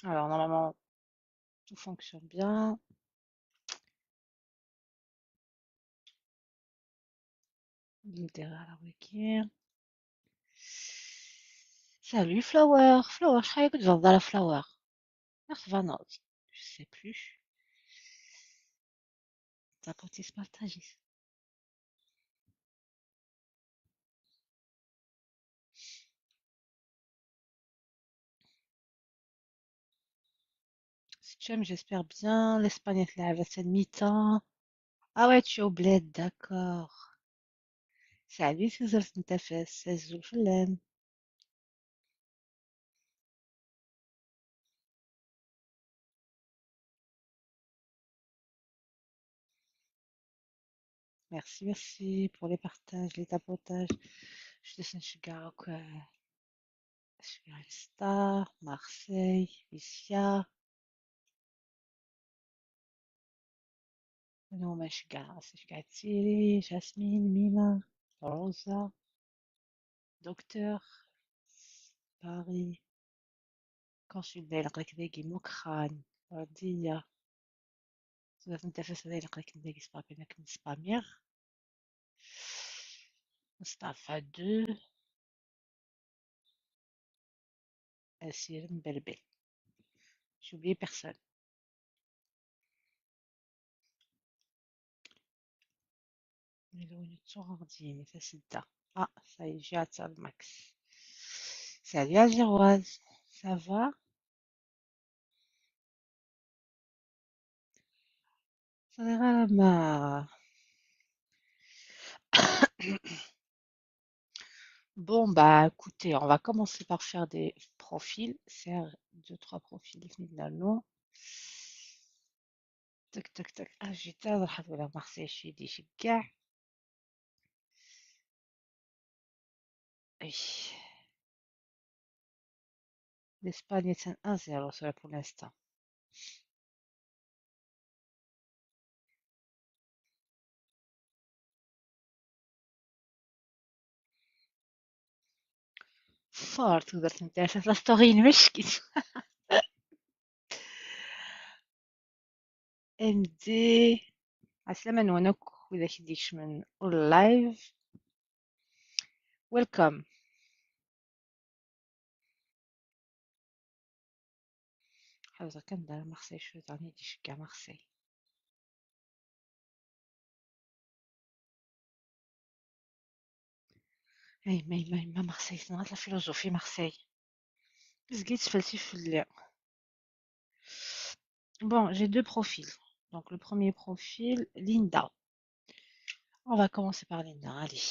Alors, normalement, tout fonctionne bien. Littéral à Wikir. Salut Flower. Flower, je croyais que tu dans la Flower. Nirvana. Je sais plus. Zapotis Maltagis. Si tu aimes, j'espère bien. L'Espagne est là, c'est le mi-temps. Ah ouais, tu es au bled, d'accord. Salut, Suzel Fntefes, c'est Zulfulem. Merci, merci pour les partages, les tapotages. Je descends Sugar, Sugar Star, Marseille, Vicia. Non, mais Sugar, c'est Sugar Thierry, Jasmine, Mima, Rosa, Docteur, Paris, Consul لك ذاكي مكران وردية لازم تفاس هذا لك ذاكي سبابي لك سبامير مصطفى دو أسير مبلبل j'ai oublié personne مليون صغردين فاسدة ça y est j'ai atteint le max salut Algéroise ça va ما bon bah écoutez on va commencer par faire des profils faire deux trois profils finalement تك تك تك جيت راح ولا مارسيل شي يشجع اي l'Espagne est un 1-0 pour l'instant. فار تقدر تنتهي لا ستوري المشكل ام دي عسلامة نونك وإذا كديكش من اللايف ويلكم حاجة كندا مارسيل شو تاني تشجع مارسيل ما مارسيل نهار لا فيلوزوفي مارسيل زقيت فلسي في الليل. Bon, j'ai deux profils. Donc le premier profil, Linda. On va commencer par Linda, allez.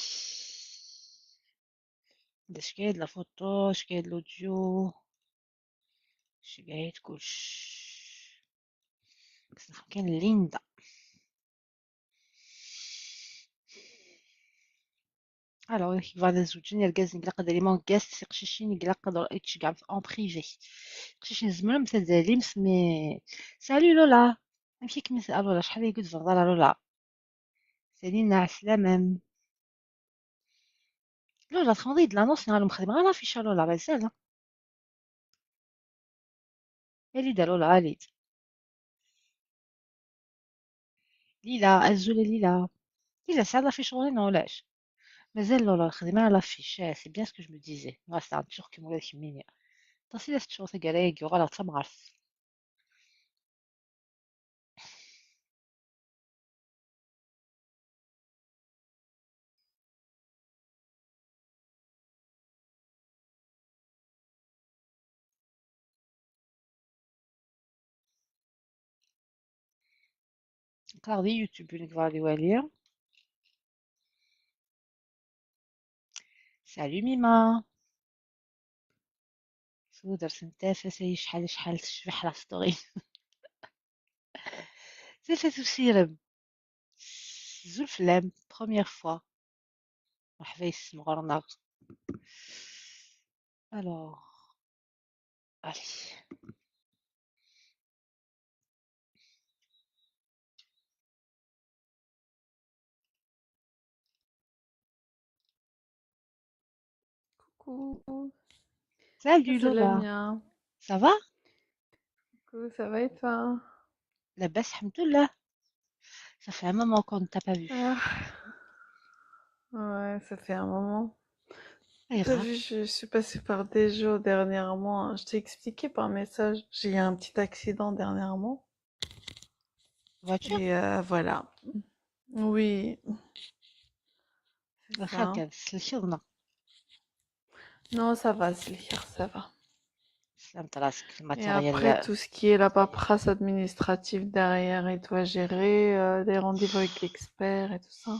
Je gagne de la photo, je gagne de l'audio, je gagne de couche. كان ليندا. Alors, يقعد الزوجين يلقى يقلق ديما كاس يقششين يقلق يتشقع en privé. يقششين زمرا مثل دالي مسمي سالي لولا. نمشي كمس لولا شحال يقول فضل لولا. سالينا عسلامة. لولا تخمضي د لانوس نهار مخدمة انا فيشا لولا بزاف. ليدا لولا ليد. ليلا الزولة ليلا. ليلا ساعة في شغلنا ولاش. مازال لولا الخدمة على فيش سي بيان سكو جو مو ديزي. نغا toujours que مولا كيمينيا. تصير تشوف تقرايق يغالا تمعرف. قراضي يوتيوب نقرا واليا. سالو ميما. شنو درت نتا فاسي شحال تشبح لا ستوري. سي فاتو سيرم. زولفلام بروميير فوا. مرحبا يسمغرنا. الوغ. allez. Coucou, Salut c'est Lola. Lamia. Ça va? Coucou, ça va et toi? La baisse, alhamdoulilah. Ça fait un moment qu'on ne t'a pas vu. Ah, ouais, ça fait un moment. Pas T'as grave. vu, je suis passée par des jours dernièrement, hein. Je t'ai expliqué par message. J'ai eu un petit accident dernièrement. Voiture? Et voilà. Oui, c'est الخير ça. كان سلكيضنا. Non, ça va, Zlihir, ça va. سلامة راسك Et après, الماتيريال. tout ce qui est la paperasse administrative derrière, et toi gérer des rendez-vous avec l'expert et tout ça.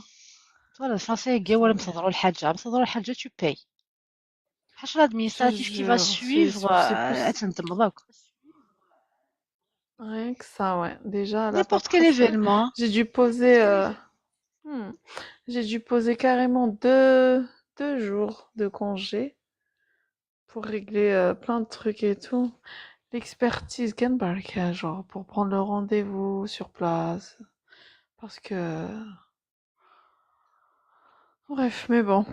Voilà, الفرنسي كاع ولا C'est, مصدروا الحاجة مصدروا الحاجة tu payes. حاجة je te l'administratif qui va jure, suivre c'est plus تنتم دوك. rien que ça, ouais. Déjà, la N'importe quel paperasse, événement. j'ai dû poser. Hmm. J'ai dû poser carrément deux jours de congé pour régler plein de trucs et tout. L'expertise Genbarka, genre, pour prendre le rendez-vous sur place. Parce que... Bref, mais bon,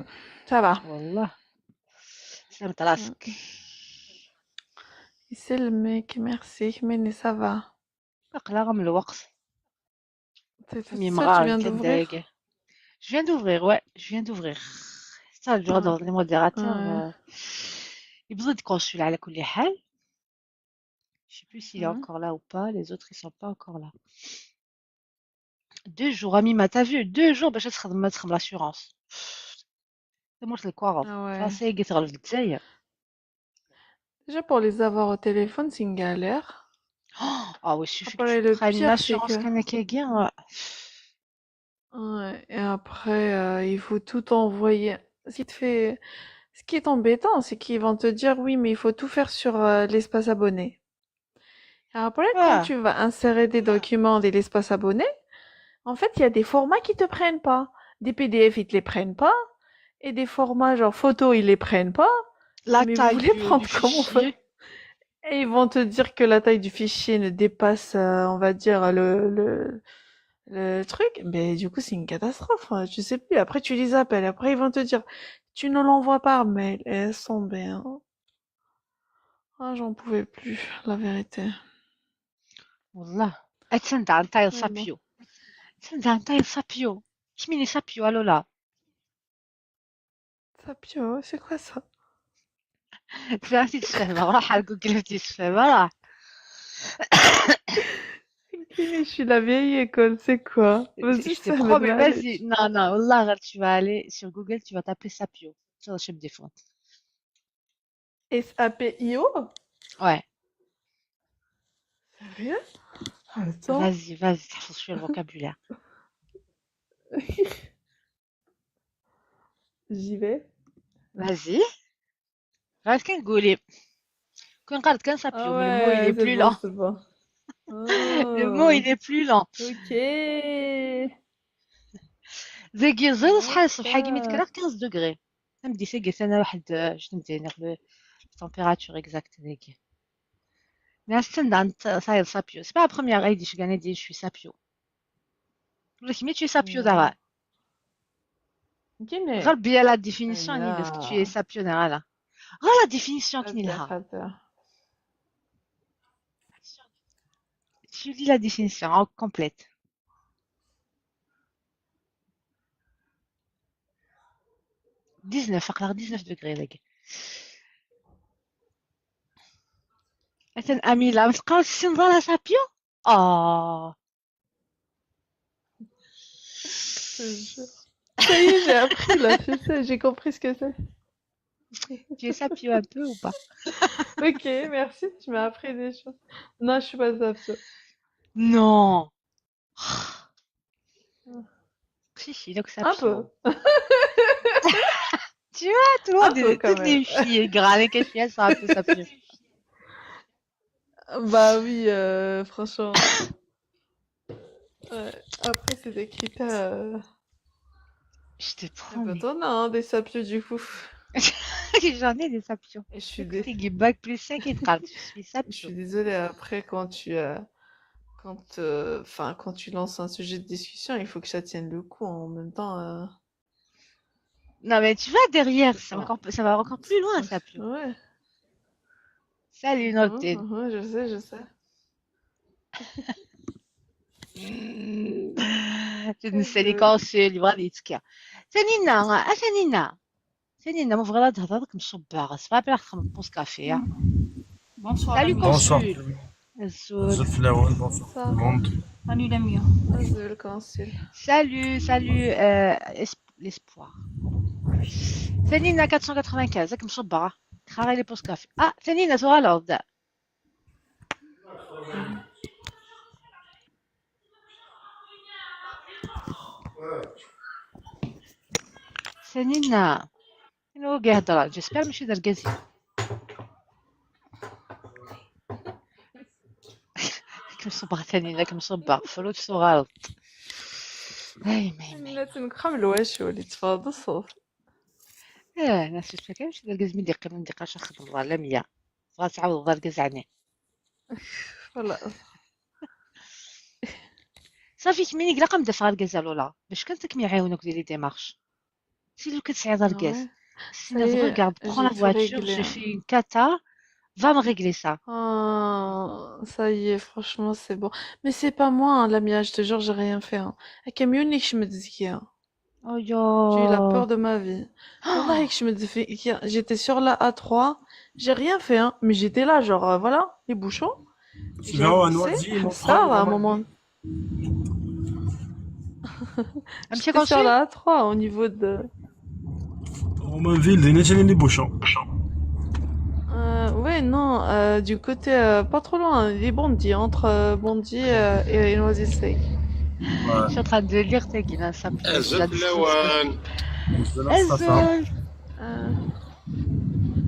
ça va. والله سلامة Mm. راسك. Et c'est le mec, merci, mais ça va. باقي غير من الوقت. T'es toute مي seule, tu مغال viens كندايق. d'ouvrir? Je viens d'ouvrir, ouais, je viens d'ouvrir. Ça, le Ouais. dans les modérateurs, Ouais. il a besoin de consul على كل حال. Je sais plus s'il est Hmm. encore là ou pas. Les autres, ils sont pas encore là. 2 jours, Amima, t'as vu? 2 jours, باش تخدم l'assurance. تموت الكواغب. Ah ouais. فرنسا قلت غير في الجزائر. Déjà pour les avoir au téléphone, c'est une galère. Ah ouais, il suffit que tu Après, le prennes pire, c'est l'assurance que canadienne. ouais, et après, il faut tout envoyer. Ce qui est embêtant, c'est qu'ils vont te dire oui, mais il faut tout faire sur l'espace abonné. Et après, quand Ah, tu vas insérer des documents dans l'espace abonné, en fait, il y a des formats qui te prennent pas. Des PDF, ils te les prennent pas. Et des formats genre photo, ils les prennent pas. la Mais vous taille voulez du prendre comment fait? fichier. Et ils vont te dire que la taille du fichier ne dépasse, on va dire, le truc, mais du coup, c'est une catastrophe, hein. Je sais plus. Après, tu les appelles. Après, ils vont te dire, tu ne l'envoies par mail. Et elles sont bien. Ah, j'en pouvais plus, la vérité. والله. اتسند عن تايل Mais bon. سابيو. اتسند عن تايل سابيو. كميني سابيو الو لا. Sapio, c'est quoi ça? فهمتي تفهمها وراح على جوجل فهمتي تفهمها راه. Je suis la vieille école, c'est quoi? Vas-y, Je te ça me promets, mais demande. vas-y. Non, non, والله غير tu vas aller sur Google, tu vas taper Sapio. Ça, je me défends. SAPIO? Ouais, Sérieux? Attends, vas-y, vas-y, تحفظ شوية الفوكابulaire. j'y vais. Vas-y. غير كنقولي كون قالت كان Ah Sapio, mais le mot il ouais, est c'est plus bon, lent. c'est bon. Le mot Oh, il est plus lent. ok. زي زي صحى الصبح قيمة كرا D'accord. 15 degrés. نبدي ساقي انا واحد شنو ندير له température exacte ذيك. Mais استنى عند صاير Sapio. C'est pas la première idée je gagne dire je suis Sapio. ولكن مي tu es Sapio Ouais. دابا. Ok, غير mais... بيا la Ouais, définition mais ni de ce que tu es là... Sapio نغالا. غير la définition كني Khadr, لها. khadr. Je lis la définition complète. 19 أقرأ 19 degrés ذاك. مثلا أميلة ما تقراش السنظلة سابيو. آه. Je te jure. Ça y est, j'ai appris là, je sais, j'ai compris ce que c'est. Tu es sapio un peu ou pas? Ok, merci, tu m'as appris des choses. Non, je suis pas Sapio. Non. Chichi, donc Un peu. sapio. Tu vois, tout le Un monde, peu quand toutes même. les filles grâles que je suis, elles sont un peu sapio. Bah oui, franchement. Ouais. Après, c'est des critères Je te un peu promets. étonnants, hein, des Sapios du coup. J'en ai des sapios. Et je suis, Dès que dé- t'es bac plus 5 et 30, je suis je suis sapio. désolée, après, quand tu lances un sujet de discussion, il faut que ça tienne le coup en même temps. Non, mais tu vois, derrière, C'est pas. ça va encore plus loin, sapio. Ouais. Salut, Nolten. Je sais, je sais. تنساني كونسول يبغى لي يتكا. ثانينا ما بغيت تهضرك مصباغ صافي راح تخلط بوس كافي. Bonsoir Salut Lamia. Bonsoir consul. tout le monde. Azul. Bonsoir Flower, bonsoir tout Ça le va. monde. Salut Lamia. Vas-y, le consul. Salut, l'espoir. ثانينا 495 راك مصبغة خاري لي بوس كافي. ثانينا سؤال الأرض. ثانينا شنو كاع هضرة جيسبر ماشي دركازي. كنصبغ ثانينا كنصبغ فلوس صغار. ماي. الناس نخملوا واش ولي تفاضل الصوت. ناس جيسبر كاع ماشي دركاز من دقيقة من دقيقة شخدم الله لا 100 بغا تعاود دركاز عني. ولا صافي كميني كلاقا مدافع الكازال ولا باش كنتك يعاونوك ديري ديمارش. سي لو كتسعي ah دركاز. ouais. Ça y Sinon, est, regarde, prends j'ai la tout voiture, réglé, je hein. fais une cata, va me régler ça. Ah, ça y est, franchement, c'est bon. Mais c'est pas moi, hein, Lamia, je te jure, j'ai rien fait, hein. Kamiouni que je me dis, hein. Oh J'ai eu la yo. peur de ma vie. Wallah, que je me dis, j'étais sur la A3, j'ai rien fait, hein. Mais j'étais là, genre, voilà, les bouchons. Tu J'ai verras à avancé, Noisy, ça, Montreuil, à un moment, Ramadi. Un petit j'étais sur consul? la A3 au niveau de... Romainville, des Netchélines des Bouchons. Ouais, non, du côté, pas trop loin, les Bondy, entre Bondy et Noisy-le-Sec. Je suis en train de lire tes guides, ça pue, c'est la زلت destruction. الاوان. Zela Safa. Azul. Euh,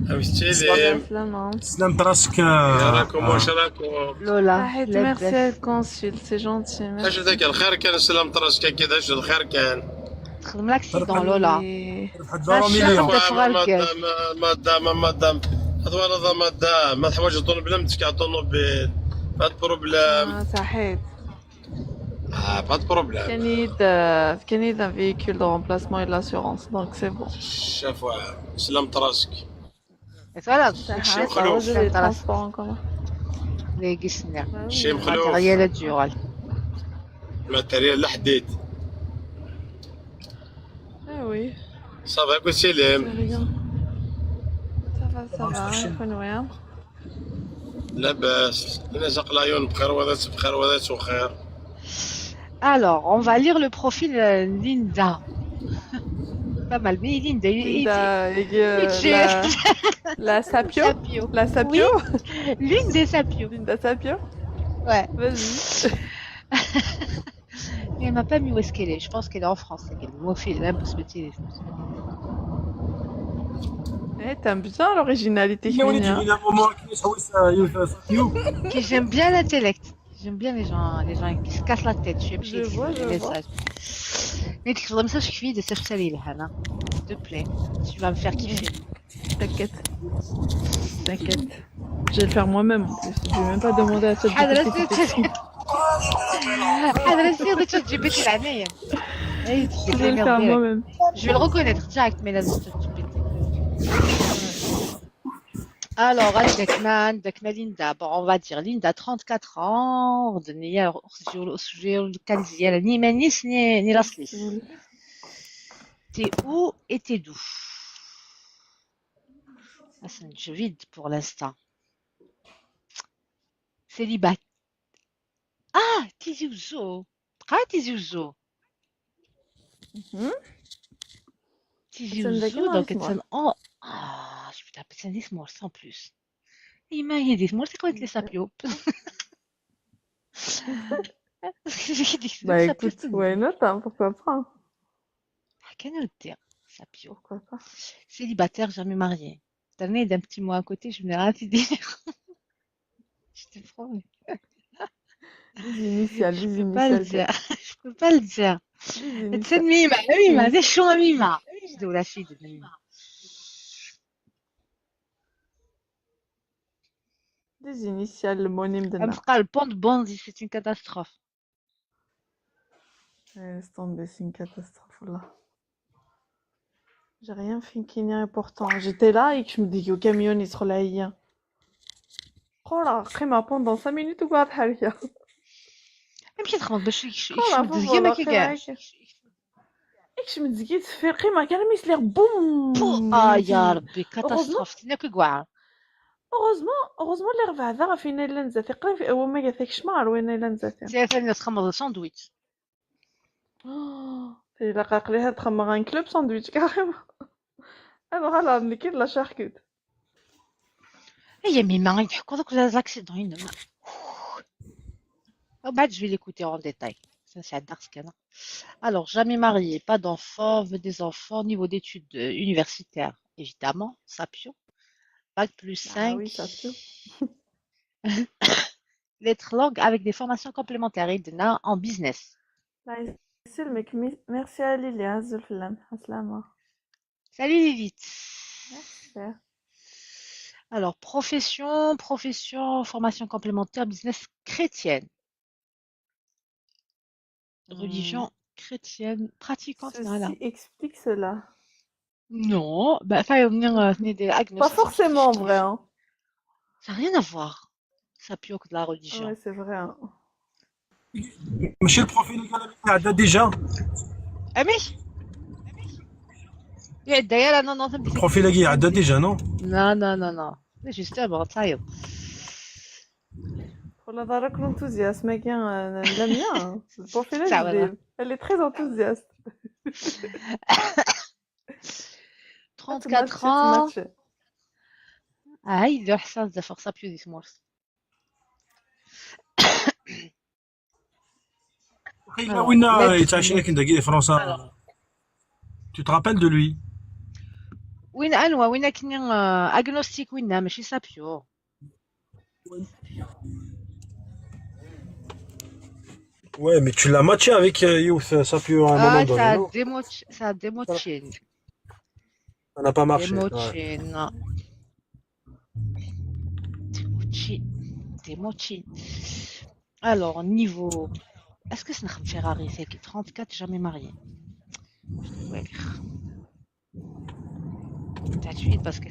مستلم. Salam. Slam Trask. يا راكم واش راكم؟ Lola, Ahmed, merci à لاباس. le consul, c'est gentil, اش merci. ذاك الخير كان سلام طراسك كذا اش الخير كان؟ تخدم لاكسيدون ربح لولا. Et... ربح الدار ماشي مليون. قد فغا الكاز. مادام هذا مادام ما حوايج طون بلا متكع طوموبيل pas de problème. Ah, صحيت. pas de problème. كان un véhicule de remplacement et de l'assurance, donc c'est bon. شافوا سلام طراسك. فوالا شي صحيت, مخلوف. j'ai les transports en commun. لي قسنا. Bah شي oui. مخلوف. ماتيريال ديورال. ماتيريال الحديد. Eh oui, صافي كل c'est سلام. rien. Ça va, il faut nourrir. لاباس الناس العيون بخير وذات وخير. Alors, on va lire le profil Linda. Pas mal, mais Linda, Linda, la Sapio. Sapio. La Sapio. L'une des Sapio. Linda Sapio. Ouais. Vas-y. Mais elle m'a pas mis où est-ce qu'elle est. Je pense qu'elle est en France. Elle est موفي là بس بتي. Eh, t'aimes bien l'originalité يا وليدي féminine. إلى مومون كاين حوايج يو. Que j'aime bien l'intellect. J'aime bien les gens qui se cassent la tête. Je Je vois, des je vois. messages. Mais tu voudrais me faire de cette série Hana. S'il te plaît. Tu vas me faire kiffer. T'inquiète. T'inquiète. Je vais le faire moi-même en plus. Je vais même pas demander à ChatGPT. حضرتي de ChatGPT العناية. Je vais le faire moi-même. Je vais le reconnaître direct, mais là, ChatGPT. Alors, عندك Linda. Bon, on va dire Linda, 34 ans. ordonnée géolocalisée ديالها ni Manis ni Las Vegas. T'es où et t'es d'où? Je vide pour l'instant. Célibataire. Tizi Ouzou. Tizi Ouzou. Tizi Ouzou, donc c'est en... je vais taper ça 10 mois sans plus. ما هي 10 mois, c'est quoi les sapios? Bah écoute, ouais, not, hein, pourquoi pas. Qu'est-ce que dire? Sapio. Pourquoi pas. Célibataire, jamais marié. Cette année, d'un petit mois à côté, je me l'ai raté dire. Je te promets. Les initiales, Je les peux pas le initiales. dire. Je peux pas le dire. Les C'est initiales. Mima, c'est chaud Mima. Je la fille de Mima. Les initiales, le monime de Nar. Le pont de Bondy, c'est une catastrophe. Laisse tomber, c'est une catastrophe là. J'ai rien fait qui n'est important. J'étais là et que je me dis au camion il sera là hier. Oh là, après ma pendant 5 minutes ou quoi, Haria. يمكن تخمض باش خلاص يشمد فوالا ديما كي كاع. قيمة إيش من زكيت في قيمة كان ميسلير بو بوم يا يمشي. ربي اوغوزمون كاتاستروف تينا كي كواع. اوغوزمون اللي رفع ذا فينا إلا نزاتي قريب هو ما قالك شمار وين إلا نزاتي. سي ثاني تخمض الساندويتش. إلا قاقليها تخمغ ان كلوب ساندويتش كاريمون. أنا غالا ملي كاين لا شاركوت. هي ميما يضحكوا دوك لاكسيدون ينما. وبعد je vais l'écouter en détail. Ça c'est dark كان. Alors jamais marié, pas d'enfants, veut des enfants, niveau d'études universitaires évidemment, Sapio. Bac plus Ah 5. oui, ça pue. Lettres langues avec des formations complémentaires Idna en business. الله يسلمك ميرسي à Lily عز الفلان عسلامة. Salut Lilith. ميرسي. Alors profession, formation complémentaire, business chrétienne. Religion chrétienne, pratiquante, voilà. Ceci explique cela. Non, bah, enfin, venir des Pas agnostiques. forcément vrai, hein. Ça n'a rien à voir. Ça pire que de la religion. Ouais, c'est vrai. Hein. ماشي البروفيل اللي قال لك عندها ديجا. ماشي. يعدى يلا non تبدي. البروفيل اللي عندها ديجا نو. Non. C'est justement تعيط. ولا دارك l'enthousiasme كاين لا ميا. البروفيل Ça, voilà. elle est très enthousiaste. 34 ans. Ah, il doit حساس de force plus دي سمورس. وين يتعشينا كي ندير فرنسا. Tu te rappelles de lui? وين كاين agnostic وين ماشي سابيو. Ouais, mais tu l'as matché avec Youth Sapio à un moment donné, non? Ça a démoché. Ça n'a pas marché. Démoché. Alors, niveau... Est-ce que c'est une Ferrari? C'est 34, jamais marié. Ouais. 38 parce que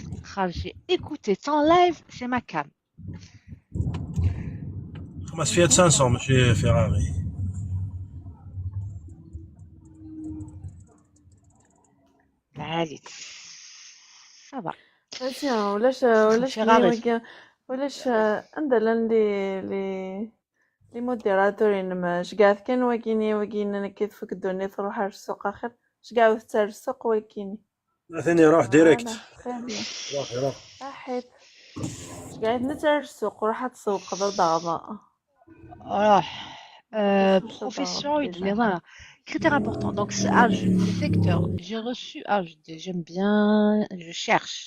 j'ai écouté ton live, c'est ma cam. خمس فيات 500 ماشي فيراري. Allez, ça va. Tiens, ولاش عندنا لي موديراتورين ماش قاعد كان واكيني انا كيف الدنيا تروح على السوق اخر اش قاعد تسال السوق واكيني ثاني راح ديريكت. راح راحت قاعد نتسال السوق وراح تسوق ضغطه. Profession, critères importants. Donc, c'est âge, secteur. J'ai reçu âge, j'aime bien, je cherche.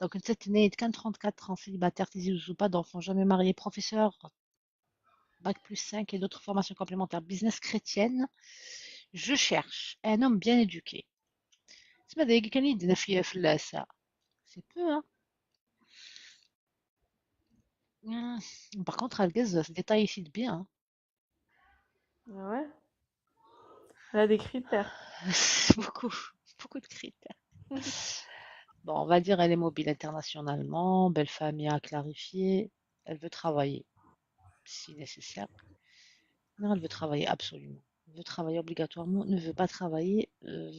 Donc, cette année, 34 ans, célibataire, ou pas d'enfant, jamais marié, professeur, bac plus 5 et d'autres formations complémentaires, business chrétienne. Je cherche un homme bien éduqué. C'est peu, hein. Par contre, Algaz se détaille ici de bien. Hein. Ouais. Elle a des critères. beaucoup de critères. Bon, on va dire elle est mobile internationalement, belle famille à clarifier, elle veut travailler si nécessaire. Non, elle veut travailler absolument. Veut travailler obligatoirement, ne veut pas travailler,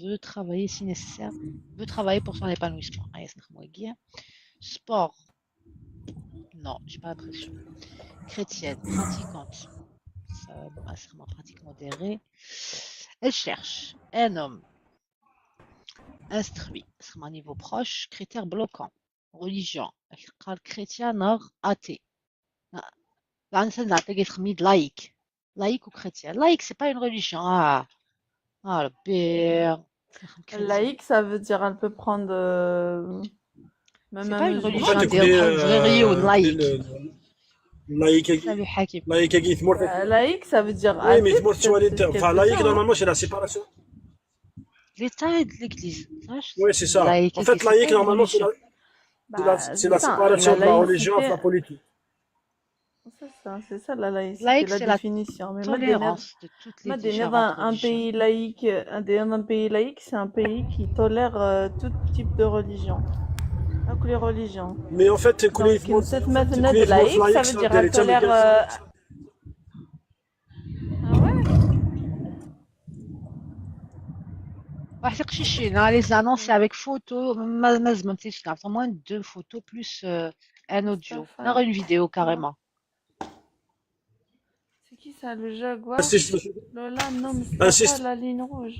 veut travailler si nécessaire, veut travailler pour son épanouissement. Sport. Non, j'ai pas l'impression. Chrétienne, pratiquante. Ça, c'est vraiment pratique modérée. Elle cherche un homme instruit, c'est un niveau proche, critères bloquants. Religion, chrétien, nord, athée. Laïque. Laïque ou chrétien. Laïque, c'est pas une religion. Le père. Laïque, ça veut dire elle peut prendre. C'est pas une religion. Laïque. Salut Hakim. Laïque, ça veut dire. Oui, mais enfin, laïque, normalement, c'est la séparation. L'État et de l'Église. Oui, c'est ça. En fait, laïque, normalement, c'est la séparation de la religion et de la politique. C'est ça la laïcité, laïque, la c'est définition. La tolérance de toutes les différentes un pays laïque, c'est un pays qui tolère tout type de religion. Donc les religions. Mais en fait, cette maintenant de laïque, ça veut dire qu'elle tolère. واحد القشيشين les annonces c'est avec photo ما زممتيش كاع au moins 2 photos plus un audio non Mustafa. une vidéo Quoi? carrément. C'est qui ça, le jaguar? insiste Lola, non, Mustafa, insiste la ligne rouge.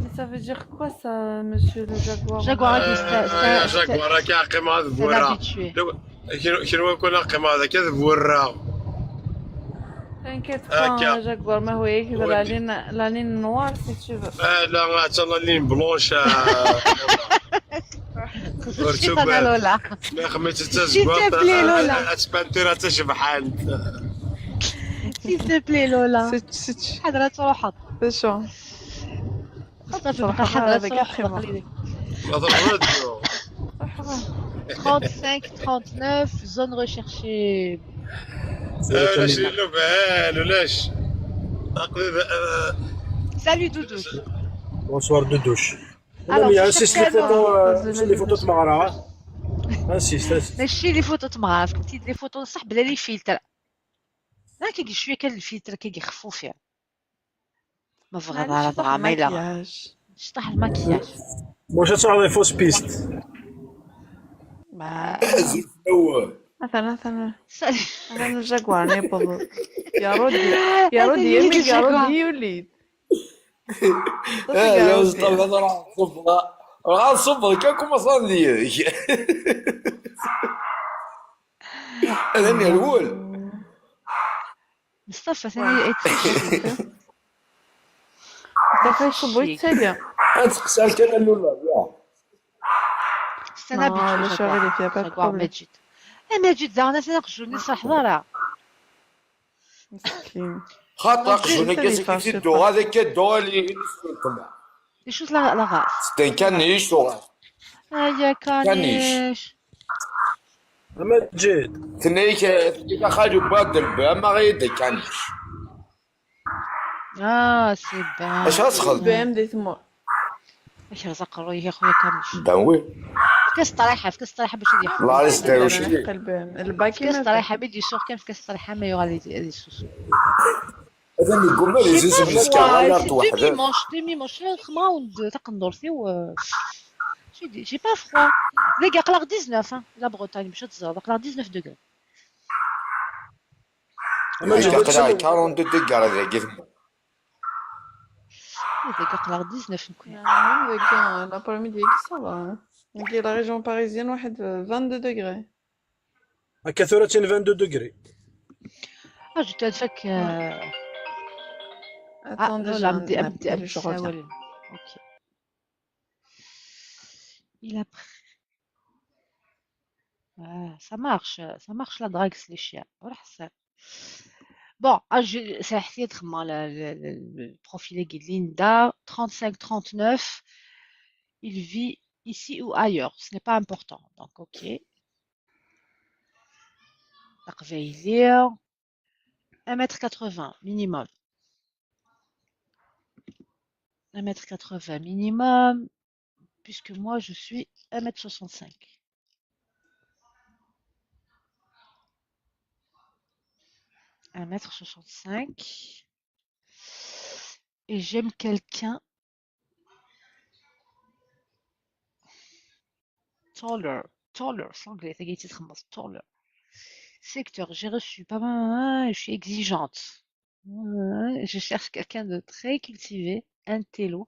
Mais ça veut dire quoi ça, monsieur le jaguar en Jaguar arabe? يا جاكوار راك عاقم هذا c'est un بورا. habitué. T'inquiète شنو يكون عاقم هذا كذا بورا. pas, هكا jaguar, ما هو يكذب ودي. la ligne noire si tu veux. لا تشالله لين بلونش. خصك انا لولا ما خميت حتى s'il زكواط te plaît لولا تبانتيرا حتى شبحان. s'il te plaît لولا C'est حضرت روحك chaud. صافي صراحة بقى حضرت هذاك روحك الحمار. خليني هذا الراديو. 35 39 zone recherchée. لاش اللبان ولاش. Salut Doudou. bonsoir de douche Alors, madame je insiste cherchais les un photos les photos تمغرة insiste ماشي لي فوتو تمغاف كنتي لي فوتو صح بلا لي فلتر لا كيجي شويه كان الفلتر كيجي خفوف يعني ما بغا معليش لا طاح بغا ميلا المكياج. شطح الماكياج واش تعرضي فوس بيست ما زيد نور. مثلا سالي مثلا الجاكوار نيبض يا رودي يا رودي يمك يا رودي يوليد يا مصطفى انا راح نصبغ راح نصبغ كان كوماسون ديالك. هذا الاول. مصطفى ثاني دافع يصبو يتسالي. تسالك انا الاولى c'est un habitué le chariot, il y a pas de Jaguar problème. Majid ماجد زعما تناقشوني صح ضرا مسكين. خاطر زين، شنو أنت اللي كاسك فاش يدو هذا كدو اللي يسكن لي شوز لا غاس ستين كان يشتو هيا كانيش مجيد تنيك خالي بادر ما غيدك كانش سي بان اش غتخلط بام دي ثمور. اش رزق روحي يا خويا كانيش داوي في كاس الطريحه باش يدي الله يستر وشي البام في الباكي كاس ما الطريحه بيدي سور كان في كاس الطريحه ما يغالي لي سوسو هذا اللي قلنا لي سي زوز با مسكين فوا غير سي توحد دومي مونش خماوند تقندرتي و جي با فوا لي كاع قلق 19 لا بريطانيا باش تزرب قلق 19 دوغري قلع 42 دقيقة هذا كيف لي كاع قلق 19 نكون يعني ذاك لابرميدي كي صافا. كي لا ريجون باريزيان واحد 22 دوغري. هكا 32 دوغري جيت هادفاك Attendez, لا j'ai بدي un ابدي appel, je reviens. اوكي il a ça marche la drague les chiens ولا حسن bon c'est حسيت خما le profil est Linda 35-39 il vit ici ou ailleurs ce n'est pas important donc ok lire 1m80 minimum 1m80 minimum puisque moi je suis 1m65 1m65 et j'aime quelqu'un taller c'est anglais t'as قاعد تتخمص taller secteur j'ai reçu pas mal je suis exigeante je cherche quelqu'un de très cultivé intello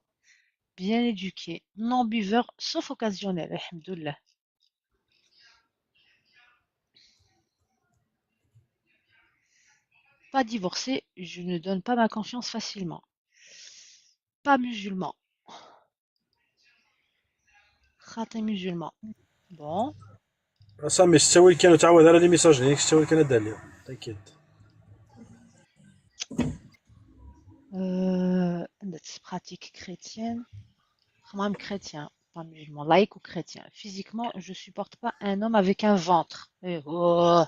bien éduqué non buveur sauf occasionnel alhamdoulilah pas divorcé je ne donne pas ma confiance facilement pas musulman خاطي musulman bon سامي ستاوي كانوا تعاود على لي ميساج ليك ستاوي كان داليا تاكد pratique chrétienne même chrétien pas musulman laïque ou chrétien physiquement je supporte pas un homme avec un ventre oh.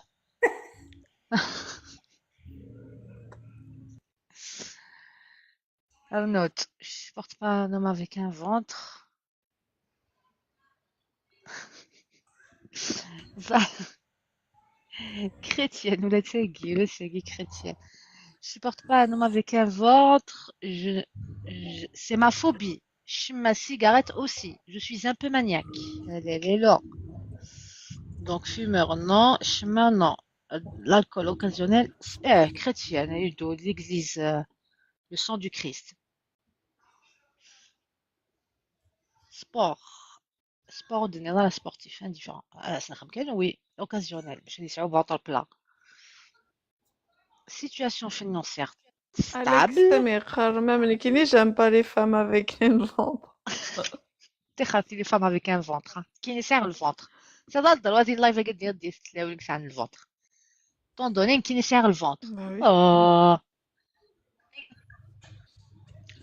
note je supporte pas un homme avec un ventre chrétienne ou la tsegui chrétienne je supporte pas un homme avec un ventre c'est ma phobie Ma cigarette aussi. Je suis un peu maniaque. Elle est là. Donc, fumeur, non. Chemin, non. L'alcool occasionnel, chrétien, de l'église, le sang du Christ. Sport. Sport de نظام sportif, indifférent. Oui, occasionnel. Je dis ça au ventre plat. Situation financière Alex stable. Samir, même les kinés, j'aime pas les femmes avec un ventre. T'es les femmes avec un ventre. Qui ne sert le ventre. Ça va dans le live avec dire des اللي سان le ventre. T'en donner qui ne sert le ventre. Bah oui. Oh.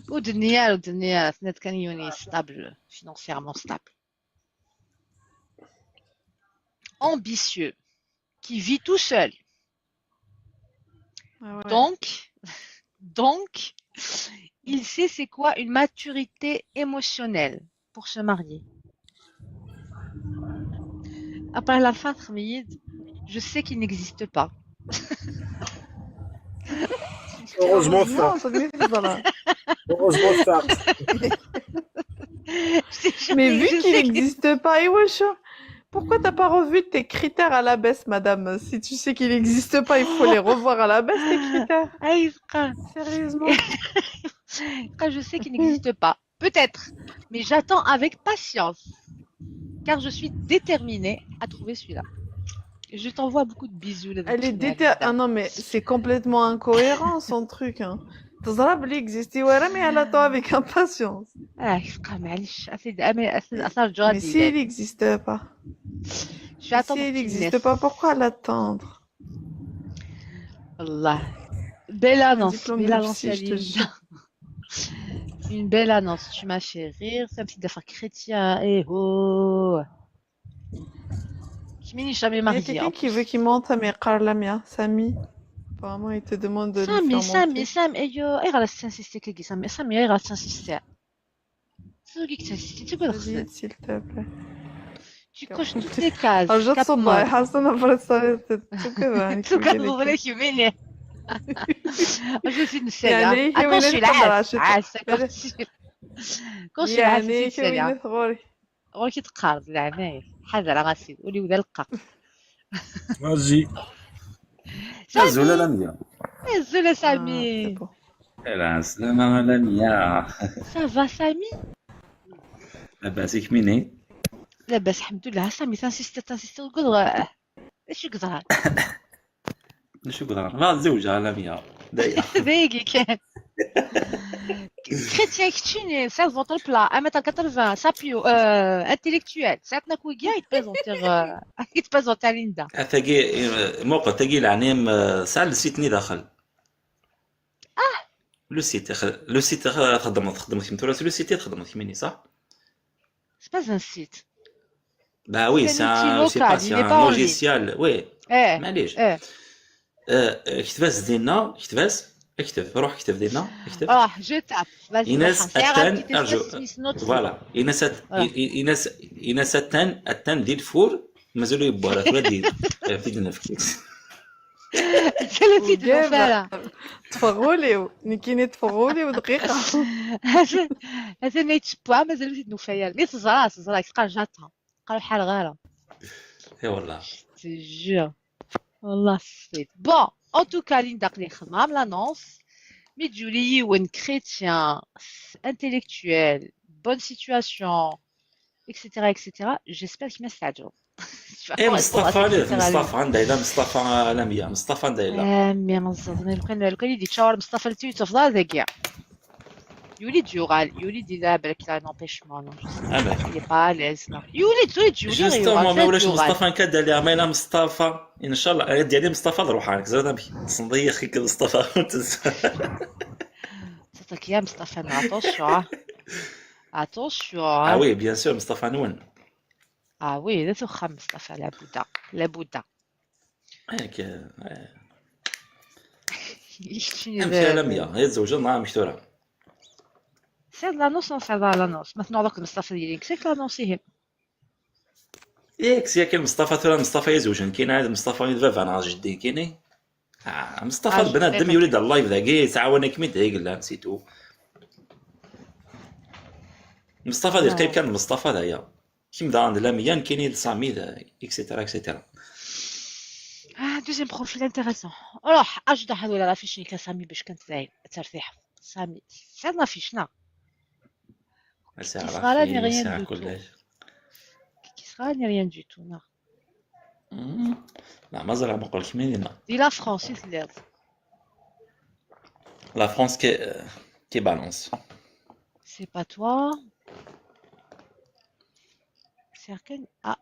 ودنيا سنة كان يوني stable, financièrement stable. Ambitieux, qui vit tout seul. Ah ouais. Donc, il sait c'est quoi une maturité émotionnelle pour se marier. Après la fin, je sais qu'il n'existe pas. Heureusement ça. ça existe, voilà. Heureusement ça. Mais vu qu'il n'existe pas, et wesh, pourquoi t'as pas revu tes critères à la baisse, madame? Si tu sais qu'il n'existe pas, il faut les revoir à la baisse, tes critères. Sérieusement. Je sais qu'il n'existe pas. Peut-être. Mais j'attends avec patience. Car je suis déterminée à trouver celui-là. Je t'envoie beaucoup de bisous. Elle est déterminée. Ah non, mais c'est complètement incohérent, son truc. Hein. Il existe, mais elle attend avec impatience. Mais s'il n'existe pas. S'il n'existe pas, pourquoi l'attendre? Allah. Belle annonce. Belle annonce, une belle annonce. Tu m'as fait rire. C'est un petit affaire chrétien. Eh oh. Qui m'est jamais marié. Il y a quelqu'un qui veut qu'il monte à mes Lamia, Samy. Apparemment, il te demande de lui faire monter. Samy, il va s'insister quelque chose. Samy, il va s'insister. C'est qui t'insister. Tu peux Vas-y, s'il te plaît. Tu coches toutes les cases. Je صباح حاسة فرصة تكذا. Je suis une selle. Attends, je suis là. Quand je suis là, je suis une selle. غورك تقارض العناية حذر غاسي ولي وذا القا Vas-y. زولا لميا زولا سامي لا سلامة لميا سافا سامي لاباسك منين لاباس الحمد لله سامي تنسيستي وقدر ايش يقدر شو قدر ما زوجها لميا دايقي كان chrétien chrétien ça se vote le plat 1m80 sapio intellectuel ساعتنا كويا يتبازونت ليندا تاقي موقع تاقي العنيم ساعة لسيتني داخل لو سيت خدمت كيما تقول لو سيت خدمت كيماني صح c'est pas un site bah oui c'est un logiciel oui معليش كتباس دينا اكتب روح اكتب دينا اكتب جو تاب إناس التان أرجو فوالا إناس التان ديال الفور مازالو يبارك ولا دير في نفكك ثلاثي دفعة تفغولي نكيني تفغولي ودقيقة هذا نيت بوا مازالو زيد نوفيال مي تزرع تلقى جاتها قالوا حال غاله اي والله جور والله سيت بون en tout cas Linda خدمة l'annonce mais Julie ou un chrétien intellectuel bonne situation etc j'espère qu'il m'estagel ايه مصطفى عندها مصطفى لميا مصطفى عندها مي مصطفى لو كان يدي تشاور مصطفى التويت في ذا كاع يوليد يوليد إذا بالك لا نوبيشمون il est pas à l'aise يوليد جوستومون ما ولاش مصطفى نكاد ليها ما مصطفى ان شاء الله غادي عليه مصطفى روحانك زاد نبي صندي اخي مصطفى صدق يا مصطفى attention وي بيان سور مصطفى نون وي لا تخا مصطفى لابد هاك امشي لميا هي الزوجه مع مشتوره C'est de l'annonce, non, c'est de l'annonce. Maintenant, avec Mustafa Diling, c'est que l'annonce est. ياك كاين مصطفى ترى مصطفى يزوجن كاين هذا مصطفى يدفع انا جدي كايني مصطفى البنادم يولد اللايف ذاك تعاونك ميت هيك لا نسيتو مصطفى هذه قريب Non. كان مصطفى هذايا كيما عند لاميان كاينين 900 اكسيتيرا اكسيتيرا. Ah, deuxième profil intéressant. Alors, أجد هذول لا فيش نيكا سامي باش كنت زاين ترتاح. سامي. Ça ما فيش نا. Qui ساعة sera là n'est رافي rien ساعة du tout. كلش. Qui sera n'est rien du tout. Non. لا مازال عم نقول لك مدينة. Dis la France, il se lève. لا فرانس كي بالانس. C'est pas toi. C'est quel... Ah,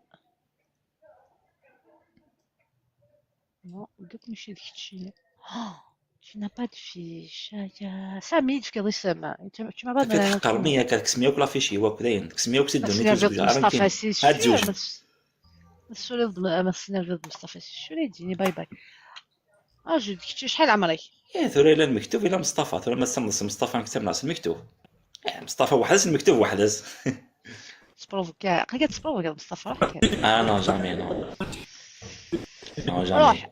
non, دوك ماشي داك الشيء. Oh, tu n'as pas de fiche. Samy, tu regardes ça. Tu m'as pas donné كتحق l'info. رمية كتسميوك لافيشي هو كداين كسميوك ما سيدو تسنى ميتو الفيض زوج عام مصطفى كاين سي هاد سور. زوج. ما تسنى الفيض مصطفى سي سور يديني باي باي. جو ديك شحال عمري؟ يا ثوري الا المكتوب الا مصطفى ثوري ما سمص مصطفى نكتب ناس المكتوب. مصطفى وحدس المكتوب وحدس. تبروف كاع قاعد تبروف كاع مصطفى روح كاع. نو جامي نو جامي. روح.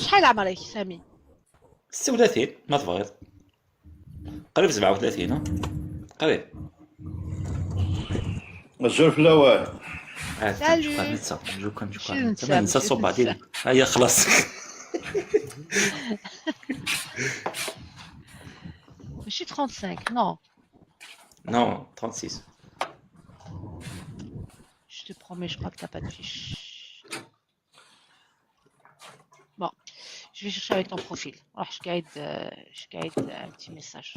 شحال عمري سامي؟ 36 ما تبغيض قريب 37 ها قريب. الزول في الاول. عاد سالو. ننسى نجوك ماشي ننسى، ننسى ماشي الصوب ننسى. بعدين هيا خلاص. ماشي 35 non. نو 36. Je te promets, je crois que t'as pas de fiche. Bon, je vais chercher avec ton profil. Alors, je guide un petit message.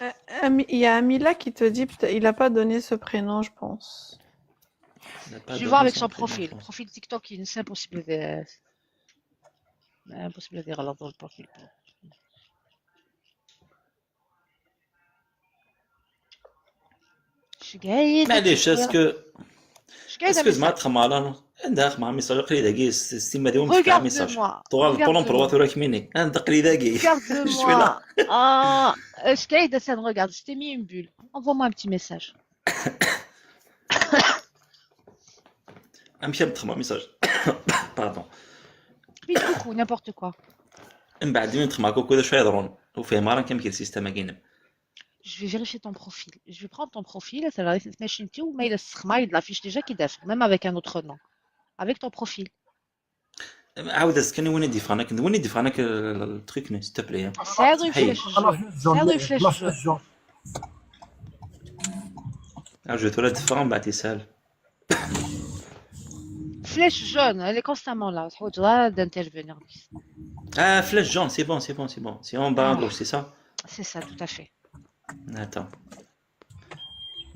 Il y a Amila qui te dit il a pas donné ce prénom, je pense. Je vais voir avec son profil. Profil TikTok, c'est impossible de... impossible de dire alors dans le profil. Je guide. معليش اسكو Je guide un اسكو زعما message. تخمالا عندها مع ميساج قري داكي ستيما ديهم تاع ميساج Regarde-moi. طوال طولون Regarde-moi. برواتورا كميني عند قري داكي. Regarde-moi. Ah, je guide, ça regarde. Je t'ai mis une bulle. Envoie-moi un petit message. امشي تخمم ميساج. باردون. Vite coucou, n'importe quoi. من بعد من تخمم كوكو شويه يضرون وفيه مارا كيمكن السيستم كاين. Je vais vérifier ton profil. Je vais prendre ton profil, ça va être une machine ou mais il l'affiche déjà qui def, même avec un autre nom. Avec ton profil. عاود اسكني وين يدي فانك وين يدي فانك التريك نو سيت بلي. C'est une flèche jaune. C'est une flèche jaune. جو تولد دفا بعد يسال. Flèche jaune, elle est constamment là. Tu dois d'intervenir. فلاش جون سي بون سي بون سي بون سي اون با غوش سي سا. C'est ça, tout à fait. Attends.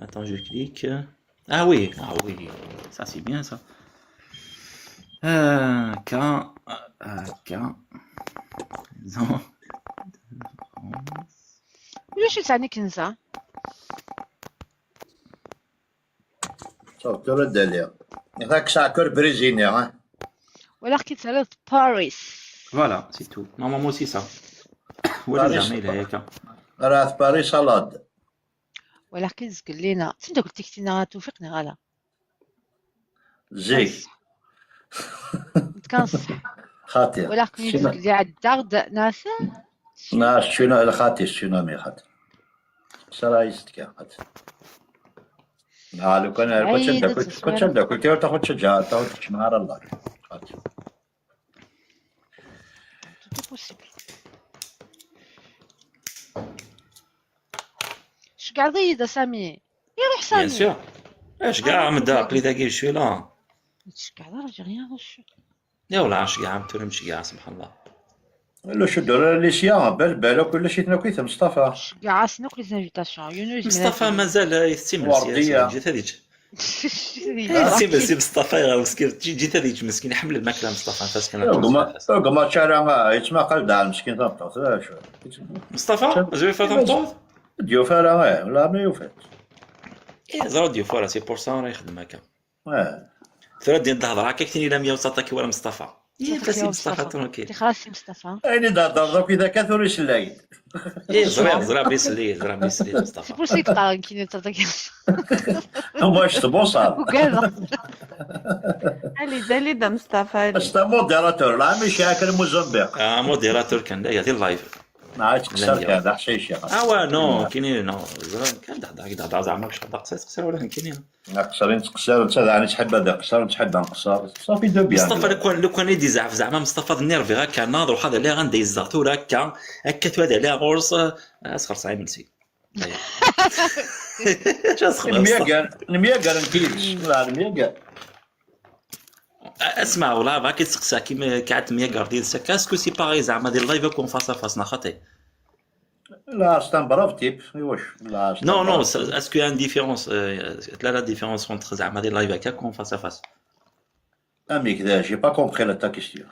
Attends, je clique. Ah oui, ça c'est bien ça. K. Non. Je suis Sani Kinza. صوت رد عليها هذاك شاكر بريزيني ها ولا qui s'appelle Paris. Voilà, c'est tout. Normalement aussi ça. ولا jamais là هيك. راه باريس صالاد ولا كيزق لينا انت قلت لي توفيقني غالا زي تكنصح خاطي ولا كيزق لي على الدار ناس ناس شنو خاطي شنو مي خاطي سرايستك خاطي لو كان كنت شدك كنت تاخذ شجاعه تاخذ نهار الله خاطي tout est possible. شو قاعد يدا سامي يروح Bien سامي sûr. اش كاع مدا قلي داكي شويه لا. شو قاعد راجع ريان شو يا ولا اش كاع متوري مش كاع سبحان الله. لو شو دور لي سيا بالك ولا شي تناكيت مصطفى شو قاعد سنوك لي زانفيتاسيون يونس مصطفى مازال يستمر وردية. جيت هذيك. سي مصطفى يا مسكين جيت هذيك مسكين يحمل الماكله مصطفى فاش كان رقم شارع يتما قلد على المسكين ضبط شو مصطفى جو في طنطوط ديوفا راه ولا ما يوفات زرا ديو فورا سي بور سا راه يخدم هكا اه ثلاث ديال الهضره هكا كاين الى 100 كي ورا مصطفى فاسي مصطفى تركي خلاص سي مصطفى اين دار اذا كثر يسلاي زرا بيسلي سي مصطفى بور سي تقرا كي ترتك هما اش تبوصل وكذا allez d'aller dans Mustafa. استا موديراتور لا مش هاكل موزمبيق موديراتور كان داير اللايف ما عاد تكسر كذا حشيش يا خاطر. نو كاينين نو زعما كان دعدا زعما باش تقدر تقصر ولا كاينين. قصرين تقصر انت يعني تحب هذا قصر وتحب نقصر صافي دو بيان. مصطفى لو كان يدي زعما مصطفى النيرفي غاكا ناظر وهذا اللي غندي الزغتور هكا تو هذا عليها غورس اسخر صعيب نسي. المية قال نكيلش لا المية قال. اسمع والله باكي تسقسا كيما كعت 100 كارديل سكا اسكو سي باغي زعما دير لايف كون فاس فاس خاطي. لا ستان براف تيب واش لا نو اسكو ان ديفيرونس لا ديفيرونس اونتر زعما دير لايف هكا كون فاس فاس. امي كذا جي با كومبري لا تا كيستيون.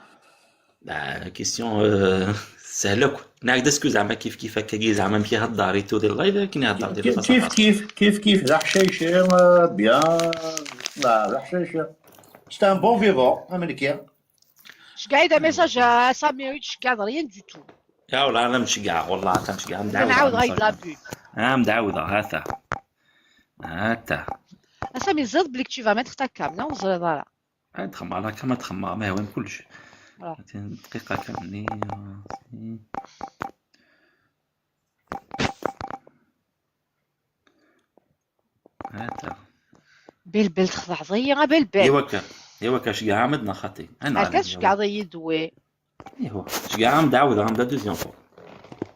لا كيسيون سهله ناك داسكو زعما كيف هكا زعما فيها الدار تو دير لايف كاين هاد دير فاس كيف لا حشيش بيان لا حشيش c'est un bon vivant américain. Je قاعد ميساج ساميويتش قاعد ريان دي تو. يا والله انا مشقع والله كنشقع نعاود غايد لابول. مدعوضه هاتا اسامي زاد بليك tu vas mettre ta cam non زريضه تخمم على كما تخمم ما هو كلش فوالا. دقيقه كاملين هاتا بلبل تخضع ضيّة بلبل. ايوا شقع عمدنا خاطي انا هكاش قاعد يدوي. ايوا شقع مدعوضه عمدا دوزيام فوا.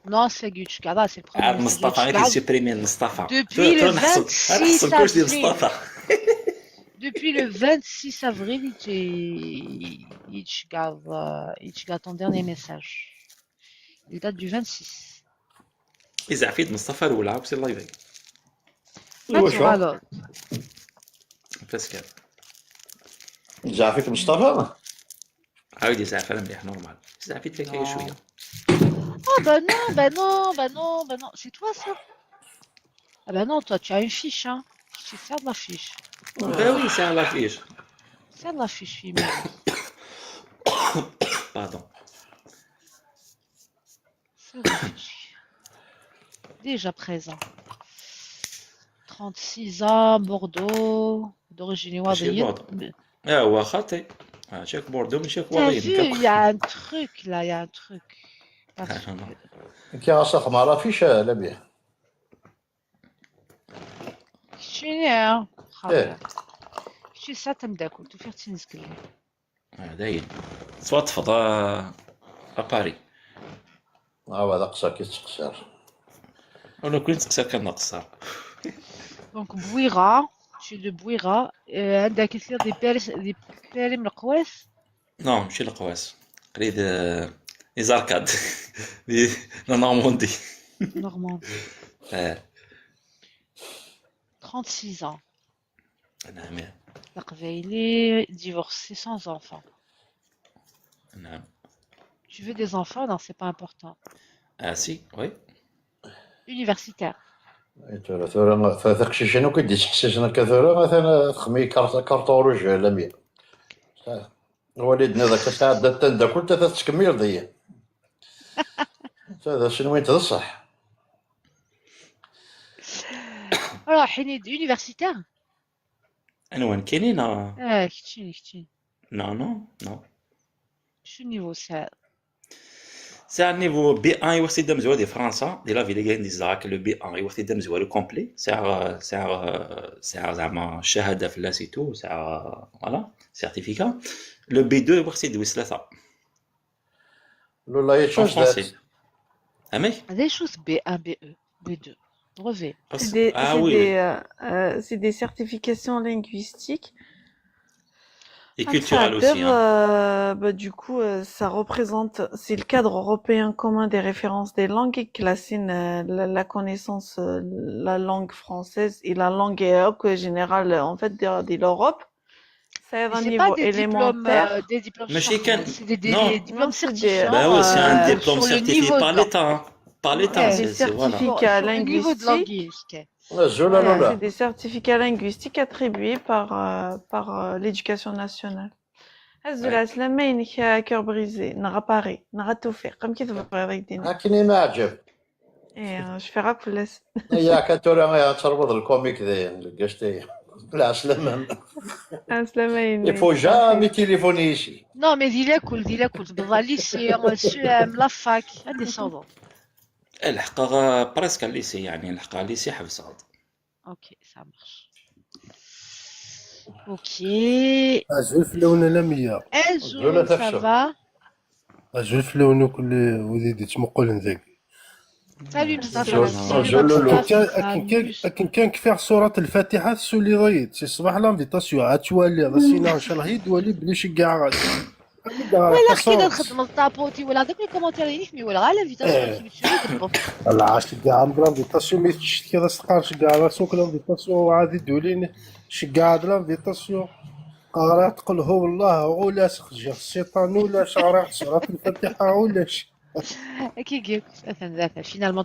Non, c'est Gucci. Regarde, c'est le premier. عاد مصطفى غادي سيبريمي مصطفى. Depuis le 26 avril. مصطفى. Depuis le 26 avril, il regarde ton dernier message. Il date du 26. إذا عفيت مصطفى الأولى بصير لايف. Alors. باسكال. إذا عفيت مصطفى؟ عاودي زعفة مليح نورمال. إذا عفيت لك أي شوية. Oh bah non, c'est toi ça. Ah bah non, toi tu as une fiche, hein. Tu sers de la fiche. Ben oui, c'est un l'affiche. Sers de la fiche, femelle. Pardon. Sers de la fiche. Déjà présent. 36 ans, Bordeaux, d'origine ouabrienne. هو خاطي. شاك بوردو ماشي T'as كوارين. vu, il y a un truc là, il y a un truc. كي غاصخ ما رافيش لا بيه. شنو خاطر شي ساعة تمداكل توفيق تنزكلي هذا هي صوت فضاء أباري هذا قصر كي تقصر ولا كنت تقصر كان نقصر دونك بويغا شي دو بويغا عندها كثير دي بيري من القواس نو ماشي القواس قريد لي زاركاد لي نورماندي نورماندي 36 ans. نعم Il est divorcé sans enfant. نعم. Tu veux des enfants? Non, c'est pas important. Ah si, oui. Universitaire. ثورة ثقشي شنو كدي تحسسنا كثورة مثلا خمي كارطوروج على 100 وليدنا ذاك الساعة دات تنداكل تكمل ضيع هذا شنو وين تصح Alors, حنيد universitaire? أنا وين كاينين؟ كتشين. Non. شو niveau ça? C'est un niveau B1 يوصل دم زوالي فرنسا دي لا فيلي كاين ديزاك لو B1 يوصل دم زوالي كومبلي ساعة زعما شهادة في لاسيتو ساعة فوالا سيرتيفيكا لو B2 يوصل دويس ثلاثة لا يتشوز أمي؟ هذا شو B1 B2 B2 brevet. C'est des certifications linguistiques. Et culturelles aussi. Du coup, ça représente, c'est le cadre européen commun des références des langues qui classe la connaissance, la langue française et la langue générale en fait de l'Europe. C'est un niveau élémentaire. Des diplômes c'est des diplômes certifiés. Bah oui, c'est un diplôme certifié par l'État. Par l'État, des certificats linguistiques. C'est des certificats linguistiques attribués par l'éducation nationale. السلامة ينك cœur brisé نغباري نغتوفيق كم كي تبغي هذيك دينا لكني ما عجب je fais rap فلاس يا كاتورا تربط الكوميك ذي قشتي لا سلامة il faut jamais téléphoner ici Non mais dis-le cool بالله لي سي la fac عندي صوبه لحقا بريسك الليسي، يعني لحقا الليسي حفظ غاد. Ok, ça marche. Ok. أزول لون لمية زولة Enzo, ça تفشل. va? أزول لون كل وديدي تمقل ذاك Salut Mustafa شكرا. Nassi, جو لولو. أكن كان كفاح سورة الفاتحة سولي ضيط سي صباح لانفيتاسيون عتوالي غسينا إن شاء الله يدوالي بليش كاع ولا كي نخدم الطابوتي ولا هذوك لي كومونتير يفهمي ولا غير لافيتاسيون كي بتسوي بالضبط. الله عاشت كاع لانفيتاسيون مي تشتي كذا سقارش كاع راسوك لانفيتاسيون عادي دولين شكاع لانفيتاسيون قرا تقول هو الله ولا سخجي الشيطان ولا شعرات سورة الفاتحة ولاش كي جيك مثلا فينالمون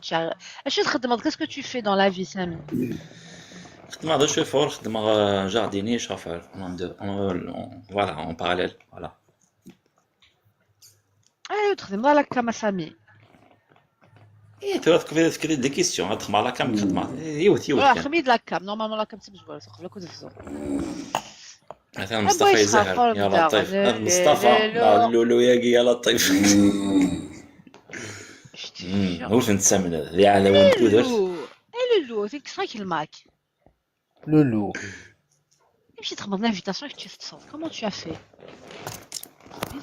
اش تخدم كاسكو تو في دون لا في سامي؟ خدمة هذا شوفور، خدمة جارديني شوفور فوالا اون باراليل فوالا. ايوا تخدم غير هكا ما سامي. ايه تفكر في دي كيستيون تخدم على كام خدمة يوث واه كان. خميد لاكام نورمالمون لاكام تبجبر تخرج لك وتفزو. مثلا مصطفى يزهر يا لطيف، مصطفى لولو ياقي يا لطيف. هو فين تسمن ذي على وين تقدر. لولو تيك صايك الماك. لولو يمشي تخدم لافيتاسيون كي تصوت كومون تو في؟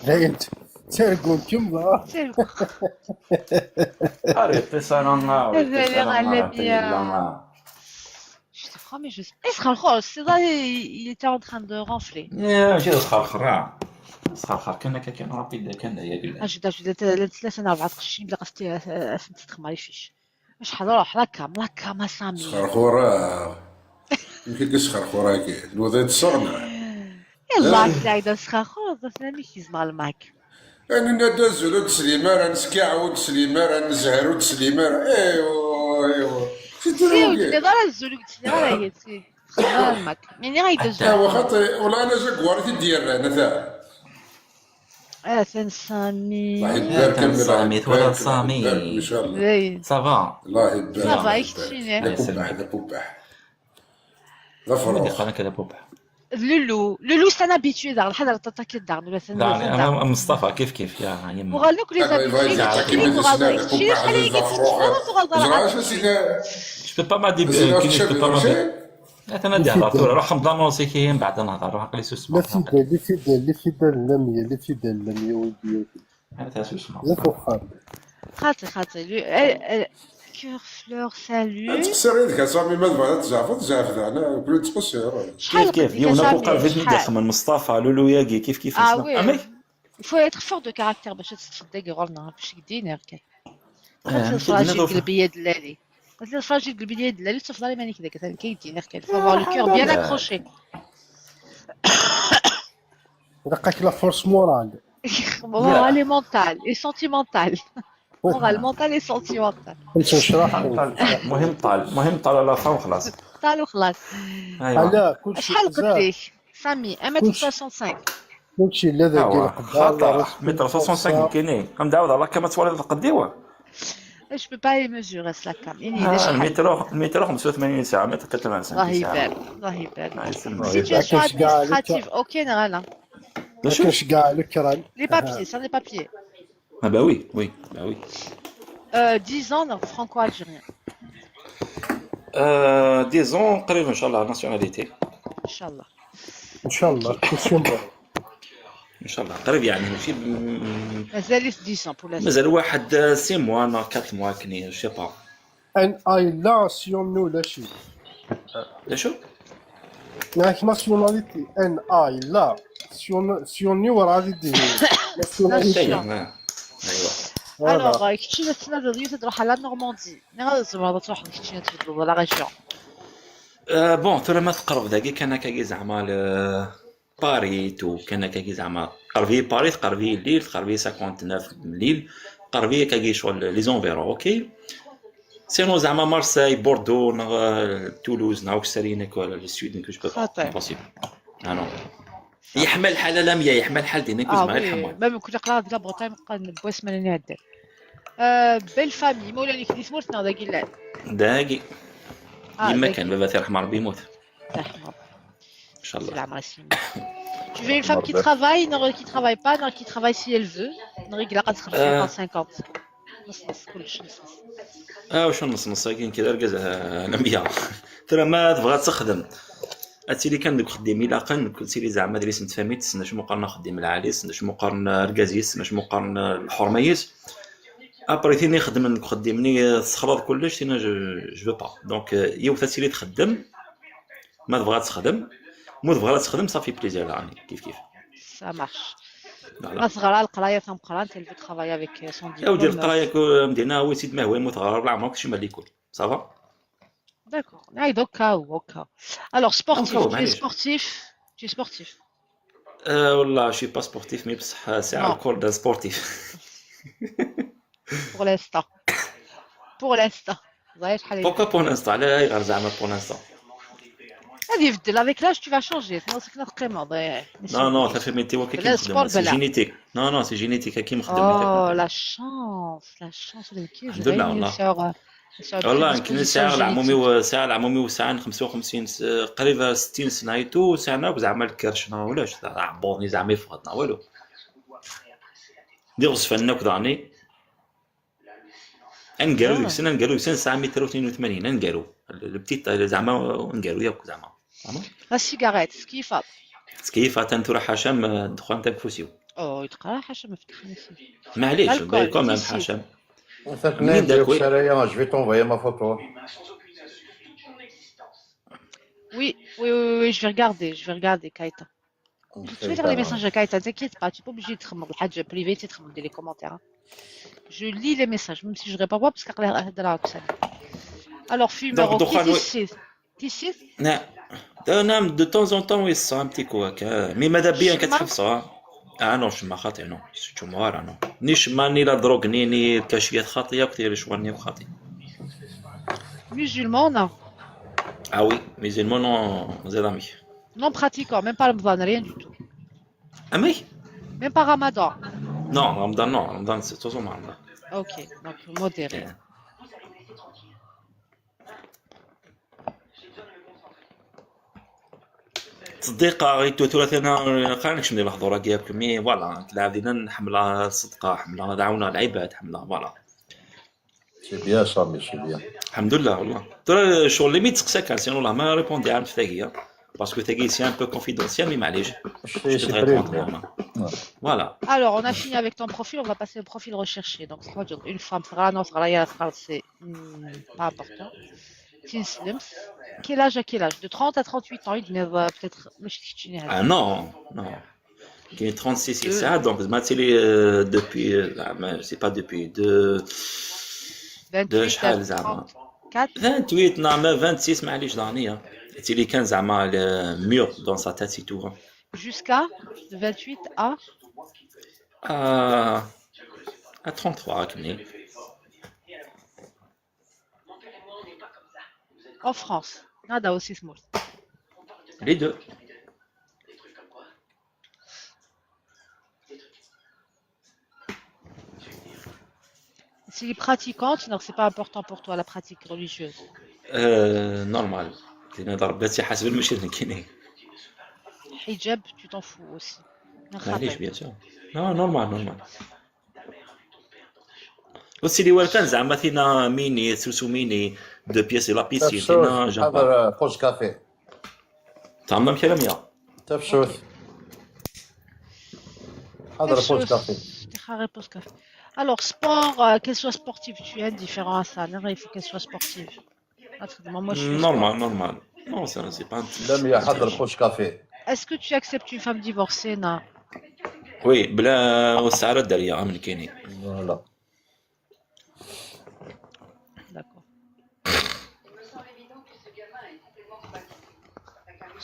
لا انت ترقون كم Arrêtez ça, non, non. Je te promets, je sais. Est-ce que c'est là, il était en train de ronfler. ماشي خرخرة كنا كان رابيد كان ياكل. أجد ثلاثة أربعة قشين بلا قصتي فهمتي تخمري فيش. مش حضروح لاكا ما سامي. سخرخورة يمكن تسخرخورة كي الوضع تصغنا. يلا سعيدة سخاخو سامي كيزمع الماك. أنا ندز ولد سليمان نسكع ولد سليمان نزهر ولد سليمان ايوا سيو تنظر الزولو تنظر هي تسي خضر الماك يعني غايدة هو خاطي ولا أنا جاكوارتي ديالنا أنا ثا ثان سامي. الله يبارك سامي ثورة سامي إن شاء الله. صافا الله يبارك. صافا يكتشيني. لا بوباح ظفر. أنا كذا بوبح. لولو سانا بيتوي دار الحضر تاكي دار ولا سانا. لا أنا مصطفى كيف يا يما. وقال لك لي زابيتوي وغادي شي شحال هي Je peux pas m'adhérer. Je peux pas m'adhérer. أنا ديال روح رمضان وصيكي من بعد نهضر روح قلي سوسمو. لي فيدال لمية ودي. هذا سوسمو. لا فخار. خاطي كور فلور سالو. تخسر يدك أصاحبي ما تبغى تزعف أنا كل تخسر. كيف يوم نبقى في ندخل من مصطفى لولو ياقي كيف أمي. Il faut être fort de caractère باش تصدق غورنا باش يدينا هكا. الفراجيل قلبية دلالي. الفراجيل قلبية دلالي تفضلي ماني كذا كذا كيدينا هكا. Il faut avoir le cœur bien accroché. لقاك لا فورس مورال. Morale et mentale et sentimentale. Morale, mentale et sentimentale. كنت نشرح مهم طال على فا وخلاص. طال وخلاص. على كلشي شحال قديش؟ سامي 1m65. كلشي لا ذاك خاطر متر 65 كاينين مدعوض على كما توالي قديوه. Je peux pas les mesurer cela cam. المتر 85 ساعه متر 85 الله يبارك الله يبارك. Situation administrative OK نغالا. كاش كاع الكران. Les papiers, ça les papiers. Ah bah oui. 10 ans franco-algérien. 10 ans قريب ان شاء الله ناسيوناليتي. ان شاء الله. ان شاء الله ان شاء الله قريب يعني ماشي مازال 10 ans pour la. مازال واحد 6 mois 4 mois كني جو با. ان اي ناسيون ولا شي. لا شو؟ معك ناسيوناليتي ان اي لا سيوني ورا غادي دير ناسيوناليتي. ايوا. Alors كيتشينا تنادى تروح على نورماندي. نغادي تروح كيتشينا تفضلوا لا ريجيون. بون ترى ما تقرب ذاك كان كاي زعما باري تو كان كاي زعما قربي باري قربي ليل قربي 59 ليل قربي كاي شغل لي زونفيرو اوكي سينو زعما مارساي بوردو تولوز ناوك سارينك ولا السويد نكوش با بوسيبل انا يحمل حاله لميه يحمل حالتي نكوز مع الحمام ما كنت قرا ديال بروتاي بويس ماني هدا بيل فامي مولاي كي سمرتنا داكي داكي يما كان بابا يرحم ربي يموت يرحم ان شاء الله. Tu veux une femme qui travaille, qui travaille pas, qui travaille si elle veut. Non, il a 50. نص كلش نص. واش نص كاين كذا ركز على 100 ترى ما تبغى تخدم اتيلي كان دوك خديمي لاقن كل سيري زعما دريس نتفهميت سناش مقارنه خديم العاليس سناش مقارنه ركازيس سناش مقارنه الحرميس ابري ثاني خدم خدمني تخلط كلش ثاني جو با دونك يوث سيري تخدم ما تبغى تخدم مو تبغى تخدم صافي بليزير راني كيف سا مارش. فوالا انا صغيره القرايه تنقرا انت اللي ترافاي افيك سون يا ودي ديبلوم. القرايه مدينه هو سيد ما هو متغرب لا عمرك شي مالي كل صافا داكور اي دوكا اوكا. الوغ سبورتيف هو tu es معليش sportif tu es sportif والله شي با سبورتيف مي بصح ساعه non الكور دا سبورتيف pour l'instant pour l'instant زعما شحال بوكا يبدل بور لانستون على غير زعما بور لانستون غادي يبدل avec l'âge tu vas changer sinon سكنه تقيمه ضيع Non, non, ça fait météo qui بلا me سبور c'est بلا. génétique. Non, non, c'est génétique qui me Oh la chance اللي كاين الحمد لله غير والله. sur والله يمكن prédisposition ساعة العمومي génétique. وساعة العمومي وساعة 55 قريبة 60 سنة يتو ساعة زعما الكرشنا ولاش عبوني زعما يفقدنا والو. دير غصفنا كداني. انقالوا ديك السنة انقالوا سنة 982 انقالوا البتيت زعما انقالوا ياك زعما. La cigarette كيف كيف تنتو حشام دخان تنفسيو. او يتقرا حاجه ما فتحنيش معليش الكول كومام تيسير. حشام. مثلا منين داك ندير وي سرايا جو في تونفايي ما فوتو. Oui, oui, oui, oui, je vais regarder, Kaita. Tu vais lire les messages de Kaita, t'inquiète pas, tu n'es pas obligé de te remettre le privé, tu te remettre les commentaires. Hein. Je lis les messages, même si je ne réponds pas, parce que alors, fumeur, Donc, qui Dokhano- c'est Qui نعم نعم دو طون زون طون يصا ان بتي كو هكا مي ماذا بيا شما؟ كتحفصها نو شما خاطئ نو سيتو موارا نو ني شما ني لا دروغ ني الكاشيات خاطئه كثير شواني خاطئ Musulman, non. وي ميزيلمون نو زيرامي Non pratiquant, même pas Ramadan, rien du tout. امي Même pas Ramadan. نو رمضان سي توزو مع رمضان Ok, donc modéré. تصديق غيتو ثلاثنا خليناش ندير الحضور كياكم مي فوالا تلعبنا حمله صدقه حمله دعونا العباد حمله فوالا سي بيان سامي سي بيان. الحمد لله والله ترى شغل ليميت تسقساك سينو والله ما ريبوندي عام ثاقيه باسكو ثاقي سي ان بو كونفيدونسيال مي معليش سي je te بريفي. réponds voilà Alors, on a fini avec ton profil, on va passer au profil recherché. Donc, ça veut dire une femme, c'est pas important. Tinslims. Quel âge à quel âge? De 30 à 38 ans, il devient peut-être. ah non qui est 36 et ça donc c'est depuis c'est pas depuis de 28 شحال à زعما 34. 28 non mais 26 معليش دانية اللي كان زعما ميور dans sa tête c'est tout Jusqu'à de 28 à. à 33 كملي En France. Nada aussi small. les deux Si les pratiquantes, donc c'est pas important pour toi la pratique religieuse. normal كاين ضربات حسب المشكل كاينين Hijab, tu t'en fous aussi. معليش bien sûr non normal والسيدي وين كان زعما فينا ميني سوسو ميني دو بياس لا بيسين فينا جابا هذا بوز كافي. تمام كلاميا تفشوث. هذا بوز كافي. Réponse café. Alors, sport, qu'elle soit sportive, tu es indifférent à ça. Non, il faut qu'elle soit sportive. Moi, je suis normal non ça c'est pas لم يحضر بوز كافي. Est-ce que tu acceptes une femme divorcée? Non. وي بلا والسعر الدريه من كاينين فوالا. D'accord.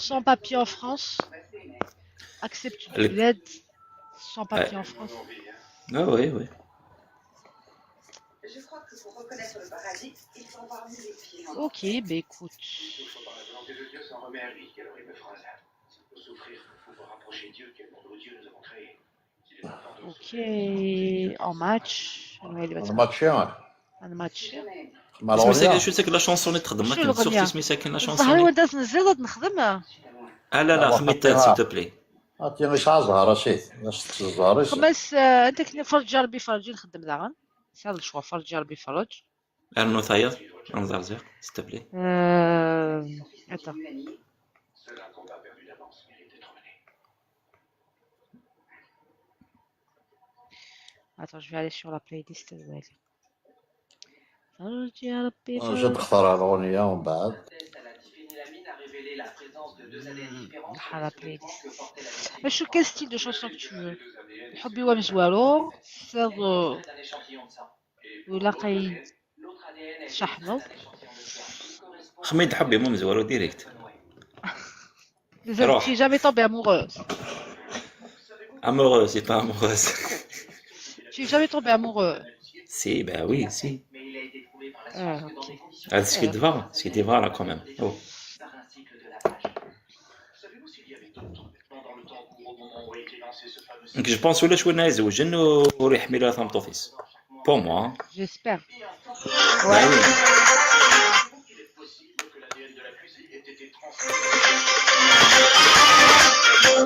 Sans papier en France? Acceptes-tu de l'aide sans papier en France? oui Ok, bah écoute. Ok, en match. Ouais, il va te- الماتش يعني un match. مالوريا. شو ساك لا شونسون تخدم شو ما الأغنية؟ كنصوفي سمي ساكن لا الظاهر شونسون وداز نزيد نخدم. لا خميت سيل تو بلي عطيني شعر زهرة شيت باش تزهريش. خمس انت كني فرج جربي فرجي نخدم داغن. C'est le choix, فرجي ربي يفرج. Arnaud Tayeb, Anzarzer, s'il te plaît. Attends. Attends, je vais aller sur la playlist. فرجي ربي جد يفرج. اختار الأغنية ومن بعد La playlist. Mais quel style de chanson que tu veux? حبي ومزوارو سر ولا قايد شحنو. Ahmed Habib, moi, je direct. Désolé, tu n'es jamais tombée amoureuse. Amoureuse, c'est pas amoureuse. Tu n'es jamais tombé amoureux. Si, ben oui, si. Ok. Ah, ce qui est devant, là, quand même. Oh. Donc, je pense que le choix n'est pas je ne réhmile la femme d'office. Pour moi. J'espère. Ouais.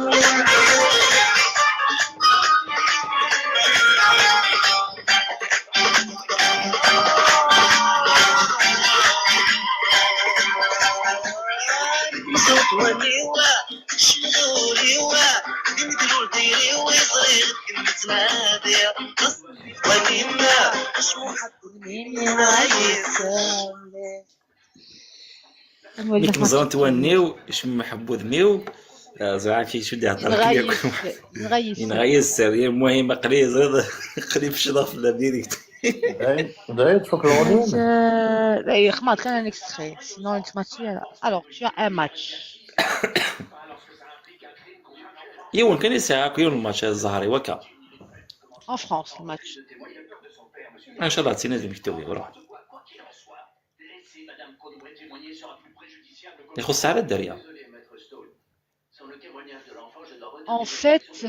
Oui. نيك مزون توانيو اش محبوذ ميو زعما في شو دير نغيس المهم قليل زاد قريب شرف لا ديريكت داير تفك الأغنية لا خمات كان un extrait sinon alors tu as un match يون كان يساعك يون الماتش الزهري وكا en France le match ان شاء الله تسينا المكتوبي وروح يخص على الدريا en fait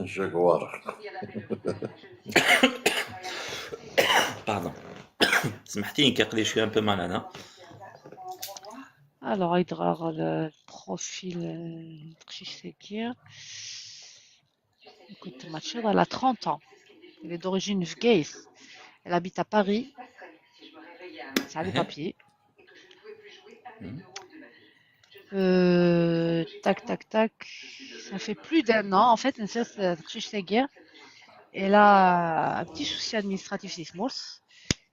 جاكوار باردون سمحتيني كيقلي شويه ان بو مال انا alors Aïdra le profil Tchish Sekir écoute Mathieu elle a 30 ans elle est d'origine vgaise elle habite à Paris ça a les papiers tac tac tac ça fait plus d'un an en fait Tchish Sekir elle a un petit souci administratif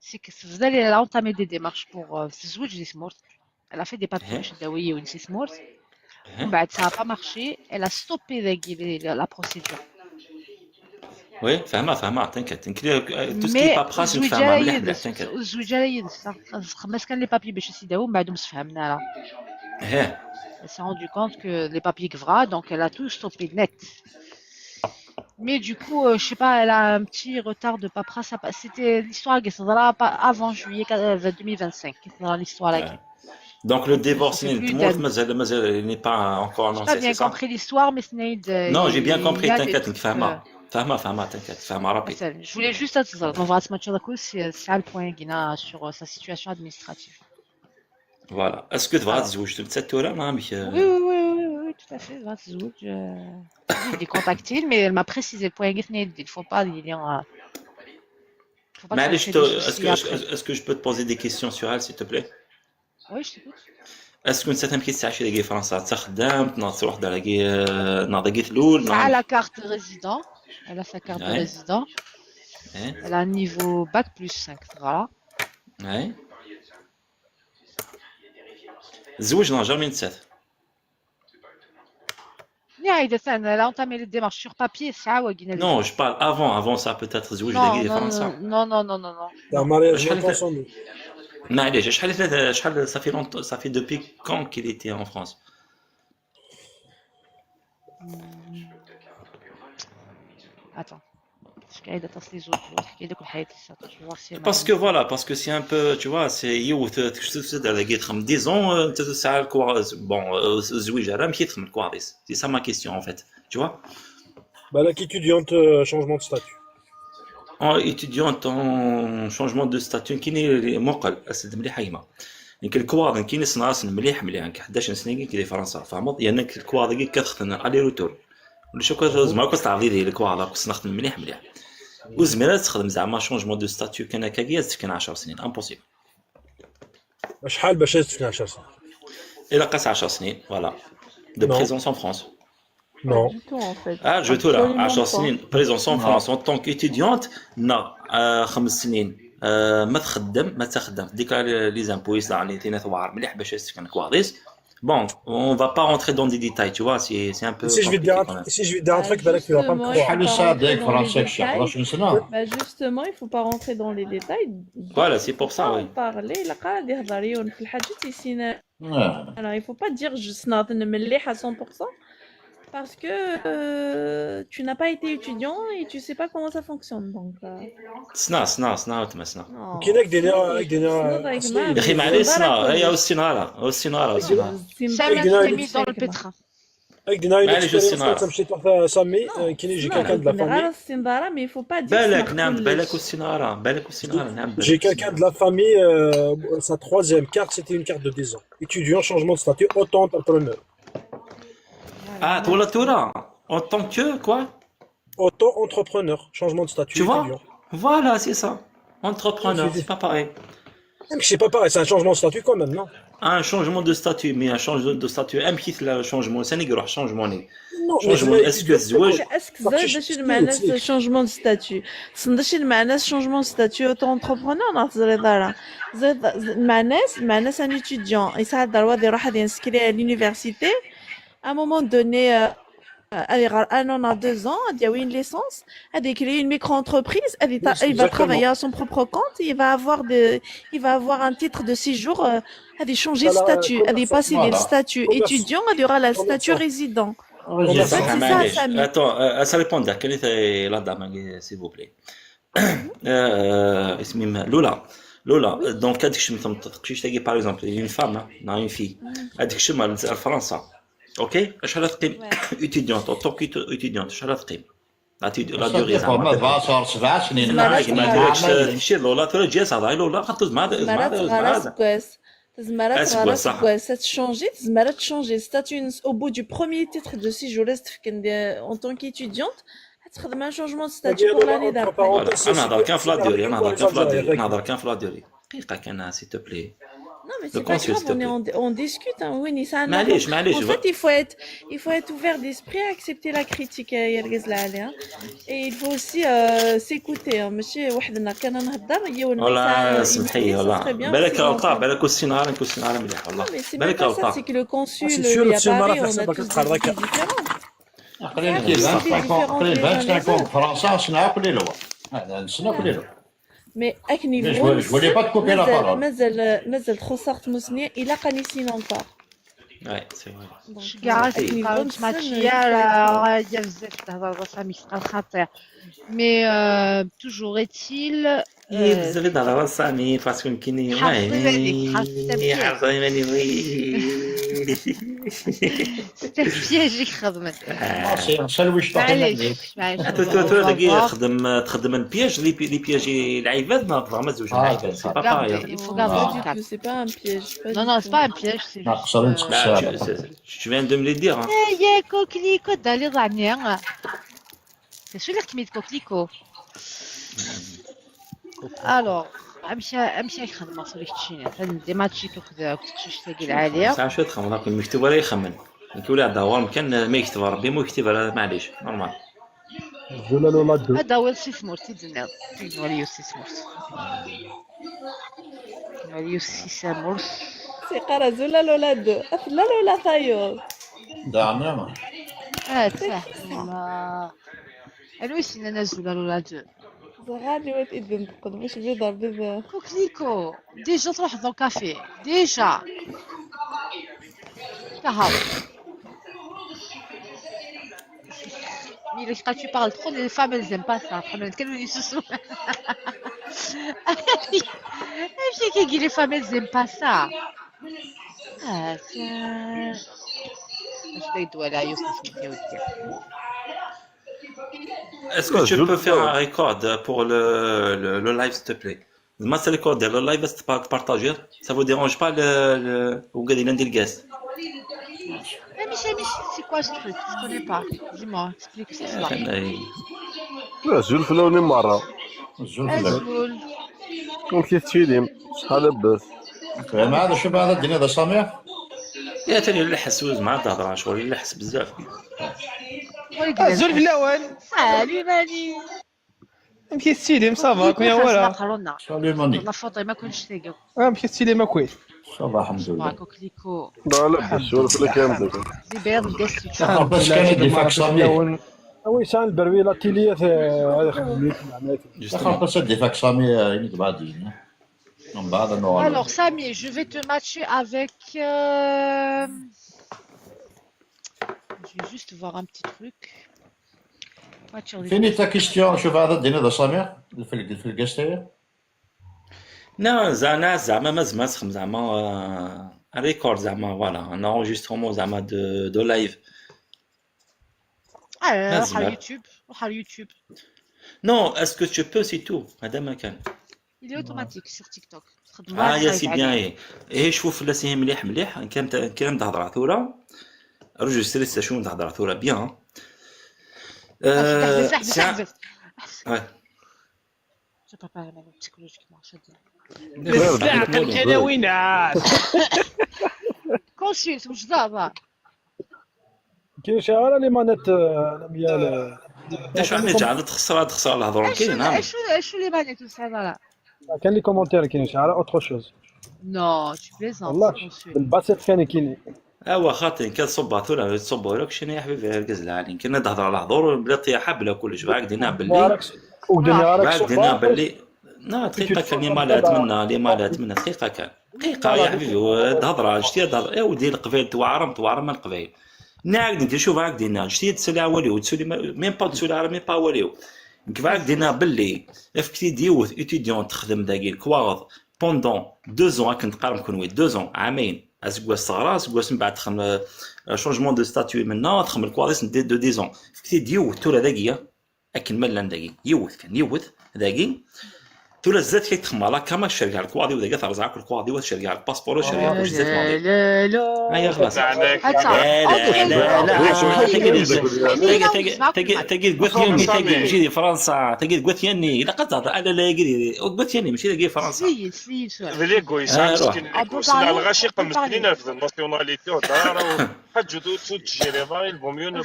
c'est que elle a entamé des démarches pour se switch elle a fait des papiers chez Dawiye ou Sismors. Ça n'a pas marché. Elle a stoppé la procédure. Oui, فاهمة t'inquiète. Tout ce qui est paperasse, une femme, t'inquiète. الزوجة خمس كان les papiers باش يسيداو من بعد مسفهمنا لها. Elle s'est rendue compte que les papiers gvra, donc elle a tout stoppé net. Mais du coup, je sais pas, elle a un petit retard de paperasse. C'était l'histoire qui avant juillet 2025. L'histoire là. Donc le divorce n'est pas encore annoncé, c'est ça? J'ai pas bien compris l'histoire, mais c'est... Non, j'ai bien compris, t'inquiète, t'inquiète, فاهمة rapide. Je voulais juste on va se mettre d'accord, c'est ça le point Guina sur sa situation administrative. Voilà. Est-ce que tu vas تزوج cette heure là Oui, tout à fait, j'ai contacté, mais elle m'a précisé le point Guina, il faut pas lire... Mais est-ce que je peux te poser des questions sur elle, s'il te plaît? Oui, je t'écoute. Est-ce que tu as تعيش في فرنسا تخدم تروح ناضي الأول Elle a la carte résident, elle a sa carte de résident. Elle a un niveau bac plus 5, voilà. Ouais. زوج non jamais نسات. Elle a entamé les démarches sur papier, ça ou Non, je parle avant ça peut-être زوج في فرنسا. Non. Un mariage non consommé. معليش شحال صافي depuis quand qu'il était en France? Attends. Parce que voilà, parce que c'est un peu, tu vois, c'est youth, disons, bon, c'est ça ma question en fait, tu vois. Bah, là, qu'étudiante, changement de statut. Étudiante en changement de statut, qui n'est مقل أسد مليح هيما. يمكن الكواضن كي ناس مليح كي 11 سنه كي فرنسا فهمت يعني الكواضن كي كتخدم الي روتور ولا شو كتهز ما كتعرضي لي الكواضن كنت نخدم مليح وزميلة تخدم زعما شونجمون دو ستاتيو كان هكا كياز كان 10 سنين امبوسيبل. شحال باش تفنى 10 سنين؟ الى قاس 10 سنين فوالا دو بريزونس ان فرانس. نو جو تو لا 10 سنين بريزونس ان فرانس اون طونك ايتيديونت نا 5 سنين ما تخدم ديك لي زامبويس اللي تينا ثوار مليح باش تسكن كواضيس. Bon, on va pas rentrer dans des détails, tu vois, c'est un peu. Si je vais te dire un truc, بالك tu vas pas me croire. Justement, il faut pas rentrer dans les détails. Voilà, c'est pour ça, oui. Parler, la قاعد يهضريون في الحاجات يسينا. Alors, il faut pas dire juste ناض مليح à 100%. Parce que tu n'as pas été étudiant et tu sais pas comment ça fonctionne donc. سنا كاين هكذا يا اخي معليش سنا هي السناره dans le pétrin. هكذا مشيت واحد سامي كاين يجي كان de la famille. السناره mais il faut pas dire. بالك والسناره نعم. J'ai quelqu'un de la famille, sa troisième carte c'était une carte de 10 ans. Étudiant, changement de statut, auto-entrepreneur. Ah, toi, en tant que quoi? Auto-entrepreneur, changement de statut. Tu vois? Étudiant. Voilà, c'est ça. Entrepreneur, c'est pas pareil. Même si c'est pas pareil, c'est un changement de statut quand même, non? Un changement de statut, mais un changement de statut, un petit changement, ça n'est pas changement. Non, est-ce que باش المعنى changement de statut صندش المعنى changement de statut auto-entrepreneur نهضر دارا زاد المعنى un étudiant يساعد درواد يروح ينسكري à l'université à un moment donné un an à 2 ans il y a une licence a créé une micro-entreprise il va travailler à son propre compte il va avoir un titre de séjour a changer de statut a passer du statut étudiant il y aura le statut résident. Attends, ça répond à quelle était la dame, s'il vous plaît. Lola, dans le cas de par exemple, une femme, une fille, elle dit que en France, ok, je suis étudiante, en tant qu'étudiante, je suis la durée. تزمرت تشونجي ستاتيو au bout du premier titre de séjour en tant qu'étudiante تخدم un changement de statut pour l'année d'après. انا هضر كان في لا دوري دقيقه كان s'il te plaît. Non mais c'est pas grave, on discute hein. Oui, ça معليش. En fait, il faut être ouvert d'esprit à accepter la critique et il faut aussi s'écouter ماشي وحدنا كان نهضر يون والله سمحي والله بالك غلطه بالك السيناريو مليح والله بالك غلطه c'est que le consul il a parlé on a tous des قليل 25 فرنسا صنعوا كل لغه هذا نصنعوا كل لغه. Mais à quel niveau je voulais pas te couper la parole. مازال خسرت مسني إلا قانيسين encore. Ouais, c'est vrai. Mais toujours est-il vous avez dans la famille parce que كاين c'était piège يخدمت تخدم البياج لي بياجي العباد ما زعما زوج العباد سي با باغي. Il faut garder c'est pas un piège. Non, c'est pas un piège, c'est juste je viens de me le dire. يا كوكليكو دالي ضعنيا c'est celui qui met coquelicot. Alors امشي يخدم صريح تشيني عندي ماتشي كذا كنت تلاقي العاليه ساعه شو تخمم راك المكتوب ولا يخمن كيولي هذا هو كان ما يكتب ربي مو يكتب معليش نورمال. هذا هو الاستثمار تيدنا نوليو استثمار سي قرا زولا لولا دو افلا لولا ثايو دعنا صح الو سينا زولا لولا دو غادي وتأذن تقدر باش بيضر بذا كوكليكو ديجا تروح dans كافي ديجا كهو Mais quand tu parles trop, les femmes elles aiment pas ça. Les femmes elles aiment pas ça. Est-ce que tu peux faire un record pour le live s'il te plaît? زعما سي ريكورد على اللايف بس تبارطاجيه ça vous dérange pas وقاعدين ندير الكاس Michel, c'est quoi ce truc? Je connais pas. Dis-moi, explique ce que c'est. كان لا زلفلوني مرة الزلفلة Azul. كيف تشيليم شحال لاباس ما هذا شوف هذا الدنيا هذا سامع يا تاني اللي حسوز مع تهضر شغل اللي حس بزاف زول في الأول. سالي ماني. مشي ستيلي صافا كون ولا مقرونا. سالي ماني والله فاطمة ما كنتش تلقاو. مشي ستيلي ما كويس صافا الحمد لله معاكو كليكو. لا لا زلفلة كاملة زي بيض القاسي. بس كان يدي فاك سامي وي سان البروي لا تيليات هذا خدمت دخل بس يدي فاك سامي يني بعدين من بعد انه Alors Samy, je vais te matcher avec. Je vais juste voir un petit truc. Voiture des- فيني تا كيستيون شوف هذا الدنيا هذا سامع في القصه لا زعما ما سخم زعما ريكورد زعما فوالا ان انجسترومون زعما دو لايف روح على اليوتيوب روح على اليوتيوب. نو اسكو تو بو سي تو هذا ما كان Il est automatique sur TikTok. يا سي بيان ايه شوف لا سي مليح كان تهضر ثوره رجل ستريس شنو تهضر ثوره بيان احبس. Je peux pas même psychologiquement, je dis. بالساعة العناوينات Consulte وش دابا؟ كاين شي غير لي مانيت ميال اش عندي جعل تخسر الهضره كاين نعم شو اللي مانيت هذا؟ كان لي كومونتير كاين شي غير اوتر شوز Non, tu plaisantes. والله بالباسيط كاين اوا خاطر كان صبا ثوره تصبوا لك شنو يا حبيبي القزله عليك كنا تهضر على الحضور بلا طياحه بلا كلش بعد دينا باللي بعد دينا باللي لا دقيقه كان لي مالات منا دقيقه كان دقيقه يا حبيبي تهضر شتي تهضر يا ودي القبائل توعرم من القبائل ناقد انت شوف هاك دينا شتي تسالي وليو تسولي ميم با تسولي على ميم با وليو كيف هاك دينا باللي افكتي ديوث اتيديون تخدم داكي الكواغ بوندون 2 ans كنت قارن كون 2 ans عامين اسكواس صغار اسكواس من بعد تخدم شونجمون دو ستاتيو منا تخدم الكواديس دو 10 ans فكتي ديوث تورا داكيه اكن ملان داكي يوث داكي تورا زاد كي تخمالا كما شركه الكوادي وذاك ترزعك الكوادي وشركه الباسبور وشركه واش زاد ماضي لا هيا خلاص تقيد قوتيني تقيد ماشي فرنسا تقيد قوتيني لا قد لا قيد قوتيني ماشي تقيد فرنسا سيد فيليغو يسال الغاشقه مسكينه في الناسيوناليتي ودار حجدو تجيري فاي البوميون نو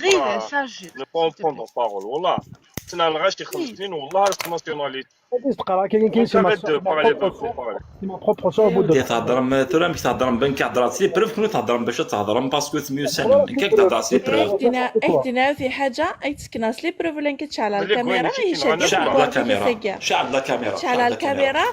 بون بارول والله سنا الغاشقه مسكين والله الناسيوناليتي تقرا كاين شي ما بروبر سو بو تهضرم ثورا مش تهضرم بنك هضرات لي بروف كنت تهضرم باش تهضرم باسكو سميو سن كيك تهضر لي بروف اهتنا في حاجه اي تسكناس لي بروف لين كتشعل الكاميرا هي شعل الكاميرا شعل الكاميرا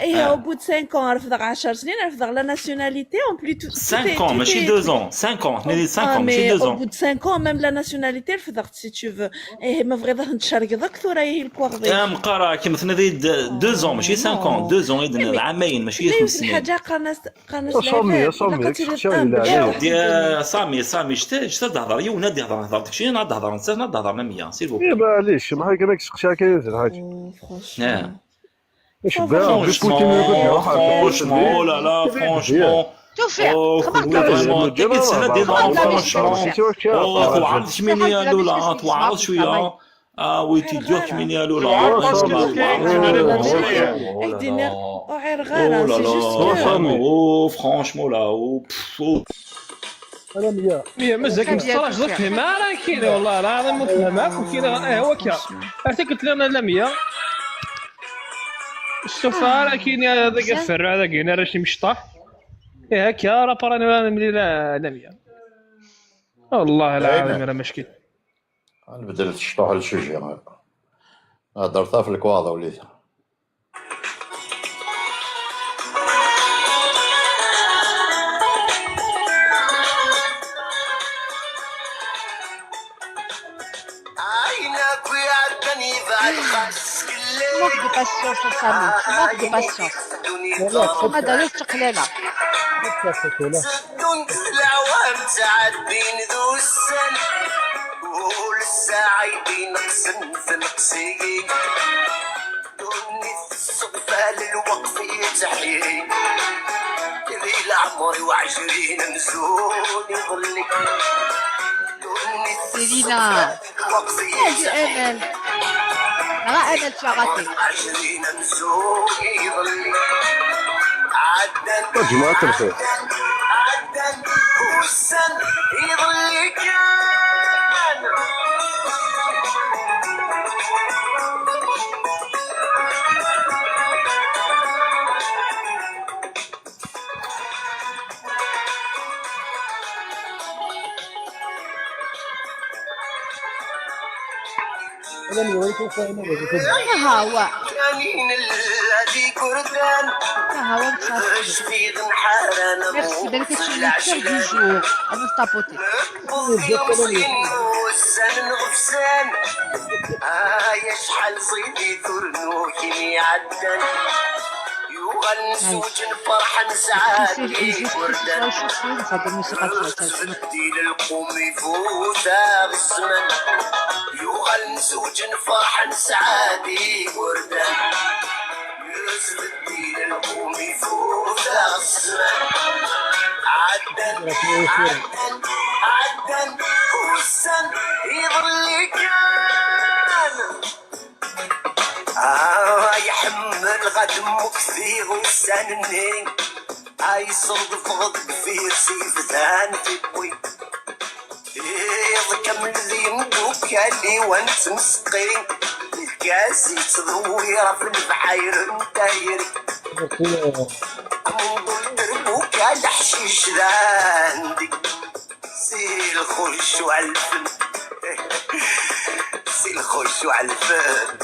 اي او بوت 5 ans رفض 10 سنين رفض لا ناسيوناليتي اون بلي 5 ans ماشي 2 ans 5 ans ني 5 ans ماشي 2 ans او بوت 5 ans ميم لا ناسيوناليتي رفضت سي تو فو اي ما بغيت نتشارك اكثر هي الكواغ يا مقرا كيما مثلا 2 ans ماشي 5 ans 2 ans يدنا العامين ماشي 5 سنين حاجه قناص سامي شتا تهضر يو نادي هضر داكشي انا تهضر انت انا تهضر 100 سير فو معليش ما هكا ماكش شي كاين الحاج ايش باه فرونشمون لا فرونشمون توعرض شمينيا لولا توعرض شويه ويتي ديوك شمينيا لولا فرونشمون لا انا 100 مزاك الصراحه جات فيه ما راه كاين والله العظيم متفهم معاك وكاين هو كا حتى قلت لنا لا 100 السفاره راه كاين هذاك الفر هذا كاين راه شي مشطح هكا راه براني ملي لا 100 والله العظيم راه مشكل انا بدلت الشطوح للشجره درتها في الكواضه وليتها manque de patience sur Samy, manque de patience. ما داريش تقليله. العوام تعدين ذو السن ولسه عايدين نقصن في نقصي الصقبال الوقف يتحيي كذي العمر وعشرين نزول يظلك سيلينا هذه امل راه امل شغلتي عشرين نزول يظلك عدن جماعة الخير عدن والسن يظلك هوا كانين الذي كردان هوا متصاصل شفيق نحارة ميرسي بالك تشوفي كثر دو جور انا طابوتي والسن غفسان يشحال صيدي ثرنوكي عدن يغنسو فرحا سعادي وردان بديل القوم يفوت الزمن يغنسو فرحا سعادي وردان بديل القوم يفوت الزمن عدن عدن عدن والسن يظل كان يحمل غد مكثي والسنين يصرد فغض كثير سيف ثان في بوي كمل ذي مدوك اللي وانت مسقين الكاسي تضويرة في البحير مدايري منظر دربوك الحشيش ذاندي سي الخش وعالفن سي الخش وعالفن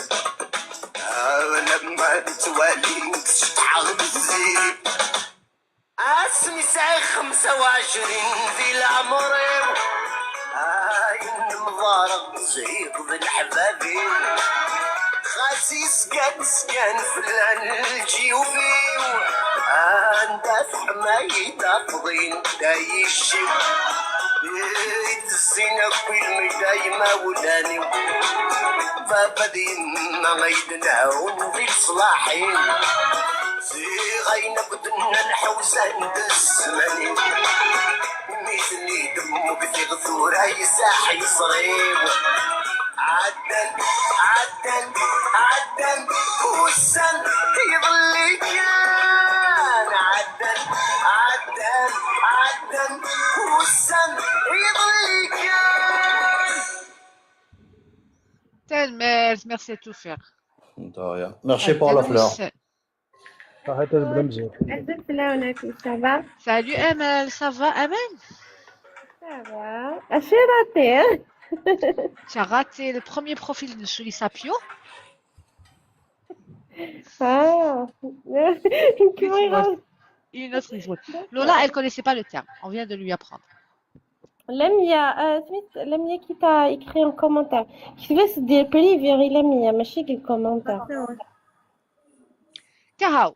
لما توالي تشطح غمزي اسمي ساعة 25 في العمر مضارب زهيق بالحبابي خاسيس كان سكان فلان الجيوبي انت في حماية فضين دايشي الزينة كل دايما ولاني فبدي ما غيدناهم في صلاحين غينا بدنا نحوس عند الزمانين مثلي دمك في غثورة يساحي صغير عدن عدن عدن والسن يظل كان عدن عدن عدن والسن يظل كان تلميذ ميرسي تو فير ميرسي بور لا فلور صحيت البلا مزيان السلام عليكم سافا سالو امل سافا امل سافا اشي راتي tu as raté le premier profil de Chouli Sapio. Une autre niveau. Lola, elle connaissait pas le terme. On vient de lui apprendre. Lamia qui t'a écrit un commentaire. Qui veut se dépeler vers Lamia, mais je sais commentaire. Kahao.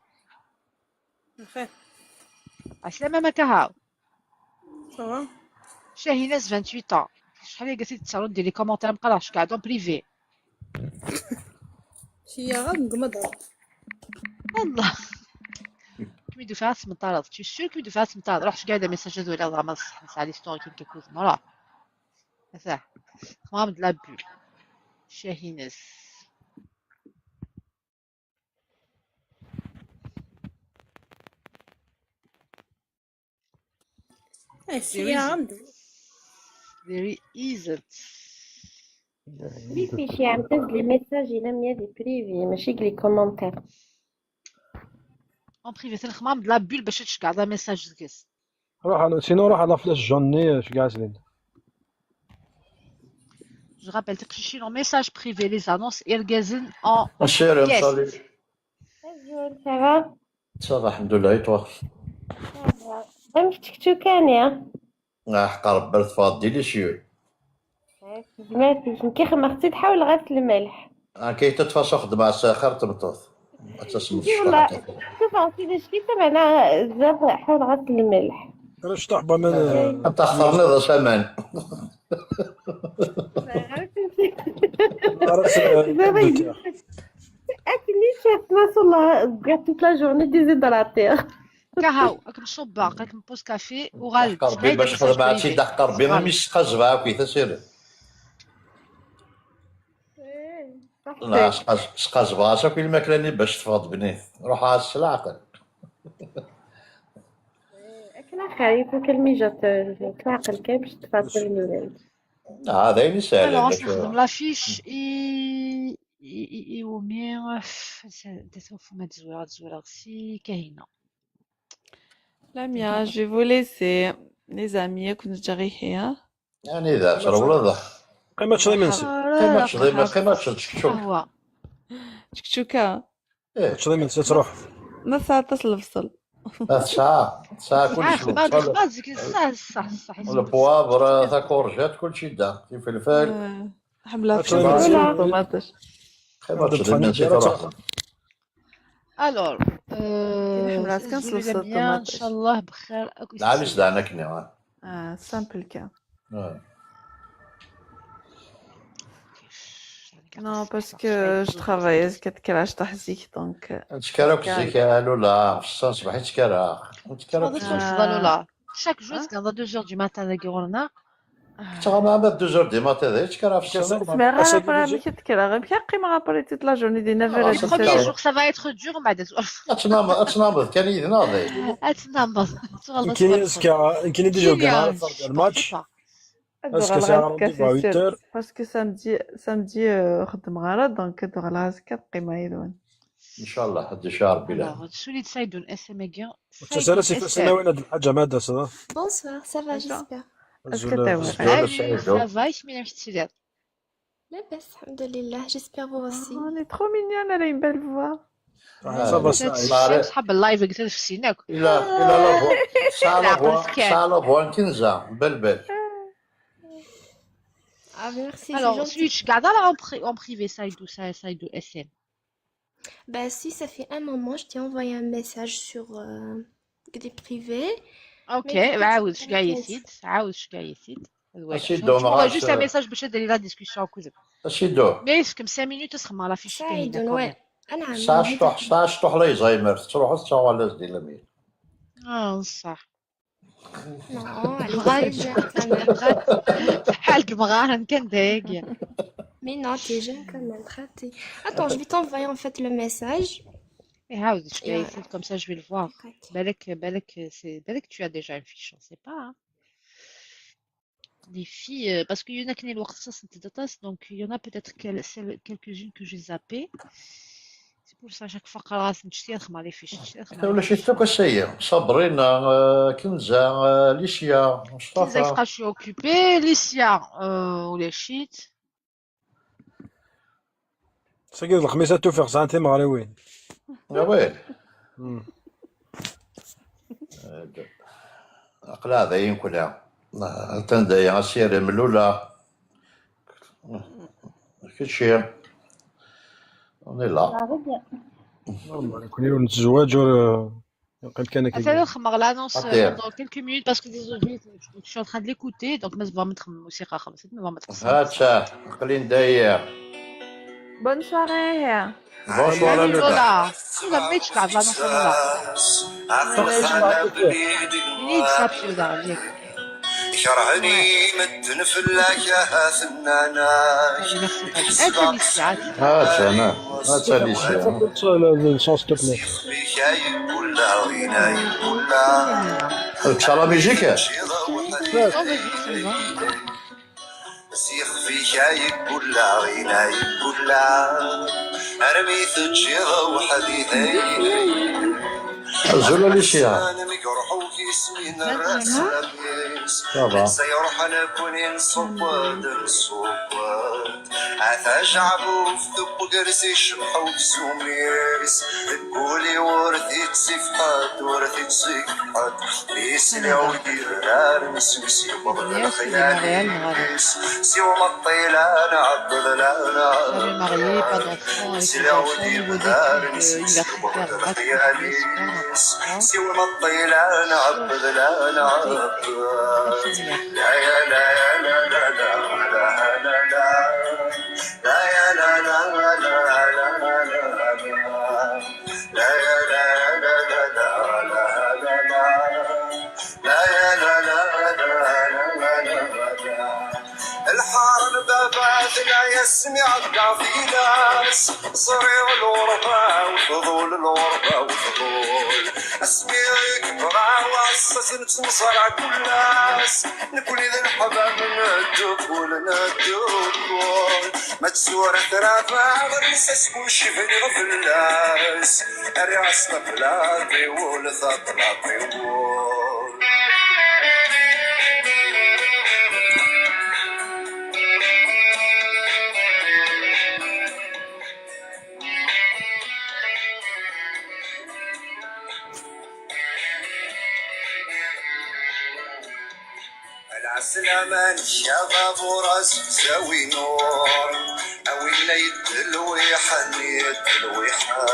Ashlama Kahao. Ça va? Shahines, 28 ans. شحال هي قالت لي ترد لي كومونتير مقراش قاعدون بريفي شي غاد نقمضها والله كمي دو فاس من طرد tu es sûr que tu fasses من طرد روح قاعده ميساج ولا زعما على ستوري كي كوز مرا صح ما من لا بول شاهينس شي عنده very easy. في شي عم تنزلي ميساج لميا دي بريفي ماشي لي كومونتير اون بريفي تنخمام بلا بول باش تشكع دا ميساج زكس روح على فلاش جوني في كازلين Je rappelle, تقشيشي لو ميساج بريفي لي زانونس يرجازن en شير guest. صالي سافا صافا الحمد لله يتوا ام فتكتو كان قرب الفاضي لي شوي سمعتي كي خمختي تحاول غسل الملح كي تتفاش خدمة ساخر تمطوط تسمى والله شوف عطيني شكي تبعنا بزاف حاول غسل الملح علاش طحبه من انت اخترني ذا سمان اكلني Cette nase, والله قعدت toute la journée des hydratés. كهو راكم صبا قالك نبوز كافي وغالب حق ربي باش تخدم مع تيدا حق ربي ما يسقى زبعه كي تسير لا سقى زبعه شوف الماكله اللي باش تفاض بنيه روح على العقل أكل خايف وكل جات تعقل كيف باش تفاصل الولاد. هذا يسهل الوغ نخدم لافيش يومي داتو فمات زويرة سي كاينة. Lamia, je vais vous laisser, les amis, كنت جريحة. يعني إذا ترى ولا قيمة شذي منسي. قيمة شذي ما قيمة شذي شكشوكة. شذي منسي تروح. نص ساعة تصل بصل. ساعة كل شيء. صح. البوابر ذا كورجات كل شيء دا في فلفل. حملة فلفل طماطش. قيمة شذي منسي تروح. الوغ ان شاء الله بخير. علاش دعنا كنا سامبل كا. Non, parce que je travaille, c'est que je t'ahzik, donc. تشكرك زيك لولا في الصباح تشكرك. لولا chaque jour c'est à 2h du matin داكورنا. تغمى ما 2h du matin ذا تشكرك في الصباح. Mais après mais كتكرا بيا قيمة après toute la journée دي 9h. Le premier jour ça va être dur بعد. اتنامض كان يناضي. اتنامض. كاين ديجا كاع الماتش. Est-ce que c'est un rendez-vous à 8h? Parce que samedi خدم غارة donc دوغ العسكر قيمة يدون. إن شاء الله حد شهر بلا. سوليد سايدون اسماكيا. تسالى سي فاسنا وين هاد الحاجة مادة صدا. Bonsoir, ça va, j'espère. Est-ce que t'as ça va يسمينا مش تسير. لاباس الحمد لله, j'espère vous aussi. On est trop mignonne, elle a une belle voix. صحاب اللايف قلت في سيناك. إلا لا بوا كنزة بلبل. Ah, merci. Alors, Switch, garde là en privé, Saïdou SM. Bah, si, ça fait un moment, je t'ai envoyé un message sur des privés. Ok, عاود شكا يسيد. On va juste un message باش ندير لا ديسكوسيون كوزك. أشيدو. ميس كم 5 minutes تسخم على فيش سعيدون وين؟ أنا ساعة تروح لي زايمر تروح تشاو على زدي لمير. صح. حالك مغارن كان دايق. Mais non, t'es jeune quand même, traité. Attends, je vais t'envoyer en fait le message. عاود شكا يسيد comme ça je vais le voir. بالك tu as déjà une fiche, on sait pas. Hein. Les filles, parce qu'il y en a qui n'ont pas de tasse, donc il y en a peut-être quelques-unes que j'ai zappées. C'est pour ça chaque fois قراص نشتي نخدم على فيش. ولا شي توك السيء صابرينا كنزة ليشيا مصطفى. كنزة je suis occupée, Licia ou les shit. ساكي الخميسة توفيق ساعتين مغري وين؟ يا ويل. أقلا ذاين كلها. تندايا سير ملولا. كل شيء. لا كون يلون الزواج يقيم كان كي نخمر l'annonce dans quelques minutes parce que désolé je suis en train de l'écouter donc ما زبا نخمم الموسيقى خلصت ما تقصر هاتشا قلين داير. Bonne soirée. Bonsoir لولا ميتش قاعد l'annonce لولا نيد سابسي ودا شرعني مدن في اللاكه ثناناي هاتشا انا هاتشا ليشيا. الشانس تبني. الكسالة ميجيكا. سيخفي يقول لا غينا يقول لا ارمي تجيغ وحديثين زولا ليشيا. سيروح نكون نصوت نصوت عثا شعبو في ثب قرسي شبحو بسوميرس تقولي ورثي تصفحات ورثي تصفحات بيسلع ودير نار نسوسي بضل الخياليس سيوم الطيلان عبد الان سلع ودير نار نسوسي بضل الخياليس سيوم الطيلان عبد الان عبد لا يا لا يا لا لا لا لا لا لا لا يا لا لا لا لا لا لا اسمي عدى في ناس صريغ الغربة وفضول الغربة وفضول اسمي كبرى وعصت نتنصرع كل ناس نكون إذا الحباب ندوكول ما تسور ثلاثة غريسة كل شي في الغفلاس الرعس طفلاطي ولثا طلاطي وول العسلامة الشباب وراس تساوي نور أوينا يدلويحة يدلويحة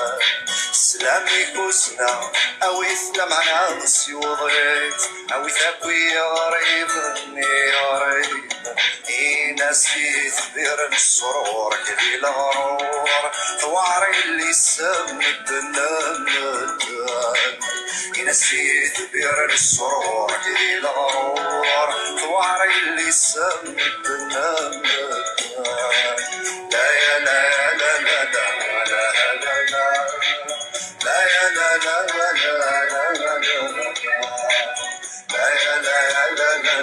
سلامي كوسنا أوي سلام على سيوضيت أوي ثاكوي غريب غريب ناسي تبير السرور كذي الغرور ثواري اللي سمت النمد ناسي تبير السرور كذي الغرور ثواري اللي سمت النمد لا يا لا لا لا لا لا لا لا يا لا لا لا لا لا لا يا لا لا لا لا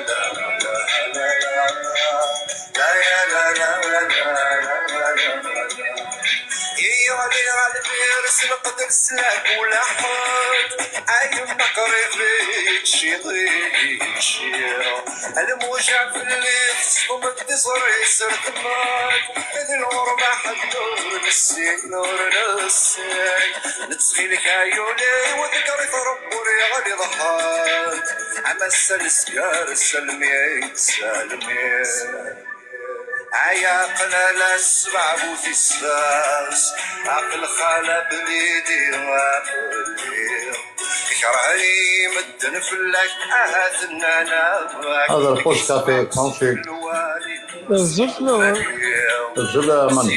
الفيرس نقدر سلاك ولا حد أيما قريب شيطي شيرو الموجع في الليل ومد صري سرتمات إذ الغربة حدور نسيك نور نسيك نتسخيلك عيوني وذكري فربوري غالي ضحات عما السلسكار السلمي سلمي عياقنا للسبع بوثي السباس عقل خالة بليدي وابلي كرهني مدن فلك أهثنا نابك هذا الخوش كافي كونفي الزفت له الزبدة من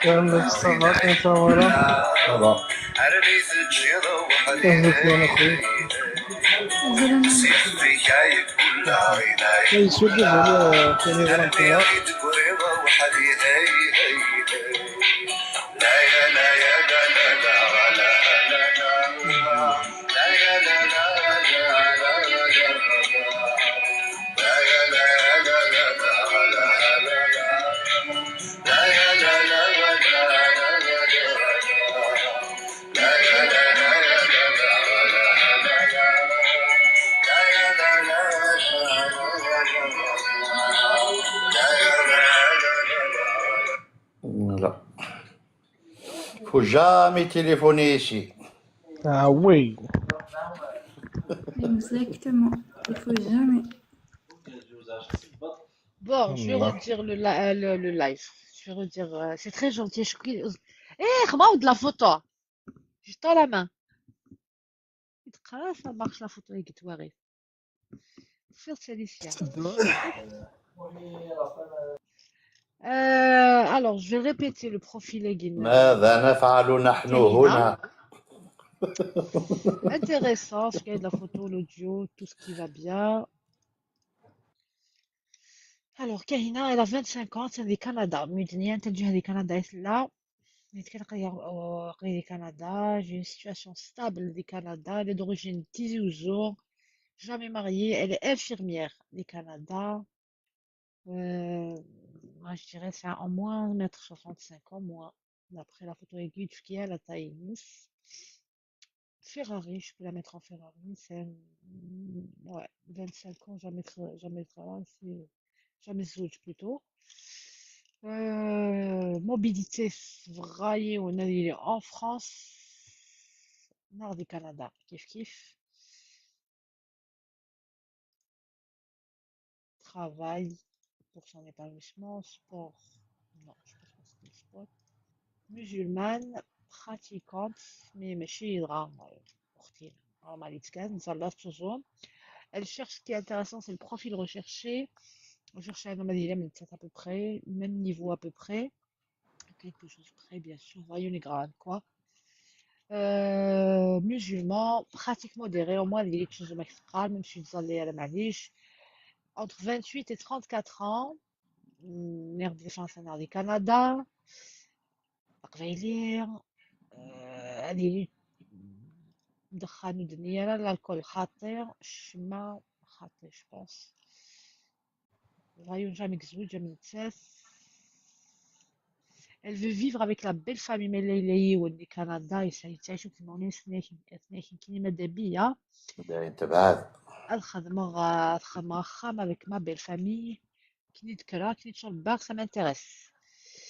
كان الصلاة يتورى أرميث الجيضة الزفت له أخوي سيفي كايك كل عيناي يسود هذا كان يغرم فيها لا يا لا يا لا لا لا لا لا يا لا لا لا لا لا يا لا لا لا لا يا لا لا لا يا لا faut jamais téléphoner ici. Ah oui. Exactement. Il faut jamais. Bon, je vais redire le live. Je vais redire. C'est très gentil. Regarde de la photo. Juste à la main. Ça marche la photo avec toi. Faire Célicia. Alors, je vais répéter le profil Egin. ماذا نفعل نحن هنا؟ Intéressant, parce qu'il y a de la photo, l'audio, tout ce qui va bien. Alors, Kahina, elle a 25 ans, c'est du Canada. Mudnia, elle du Canada, est là. Canada, j'ai une situation stable du Canada, elle est d'origine Tizi Ouzou, jamais mariée, elle est infirmière du Canada. Moi, je dirais c'est en moins 1m65 en moins. D'après la photo aiguë, qui a la taille Nice. Ferrari, je peux la mettre en Ferrari. C'est ouais, 25 ans, jamais travail, c'est jamais switch plutôt. Mobilité, vraie, on est en France, nord du Canada, kiff kiff. Travail pour son épanouissement, sport, non, je pense pas que c'est le sport. Musulmane, pratiquante, mais ماشي أختي normalitkan, صلات toujours. Elle cherche, ce qui est intéressant, c'est le profil recherché. On cherche un homme à peu près, même niveau à peu près. Quelque chose près, bien sûr, voyons les grades, quoi. Musulman, pratique modérée, au moins il y a quelque chose de magistral, même si vous allez à la Maliche. Entre 28 et 34 ans, نقضي فرنسا نقضي كندا قبيلير هذه دخان ودنيا الكل خطير الشمع خطير جوبونس الغيون جامي زوجة من تساس elle veut vivre avec la belle famille مليلي ودي كندا يعيشوا كيما ناس ناكين كيما دابية انت بعد الخدمة خام avec ma belle famille كي نذكرها كي نشرب الباغ ça m'intéresse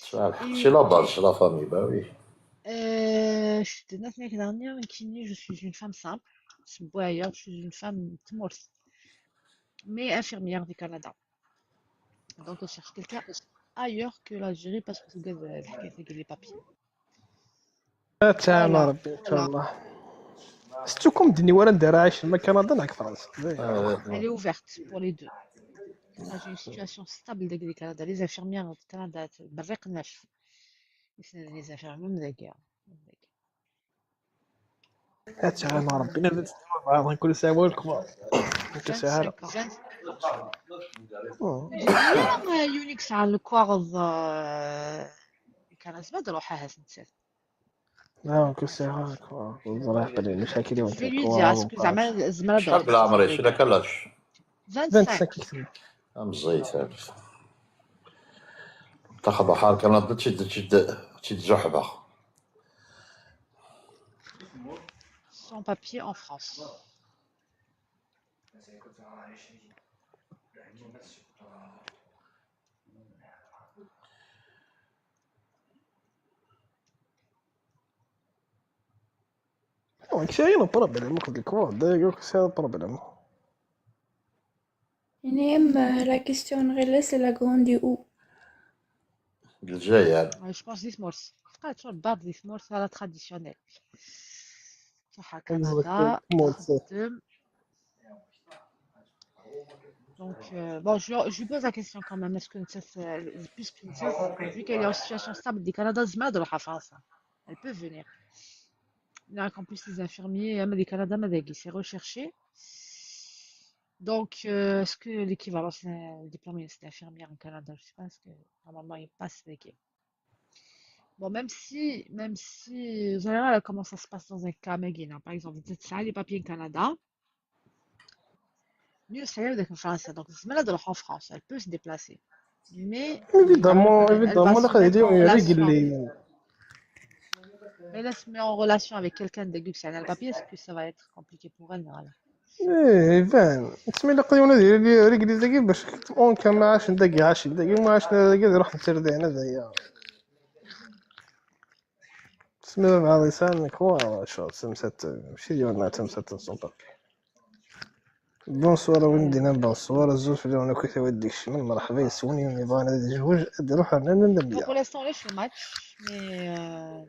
صالح شي لا باز شي لا فامي باوي je suis de l'année dernière Kini, je suis une femme simple je suis une femme تمورث mais infirmière du Canada donc elle cherche quelqu'un ailleurs que l'Algérie parce que c'est les papiers تعالى voilà ربي ان شاء الله ستكم دني ولا ندير عايش ما كندا ناك فرنسا elle est ouverte pour les deux j'ai une situation stable du Canada les infirmières du Canada بريق الناس les infirmières مزيكا تعالى ربي نبدا بعض كل ساعه الكبار تسهل 25 يونيكس على الكوارض كان زبد روحها سنتسات لا كل ساعه الكبار قليل مشاكل يوم je vais lui dire est-ce que زعما الزمالة شحال بالعمر شي لك علاش 25 مزيت هذا تاخذ بحال كندا تشد جحبه sans papier en France كاين بروبليم كل الكبار داير كاين بروبليم La question réelle, c'est la grande du où. الجاي je pense ديسمورس تبقى تشرب بعض ديسمورس على تراديسيونيل صح كندا خدم donc bon je lui pose la question quand même est-ce que puisque vu qu'elle est en situation stable du Canada زعما تروح فرنسا elle peut venir en plus les infirmiers du Canada c'est recherché donc est-ce que l'équivalence d'un diplôme d'infirmière en Canada je sais pas est-ce que normalement il passe l'équipe bon même si vous allez voir comment ça se passe dans un cas Megina par exemple vous êtes les papiers au Canada mieux c'est en France donc c'est malade en France elle peut se déplacer mais évidemment la خليدي رجلي mais elle se met en relation avec quelqu'un de Guxan le papier est-ce que ça va être compliqué pour elle voilà ايه فاهم تسمي لك قيونا ديال رجلي داكي باش اون كان ما عادش نداكي عاش داكي ما عادش داكي نروح نسردي انا زيها تسمي مع لسان كوا شو سمسات ماشي ديالنا تمسات السلطه بونسوار وندينا بونسوار الزوج في لون كيف وديك الشمال مرحبا يسوني ونبغى نتزوج نروح انا ندبيا pour l'instant on est chez match mais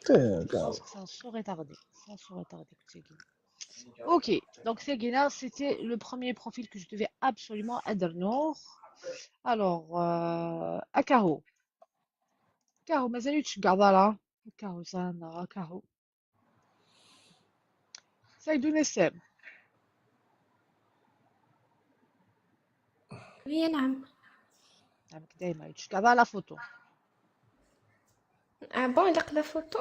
ça serait tardé ok donc Seguina c'était le premier profil que je devais absolument Adernor alors Akaro mazal تشقع ضالا Akaro زانا Akaro Saïdou Nessem Oui, نعم. دايما يتشقع ضالا فوتو Ah bon, il a que la photo?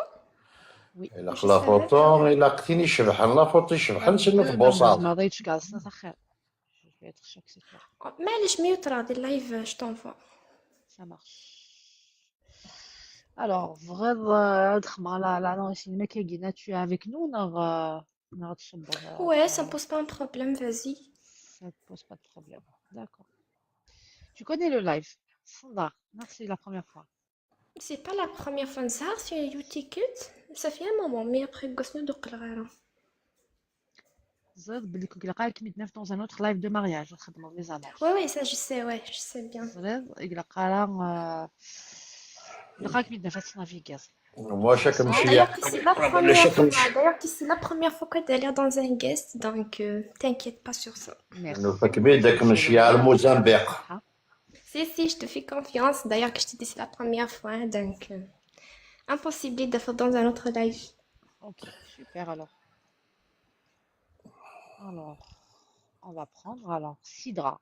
Oui. الا خلا فوطو الا قتيني شبحان لا فوطو شبحان شنو في بوصات ما ضيتش كاع السنة خير je vais être choquée cette fois معليش 130 اللايف je t'envoie. ça marche alors vrai دخمة لا non si ما كاينة tu es avec nous نغ تصبر Ouais, ça pose pas un problème, vas-y. ça te pose pas de problème d'accord tu connais le live standard c'est la première fois C'est pas la première fois ça sur YouTicket. Ça fait un moment, mais après قصنا دوق الغيرة. زاد بلي كنت لقاك متناف dans un autre live de mariage نخدمو les annonces Ouais, ça je sais bien. زاد يلقى لقاك متناف في نافيغاز moi chaque D'ailleurs, c'est la première fois que tu es dans un guest, donc t'inquiète pas sur ça. merci فكبير داك نمشي على الموزمبيق Si, je te fais confiance. D'ailleurs, que je te dis, c'est la première fois, donc impossible de faire dans un autre live. ok super alors on va prendre alors Sidra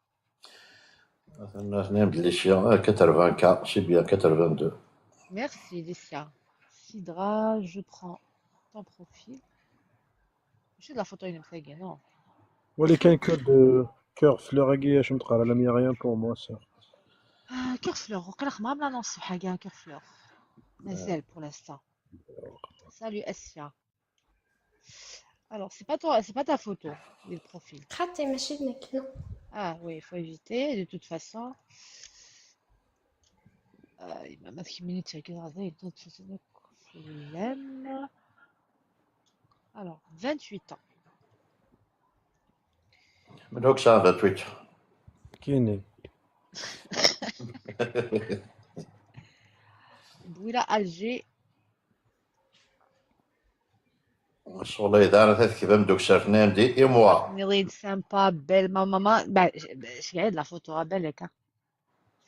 مثلا هنا بليشيا 80K c'est bien 82. Merci, Licia. Sidra, je prends ton profil. Je de la photo, il me fait non. ولكن كور فلور هكايا اش متقرا لا مي ريان بور موا سا. Cœur fleur, وقيلا خمام لا نونسي حاجة cœur fleur. Mazel pour l'instant. Salut Essia. Alors, c'est pas ta photo, le profil. خاطي ماشي بنك non. Ah oui, il faut éviter, de toute façon. Il m'a marqué minute avec les flemme. Alors, 28 ans. من هوك ساعة 28. كاينين. Bouila Alger. والله إذا أنا كيف بدك شافني دي إي موا. Méride sympa, belle, maman. Bah, je regarde la photo, belle, hein.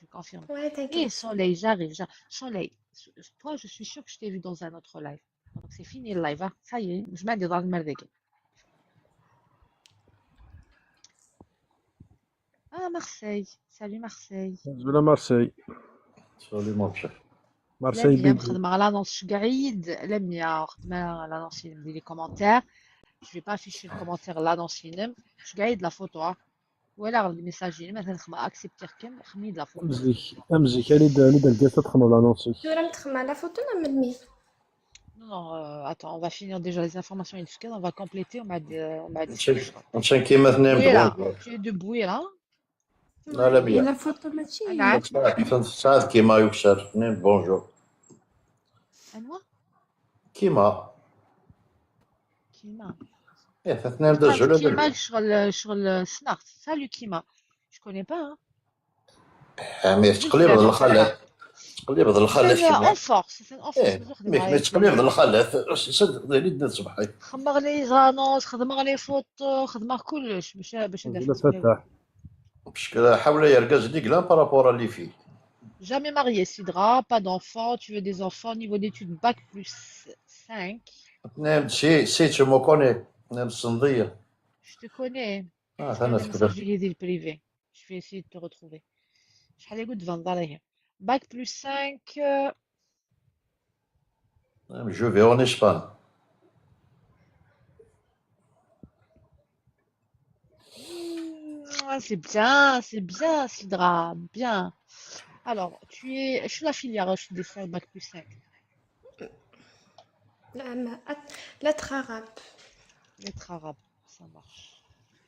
Je confirme. Ouais, Et t'inquiète. Soleil, j'arrive. Soleil, toi, je suis sûre que je t'ai vu dans un autre live. Donc, c'est fini le live, hein. Ça y est, je mets dans le merdégue. Ah, Marseille. Salut, Marseille. زولا مارسي. سولي مارشي. مارسي Lamia, بيدي. مخدمة على l'annonce شقعيد. Lamia, خدمة على l'annonce ينم دي les commentaires. Je vais pas afficher le commentaire là dans ينم. شقعيد la photo, hein. ولا غير الميساج ينم مثلا خما accepter كم خميد la photo. امزيك هاني دا الكاسة تخمم لا نونسي. Tu vas me تخمم la photo non مدمي. Non, attends, on va finir déjà les informations initiales, on va compléter, on m'a نشان كيما اثنين Bouéla, tu es de Bouéla? لا لا بيا. لا فوتو ماشي ساعات كيما يكسر اثنين بونجور. أنوا؟ كيما. Kima. إيه اثنين دجوا لا Kima, دجوا. شغل Snart. Salut Kima. Je connais pas, hein. مي تقليب هذا الخلات. تقليب هذا الخلات C'est كيما. en force, c'est en force. مي تقليب هذا الخلات صدق ديري الدين صباحي. خمر لي زانوس، خدمر لي فوتو، خدمر كلش باش زولا فتح. بشكل حاول يركز ليك لا بارابور اللي فيه. Jamais marié, Sidra, pas d'enfant, tu veux des enfants, niveau d'études bac plus 5. نعم سي tu me connais. نعم الصندية. Je te connais. أنا message du privé. Je vais essayer de te retrouver. شحال يقول 20 عليه. Bac plus 5. Je vais en Espagne. C'est bien, Sidra, bien. Alors, je suis la filière, je suis des bac plus 5. lettre arabe. Lettre arabe, ça marche.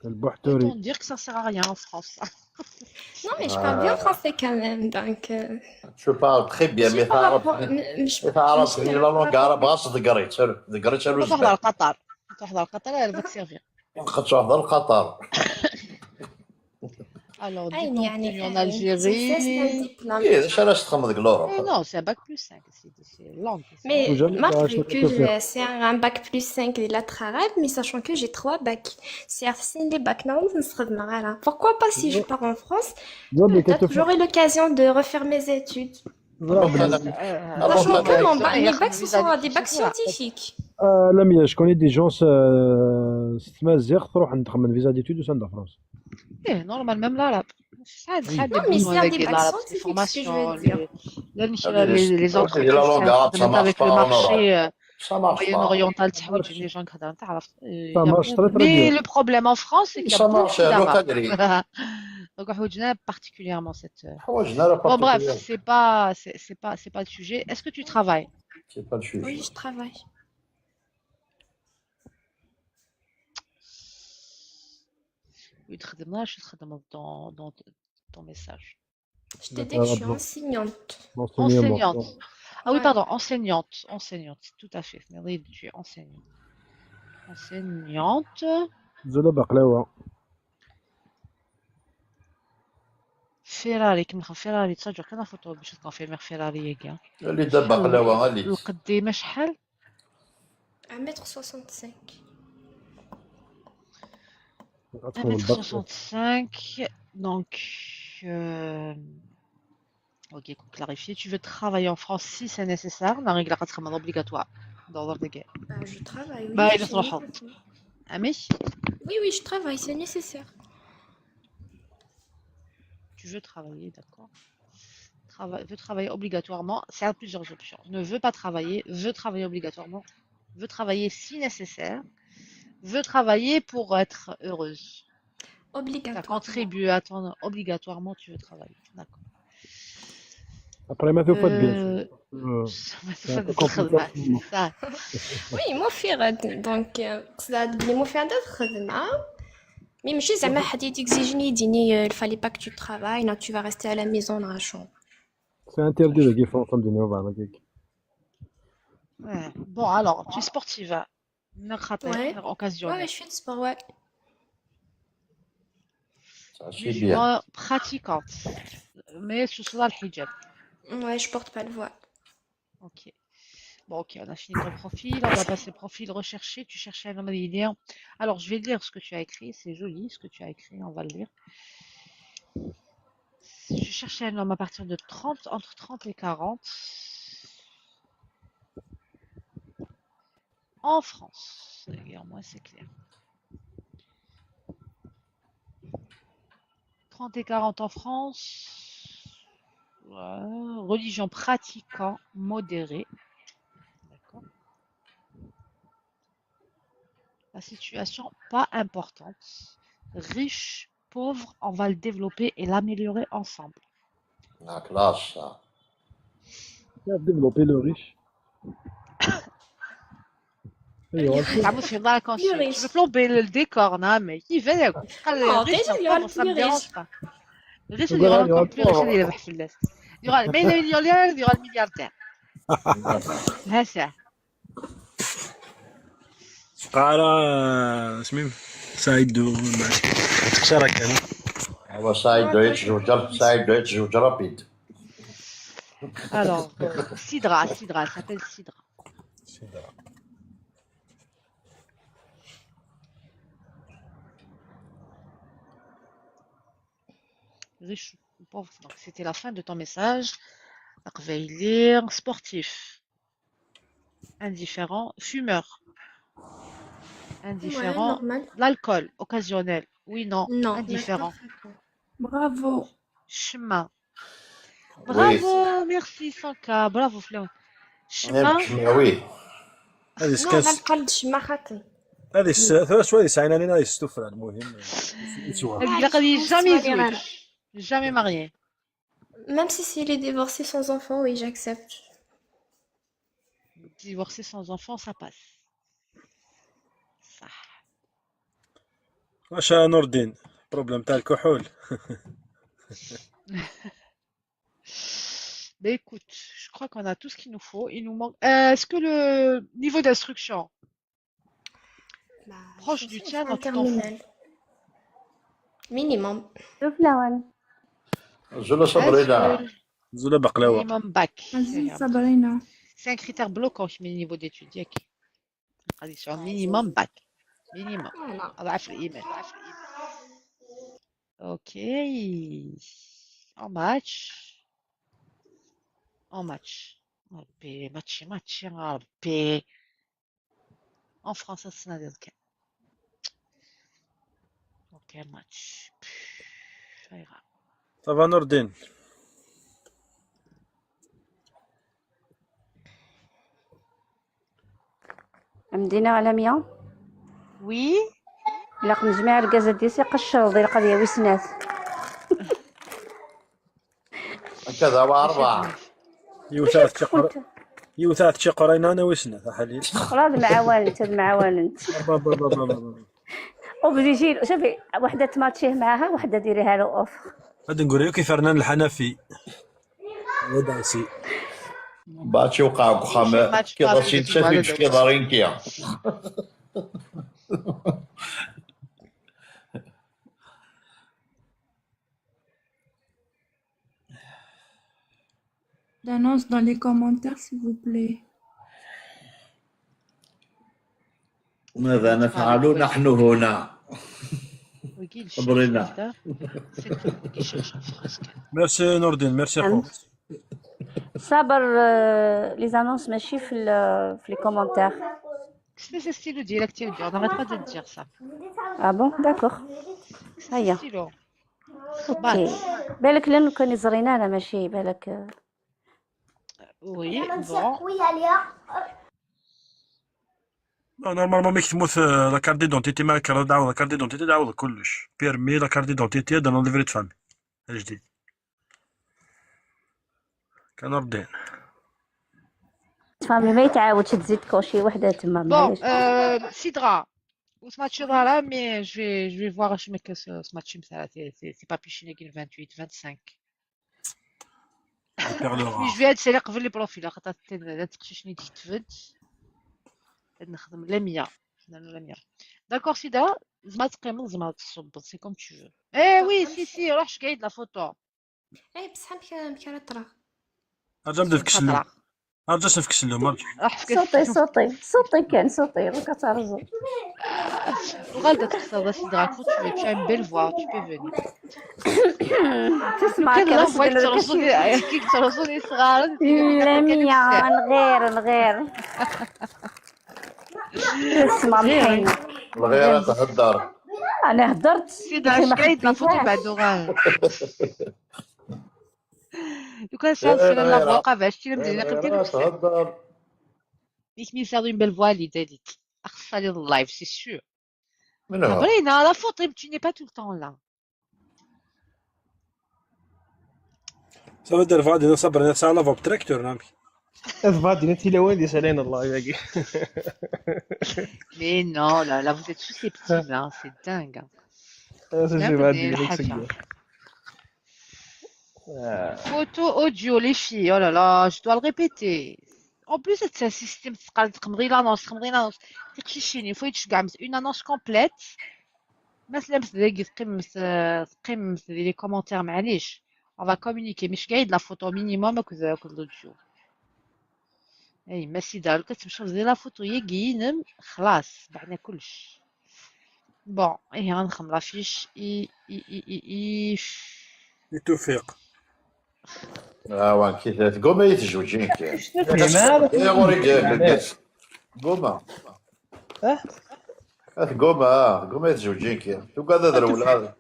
البحتوري. Autant dire que ça sert à rien en France. Non, mais je parle bien français quand même, donc. Je parle très bien, mais تعرف لا لونغ عرب غاص دقريت تحضر قطر. تحضر قطر elle va te servir. تحضر قطر. Alors, يعني en Algérie. إيه إيش علاش تخمم ذيك l'Europe. Non, c'est un bac plus 5, c'est langue. Mais marque que c'est un bac plus 5 des lettres arabes, mais sachant que j'ai 3 bacs. C'est les bacs non, pourquoi pas si je pars en France, peut-être j'aurai l'occasion de refaire mes études. Sachant que mes bacs, ce sont des bacs scientifiques. لا مي شكون دي جونس تمازيغ تروح نخمم فيزا ديتود وسندا فرنسا. Eh, normal, même l'arabe. Non, mais c'est un des bacs scientifiques, ce que je veux dire. Les entreprises avec le marché moyen-oriental, les gens qui تعرف. Mais le problème en France, c'est qu'il y a beaucoup d'arabes. Donc, حوجنا particulièrement cette. Bon, bref, c'est pas le sujet. Est-ce que tu travailles? C'est pas le sujet. Oui, je travaille. Oui, dans ton message. Je t'ai dit que je suis enseignante. Enseignante. Ah oui, pardon, enseignante. Tout à fait. Oui, tu es enseignante. Enseignante. زولا بقلاوة. فيراري كيما فيراري تسجل كنا فوتو باش تكونفيرمي فيراري ياكا. اللي دابا بقلاوة اللي. القديمة شحال؟ 1m65. 1m65, donc, ok, pour clarifier, tu veux travailler en France si c'est nécessaire, on a règle obligatoire dans l'ordre de guerre. Je travaille, oui. Bah, il est trop Ami? Oui, je travaille, c'est nécessaire. Tu tu veux travailler, d'accord. Veut travailler obligatoirement, ça a plusieurs options. Ne veut pas travailler, veut travailler obligatoirement, veut travailler si nécessaire, veut travailler pour être heureuse. Tu as Obligatoirement. contribué à ton... Obligatoirement, tu veux travailler. D'accord. Après, ما في فات bien sûr. Ça peu c'est الخدمة، compliqué. c'est ça. Oui, موفرة دونك قصد بلي موفرة الخدمة مي ماشي زعما حد يتيكزيجني يديني il fallait pas que tu travailles non tu vas rester à la maison dans la chambre. C'est interdit de gifler ensemble de nouveau avec elle. Ouais. Bon, alors, tu es sportive, Ouais. occasionnelle. Ouais, je fais du sport, ouais. Ça, c'est bien. Musulmane pratiquante, mais sous le hijab. Ouais, je porte pas le voile. Ok. Bon, ok, on a fini ton profil. On va passer au profil recherché. Tu cherchais un homme linéaire. Alors, je vais lire ce que tu as écrit. C'est joli ce que tu as écrit. On va le lire. Je cherchais un homme à partir de 30, entre 30 et 40. En France. Et au moins, c'est clair. 30 et 40 en France. Ouais. Religion pratiquant, modérée. D'accord. La situation pas importante. Riche, pauvre, on va le développer et l'améliorer ensemble. La classe, ça. Tu as développé le riche. Tu veux plomber le décor, non, mais il va y avoir le riche, ça me dérange pas. Le riche, il y aura encore plus riche, il y aura le millionnaire, il y aura le milliardaire. Là, ça. قال سميم سعيد دو تخسرك انا. هو سعيد doit être juge rapide. Alors, Sidra, elle s'appelle Sidra. Riche ou pauvre, donc c'était la fin de ton message. Alors, je vais y lire. Sportif, indifférent, fumeur, indifférent, Ouais, normal. l'alcool, occasionnel, oui, non, Non, indifférent, Bravo. chemin. Oui. Bravo, merci Sanka, bravo Fléon. Chemin, Oui. هذه Non, كاس l'alcool شما خاطر. هذه ثلاث شويه ساعين علينا يستفرد المهم يسوى. elle dit qu'il n'est jamais زوج, jamais marié. Même si s'il est divorcé sans enfant, oui, j'accepte. Divorcé sans enfant, ça passe. Ça. واش نور الدين بروبليم تاع الكحول. Ben écoute, je crois qu'on a tout ce qu'il nous faut. Il nous manque. Est-ce que le niveau d'instruction Bah, proche je du sais, tien c'est dans un tout enfant? terminal. Minimum. شوف لون. زولا صبرينا. زولا بقلاوه. Minimum bac. Vas-y, Sabrina. C'est un critère bloquant في niveau d'études. ياك. غادي sur minimum bac. Minimum. Voilà. أضعف الإيمان. Ok. En match. En match. ربي ماتشي يا ربي. En France السنة ديال كام. Ok match. غير. صافا نور الدين. مدينة عالمية. Oui. إلا نجمع الكازا ديسي قشر ديال القضية ويسنات. كذا وأربعة. يوثات شي قرينا انا وسنا حليل. خلاص معاونت هاد معاونت. وبديتي شوفي وحده تماتشيه معاها وحده ديريها له اوف. غادي نقول لك فرنان الحنفي. ودايسي. باتشي وقع خام كذا شي تشافي في دارين كيا. L'annonce dans les commentaires, s'il vous plaît. ماذا نفعل نحن هنا؟ صبرنا. ميرسي نور الدين ميرسي خو. صابر لي زانونس ماشي في لي كومونتير. C'est style direct, on n'arrête pas de dire ça. Ah bon, d'accord. Ça y est. خبات. بالك لأنه كان زرينا أنا ماشي بالك. وي بون. نورمالمون ملي تموت لا كارت ديدونتيتي ما كان تعاود لا كارت ديدونتيتي تعاود كلش بيرمي لا كارت ديدونتيتي دون ليفري دو فامي الجديد كان ردين فامي ما يتعاودش تزيد كوشي وحده تما بون معليش. سيدرا وسمعتش là mais je vais voir je mets que ce match ça c'est pas pichiné 28 25. مي جو هاد السيري قبل لي بروفيل خاطر لا تقششني تكتفد نخدم لا 100 لا 100 داكور سيدا زعما تقيم زعما تصب سي كوم تو فو ايه وي سي روح شقايد لا فوتو ايه بصح مكان طرا ارجع نبدا نفكسلو ارجع نفكسلو صوتي كان صوتي راك تعرض وغالده تقصد سيدرا كنت tu as une belle voix tu peux venir تسمع كان بغيت ترصوني كيك ترصوني صغار لا ميا نغير اسمع محينا الغيرة تهدر انا هدرت سيدرا شقايد لا فوتو بعد غال لو كان ساعه فينا لا فوا باش تي مزيان قلت تهدر ديك مي فير une belle voix اللي داليك اخصها لي اللايف سي سور منو Sabrina, la photo, tu n'es pas tout le temps là. صافي دير فادي صبر ساعه لافا بتراكتور نامي فادي انت لا وين سالين الله باقي. Mais non, là, vous êtes susceptibles, hein, c'est dingue. Photo, audio, les filles, oh là là, je dois le répéter. En plus, c'est un système, تقمري l'annonce, تقشيشيني, il faut une annonce complète. مثلا تقيم les commentaires معليش. On va communiquer مش قايد la photo minimum كذا l'audio. اي ما سيدا كتمشي تدير لا فوتو يقينم خلاص بعنا كلش بون اي غنخم لافيش توفيق وان كي تقوم يتزوجين كاين يا غوري قوما قوما يتزوجين كاين شو قاعد هذا الولاد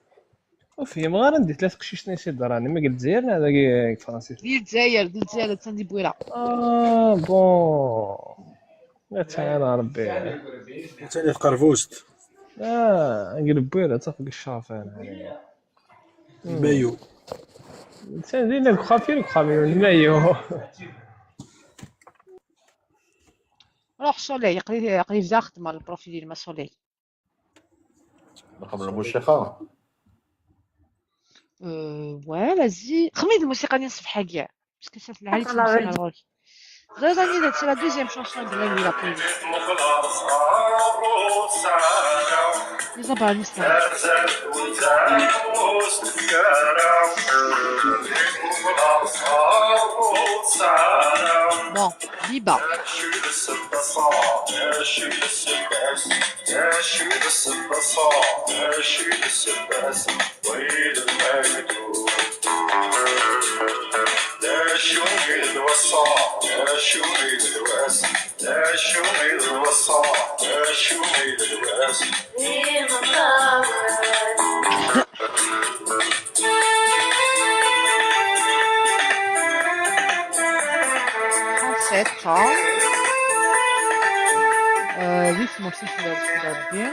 وفهم غير ندي 3 قشيش نيسي راني ما قلت الجزائر هذا كي فرنسي ديال الجزائر تندي بويله بون لا تعالى ربي ثاني في قرفوست نقلب بويله تفق الشافين مايو ثاني لك خافين المايو روح سولي يقري في خدمه البروفيل ديال ما سولي رقم الموسيقى ouais vas-y خميد الموسيقى ديال الصباح كاع باسكو صافي العالي الموسيقى غير غني سي لا دوزيام شونسون ديال الليله بليز يزبر نسمع bon Biba oui c'est moi aussi je dois bien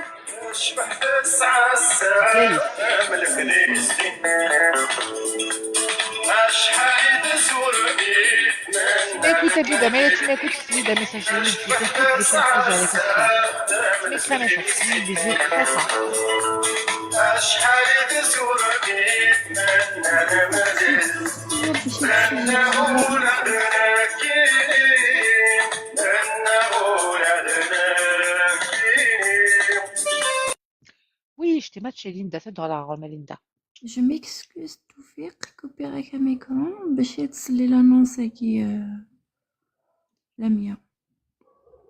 écoutez Biba mais tu m'écoutes Biba messagerie tu t'écoutes des messages avec ça tu m'écris un message tu me disais très simple Oui, je t'ai matché Linda, c'est dans la Rome Linda. Je m'excuse توفيق كوبيري كاميكرون باش يتصلي لانونس كي لميا.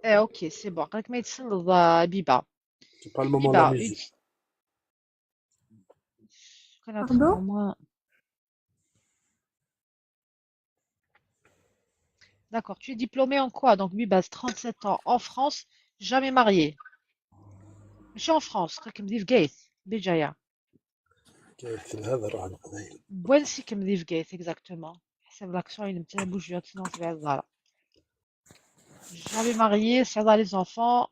Ok, c'est bon. Quand tu m'as dit Biba. C'est pas le moment de la musique. Pardon? D'accord, tu es diplômé en quoi? Donc Biba, 37 ans, en France, jamais marié. Je suis en France, quand tu me dis gay, Béjaïa. قالت هذا راه القضيه. Bouensi comme dit Gates, exactement. C'est l'action, il me tient bouche de sinon c'est voilà. J'avais marié, ça dans les enfants.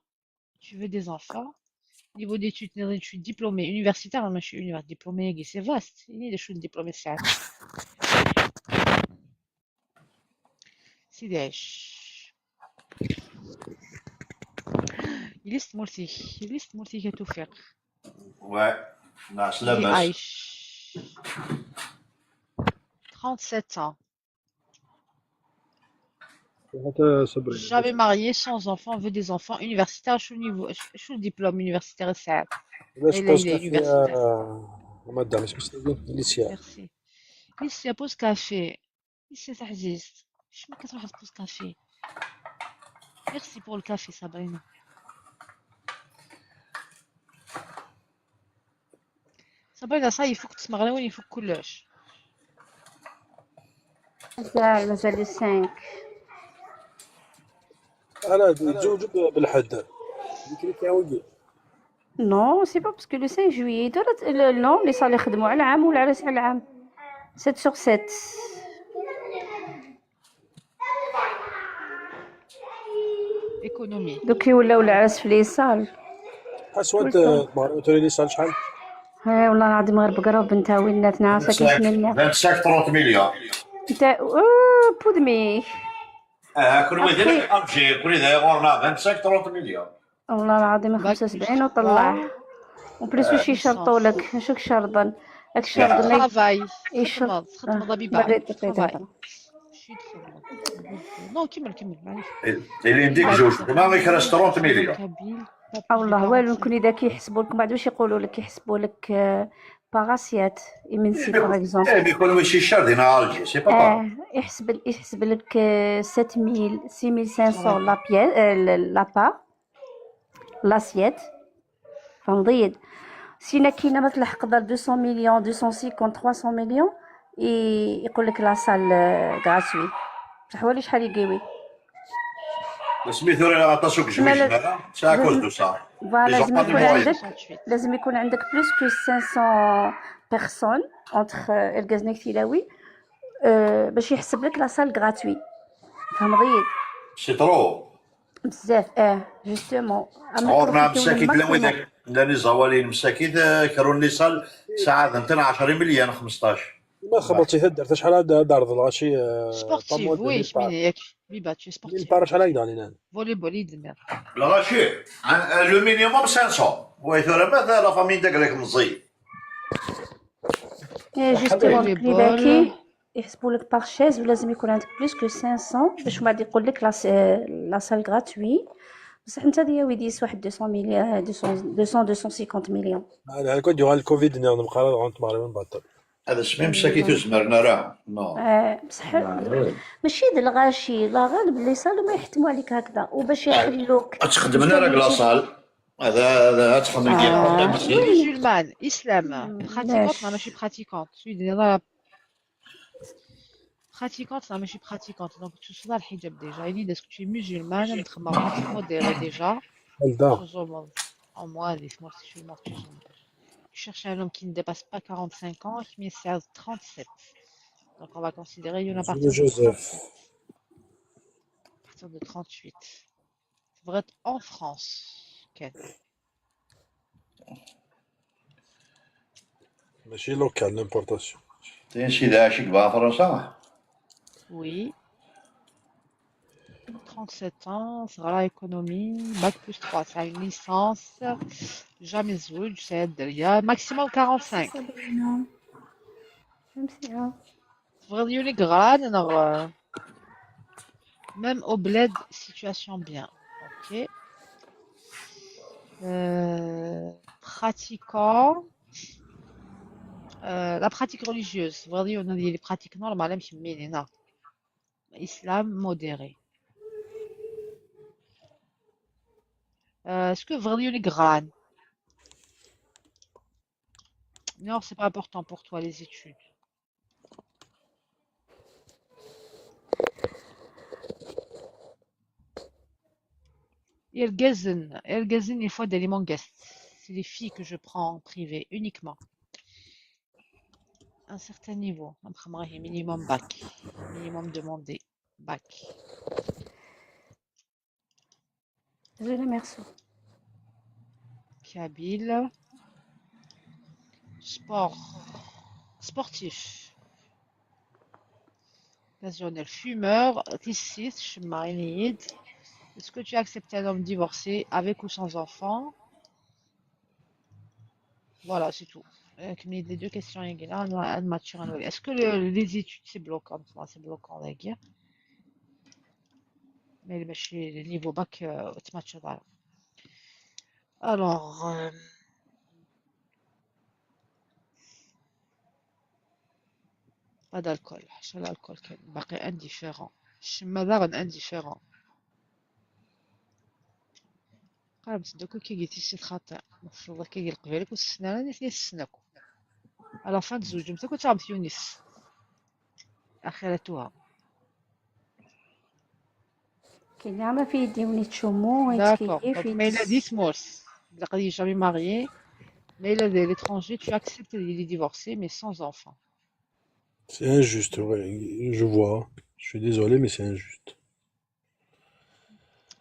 Tu veux des enfants? Niveau d'études, je suis diplômée universitaire, mais je suis diplômée, c'est vaste. Il y a des choses diplômées, c'est des. يلست مرسي يلست مرسي كتوفيق ناس اللي لاباس. عايش 37 ans. Jamais marié, sans enfant, veut des enfants, universitaire, je suis niveau, je suis le diplôme universitaire ساعات. علاش Il est بوز كافي universitaire. مدام اسمها Merci. Ici, pause café. Ici, ça existe. Je me casse la pause café. Merci pour le café, Sabrina. Sabrina, ça, il faut que tu تسمع غنوين, il faut كلش. مازال لي 5. انا تزوجوا بالحد بكري كاوي. Non, c'est pas parce que le 5 juillet, non, les salles يخدموا على العام والعرس على العام. 7 sur 7. Économie. دوك يولاو العرس في لي سال. حسوا انت توري لي صال شحال؟ ها والله العظيم غير بقرا بنتها ويناتنا ساكن في منا. 25 30 مليون. انت بودمي. كل ما يدير امشي كل ذا غورنا 25 30 مليون. والله العظيم 75 وطلع. وبليس واش يشرطوا لك شوك شرطا داك الشرط اللي ترافاي يشرط خدمة ضبيبة ترافاي نو كمل معليش اللي يديك زوج ما يكرهش 30 مليون. والله والو نكون اذا كيحسبوا لك بعد واش يقولوا لك يحسبوا لك باغاسيات يمنسي باغ اكزومبل بيكون ماشي شهر دينار سي با يحسب لك 7000 6500 لا با لاسيت فمضيد سينا كاينه مثلا حقدر 200 مليون 250 300 مليون يقول لك لا سال غراتوي بصح هو شحال يقوي سميتو راه عطاسوك جوج ساعه كوز دو صار لازم يكون عندك بلوس كو 500 بيرسون اونتر الغازنيك تيلاوي باش يحسب لك لا سال غراتوي فمضيد سي ترو بزاف جوستومون عورنا مساكين بلا ويدك لاني زوالين مساكين كرون لي صال ساعات انت 10 مليون 15 ما خبطتي درت شحال دار الغاشي سبورتيف وي شميني ياك بيبا تشي سبورتيف البار شحال هكذا علينا فولي بول يدمر الغاشي لو مينيموم 500 ويثور ماذا لا فامي داك لك مزي جوستومون كليباكي يحسبوا لك باغ شيز ولازم يكون عندك بلوس كو 500 باش من بعد يقول لك لا سال غراتوي بصح انت يا ويدي واحد 200 مليون 250 مليون انا كنت ديال الكوفيد نبقى غنت مغربي نبطل هذا سمي مساكيتو زمرنا راه نو بصح ماشي د الغاشي لا غالب اللي صالو ما يحتموا عليك هكذا وباش يخلوك تخدم لنا راك لاصال هذا تخدم ديال مسلمان اسلام براتيكونت ماشي براتيكونت pratiquante, non, mais je suis pratiquante, donc tu sais le hijab déjà. Il dit est-ce que tu es musulmane, je suis pratique modérée déjà. En moi, laisse-moi si je suis morte. Tu cherches un homme qui ne dépasse pas 45 ans, qui met 37. Donc on va considérer il y en a à partir de 38. Ça devrait être en France. Okay. ماشي لوكال لامبورطاسيون. تين شي داعشي كبار فرنسا. Oui. 37 ans, c'est la économie, bac plus 3, c'est une licence, jamais zouj, c'est derrière, maximum 45. Vraiment une grade, même au bled, situation bien. Ok. Pratiquant. La pratique religieuse, vraiment on a dit les pratiques normales, même si non. Islam modéré. Est-ce que vraiment les grades? Non, c'est pas important pour toi les études. Et le gazin, il faut des éléments guest. C'est les filles que je prends en privé uniquement. un certain niveau. Minimum bac. Minimum demandé. Bac. Je la merci. Kabyle. Sport. Sportif. Occasionnel. Fumeur. Tissis. Chmarinide. Est-ce que tu acceptes un homme divorcé avec ou sans enfant? Voilà, c'est tout. Les deux questions. Est-ce que les études c'est bloquant? C'est bloquant, la guerre. Mais le niveau bac, tu alors, pas d'alcool. Chez l'alcool, باقي indifférent. ماذا indifférent. قال تصدقوا كي قلتي شي خاطئ المفروض كي قبالك والسنانه اللي فيها السناكو على فان تزوجوا متى كنت عم يونس اخرتها كي نعمة في يدي ونيت شومو d'accord ويتكيف donc mais il a dit Morse il a dit jamais marié mais il a de l'étranger tu acceptes il est divorcé mais sans enfant C'est injuste, ouais, je vois. Je suis désolé, mais c'est injuste.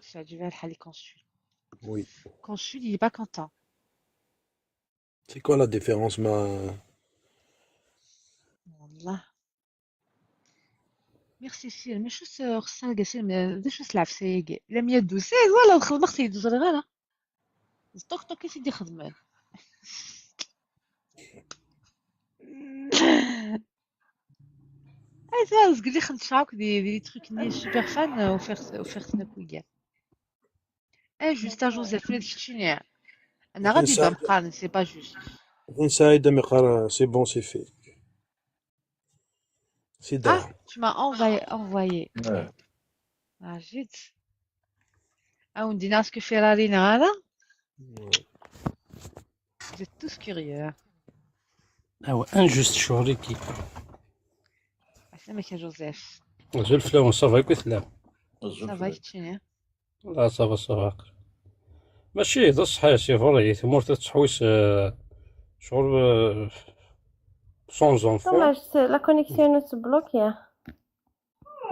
ça a dû être le consul Oui. consul il est pas content C'est quoi la différence, ma... والله ميرسي سير مش خصنا قاسين بداش نسلع في سايق لم يدو سير ولا خدمت يدوز غير طوك طوك سيدي خدمان اي ça قال لي خدمت شعوك دي تروك ني سوبر فان وفيرتنا كويا جوست جوزيف ولاد الشينيع انا غادي نبدا نقارن سي با جوست Saïda Mekara, c'est bon, c'est fait. C'est ah d'accord. tu m'as envoyé Ouais. جيت او ندينا اسكو فيراري هذا جيت توس كوريو هو انجست شهريكي اسمك يا جوزيف زول فلاون صافا كيف لا صافا كيتشيني لا صافا ماشي هذا صحيح سي فري ثمور تحويس شغل سون زونفون dommage la connexion se bloque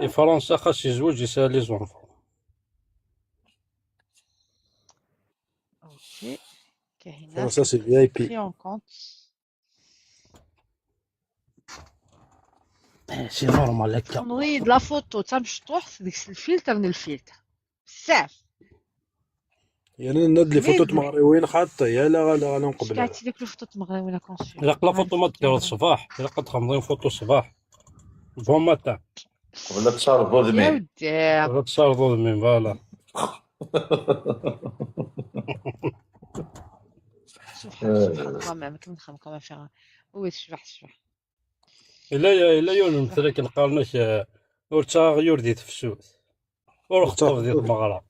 في فرنسا خاص يزوج يسال لي زونفون اوكي كاينه Enfin, ça, c'est VIP. pris en compte سي نورمال هكا نريد لا فوتو تاع مشطوح ديك الفلتر من الفلتر بزاف يعني ناد لي فوتو تمغريوين حاطه يا لا نقبل شكعتي لك الفوتو تمغريوين كونسول الا قلا فوتو ما دير الصباح الا قد تخمضين فوتو الصباح بون ماتان ولا تصارفوا يا ذمي ودي ولا تصارضوا من فوالا سبحان quand même كنخمم كما فيها وي شبح الا يون مثلا كنقارنوش ورتا غيور ديت فسوس ورخطو ديت المغرب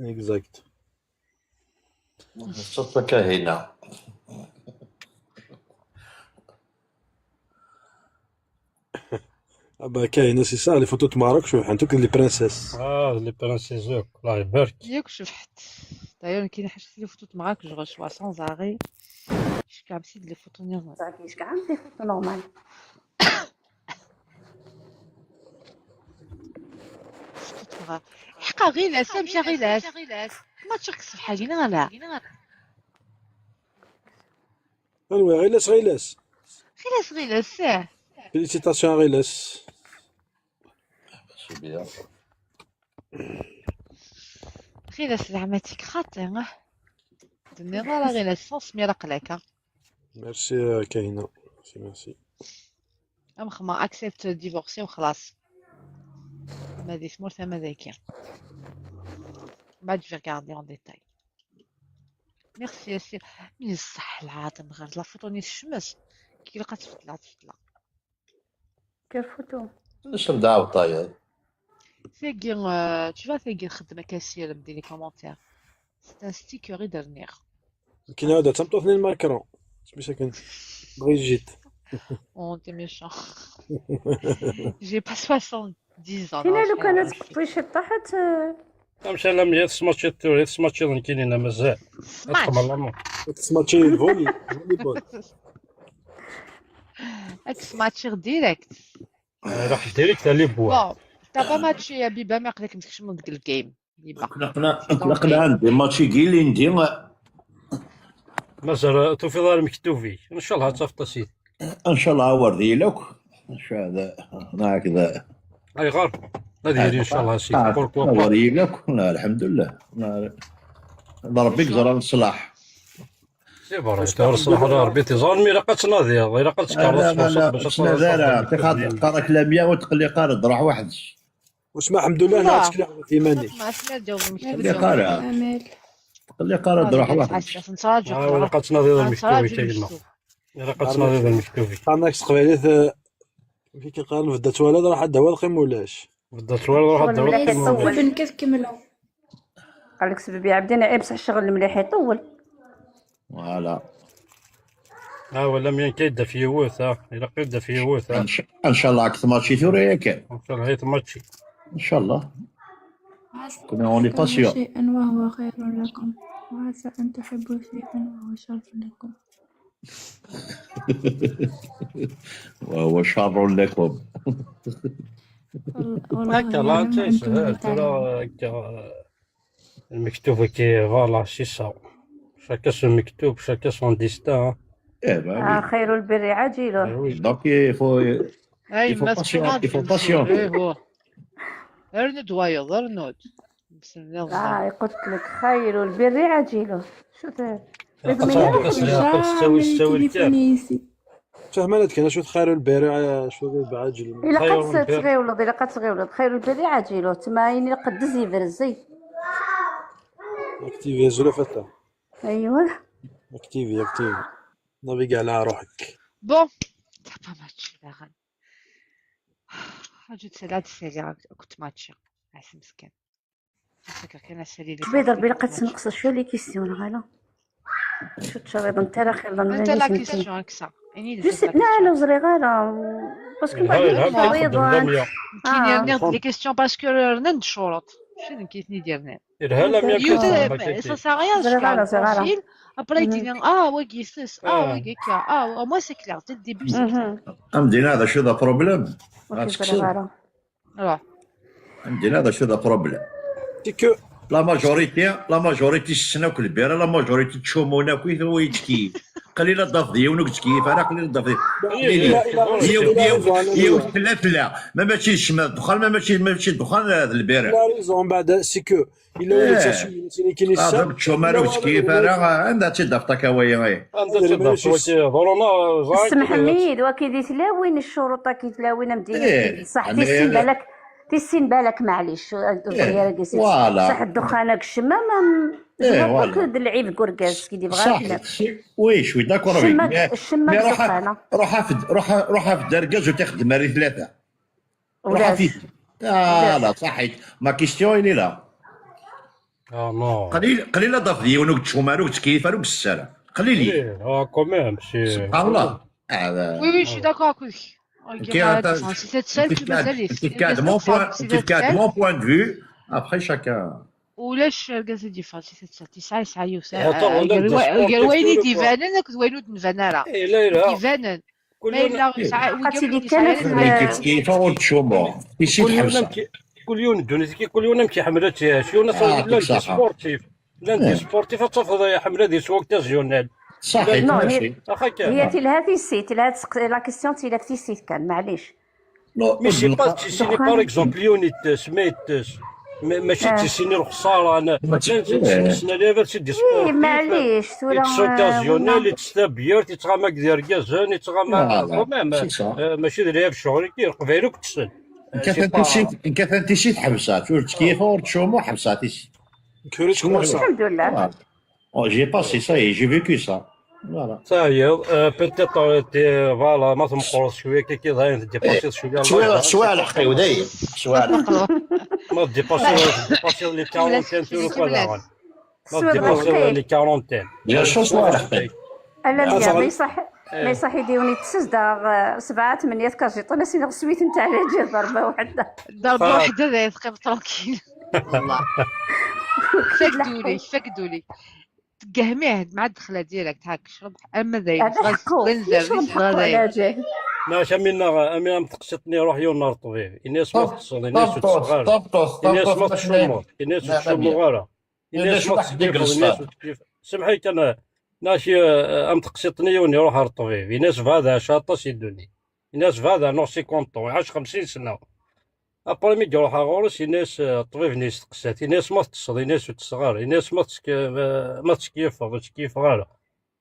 اكزاكت الصدفة كاهنة bah كاينه سي سا لي فوتو تماراكش وحنتو كاين لي برانسيس لي برانسيزوك الله يبارك ياك شفت داير كاين حاجه لي فوتو تمغاك جو غشوا سون زاري شكا مسيد لي فوتو نيرمال كاينش كاع عندي فوتو نورمال حقا غيلاس مشى غيلاس ما تشكس بحال هنا لا انوي غيلاس غيلاس ساه فيليسيتاسيون غيلاس شي بيان غيلاس زعماتيك خاطئ دني راه غيلاس صوص ميراق لك ميرسي كاينه ميرسي خما اكسبت ديفورسي وخلاص ما دي سمور ثما ذاكي بعد في ريغاردي اون ديتاي ميرسي يا سي من الصح العاطم غير لا فوتوني الشمس كي لقات تفتلا كيف فوتو علاش مدعو طاير ثاقي tu vas ثاقي الخدمه كاسير بدي لي كومونتير سي ان ستيكوري ديرنيير كاين هذا تمطوثني الماكرون سمي ساكن بغي جيت Oh, t'es méchant. J'ai pas 70 ans. كاين لو كانت كبيشه طاحت مشى لها 100 سماتشي توري سماتشي كاينين مازال سماتش سماتشي الفولي بول اكس ماتشيغ ديريكت. راح ديريكت لي بوا. بون تا با ماتشي يا بيبا ما يقدرك تمسكش من ديك الجيم بيبا. قلقنا عندي ماتشي كيلين دي مازال توفي المكتوفي ان شاء الله تصفط سيدي. ان شاء الله وردي لك ان شاء الله هكذا اي غار هذه ان شاء الله سيدي بوركوا با. وردي لك الحمد لله ربي يجزر الصلاح. سي بون الصلاح ربي تظلمي لا قتناضي لا قتكرر باش نزار قراك لاميا وتقلي قارد روح واحد. واسمع الحمد لله انا عرفتك ثمانية. ما اسمع جاوب اللي قارا تقلي قارد روح واحد. ولا قتناضي المكتوفي كاين لا قتناضي المكتوفي. عندك تقبيلات كي كيقارن في الدات والد راح الدواء القيم ولاش في الدات والد راح الدواء القيم كتكملوا. قال لك سبب يا عبدنا عيب بصح الشغل المليح يطول. فوالا ولا مين كيبدا في يوث الا كيبدا في يوث ان شاء الله اكثر ماتشي ثوري ياك ان شاء الله هيت ماتشي ان شاء الله كنا اوني باسيون. شيئا وهو خير لكم وعسى أن تحبوا شيئا وهو شر لكم وهو شر لكم. هكا لا تيسهل ترى المكتوب كي فوالا سي سا شاكا سون مكتوب شاكا سون ديستان. خير البر عاجله. دونك يفو باسيون. ارند وايض ارند. قلت لك خير البر عاجله. شو تسوي فهمت كان شو خير البارع شو بعاجل. الا قد تغيولد الا قد تغيولد خير البر عاجله تماين قد زي برزي اكتيفي زلفته. ايوه اكتيفي نافيغ على روحك. بون تابا ماتشي لاغن حاجة سلاد سالي كنت ماتشي عاس مسكين فكر كان سالي لي بيضر بلا قد تنقص شو لي كيسيون غالا شو تشرب انت راه خير من انت لا كيسيون هكسا لا لا زري غالا باسكو بعد بيضر كاين ناخذ لي كيسيون باسكو رنند شروط شنو كيتني ديرنا لا ça sert à rien je parle tranquille après il dit ouais c'est ouais كا moi c'est clair dès le début c'est clair امدين هذا شو ذا بروبليم امدين هذا شو ذا بروبليم تيكو لا ماجوريتي السناك البيرة لا ماجوريتي تشومونا كويس هو يتكيف قليلا ضاف ديالو تكيف انا قليلا ضاف يو لا ما ماشي الشمال الدخان ما ماشي الدخان هذا البيرة لا ريزون بعد سيكو الا تشوي كاين الساعه تشومونا تكيف انا عندها تضاف تكاوي غير اسم حميد وكيتلاوين الشروط كيتلاوين مدينه صح تيسين بالك تيسين بالك معليش صح الدخانك الشمام برك العيب كوركاز كيدير غير وي شوي داكور الشمام الدخانه روح في الدركاج وتاخذ ماري ثلاثه روح في لا صحيت ما كيستيوني لا نو قليل ضاف ديالو تشومارو تكيف روك السلام قليل كوميم سبحان الله هذا وي شي داكور كويك de mon point de vue, après chacun. ولاش كازا ديفاسي تسعة قال ويني ديفانن كنت وينو دنفانارا ديفانن كيف هو تشومو كل يوم دونيتي كل يوم كيحملات شي ناس لا سبورتيف لا سبورتيف تفضل يا حمله دي سوق تاجيونال صحيح هي تلهاتي السيت تلهات لا كيسيون تلهاتي السيت كان معليش ماشي با تسيني باغ اكزومبل يونيت سميت ماشي تسيني الخساره انا سنه ليفر سي دي سبور معليش اوكازيونيل تستابير تيتغامك ديال كازان يتغامك كومام ماشي ديال الشغل كيرقب عليك تسن كانت شي تحبسات كيف تشومو حبساتي الحمد لله j'ai passé ça et j'ai vécu ça. Voilà. Ça y est, peut-être voilà, ما تمقرص شويه كي ظاهر ديباسي شويه شوالح خيودي شوالح ما ديباسي لي 40 سورو كذا ما ديباسي لي 40 يا شو شوالح لا ما يصح يديوني تسدا 7 8 كاجيط انا سينا سويت نتاع على جال ضربه وحده ضربه وحده تقيم ترانكيل والله فكدولي تقهميه مع الدخله ديالك هاك شرب اما زين غنزل ناش أمينا متقسطني روح يو نهار طبيب الناس ما تصل الناس طبطوس تصغار طبطوس الناس ما طبطوس باش تشمر الناس تشمر نعم غارة الناس ليش ما واحد يقل تسكيف الناس الصاد تكيف سمحي كان ناش أم تقسطني وني روح على الطبيب الناس فهذا شاطة سيدوني الناس فهذا نو سي كونطون عاش 50 سنة أبري مي يروح غورس الناس الطبيب الناس تقسات الناس ما تصل الناس تصغار الناس ما تسكيف غارة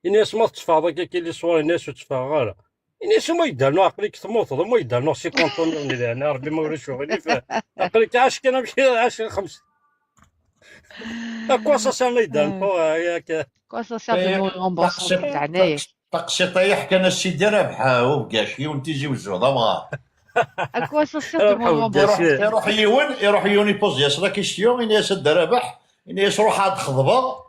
الناس ما تفاضل كي اللي صوار الناس تفا غارة الناس ما يدارنو عقلك تموت ما يدارنو سي كونطون انا ربي ما وريش شغلي عقلك عاش كان نمشي عاش 5 كوا سا سان يدار ياك كوا سا سير دو موري اون بون سونتي العناية تقسيط يحكي انا السيدي رابحه هو بكاشي وانت تجي وزوض ما كوا سا سير دو موري اون بون سونتي يروح يوني ياس لا كيستيون الناس رابح الناس روح هاد خضبه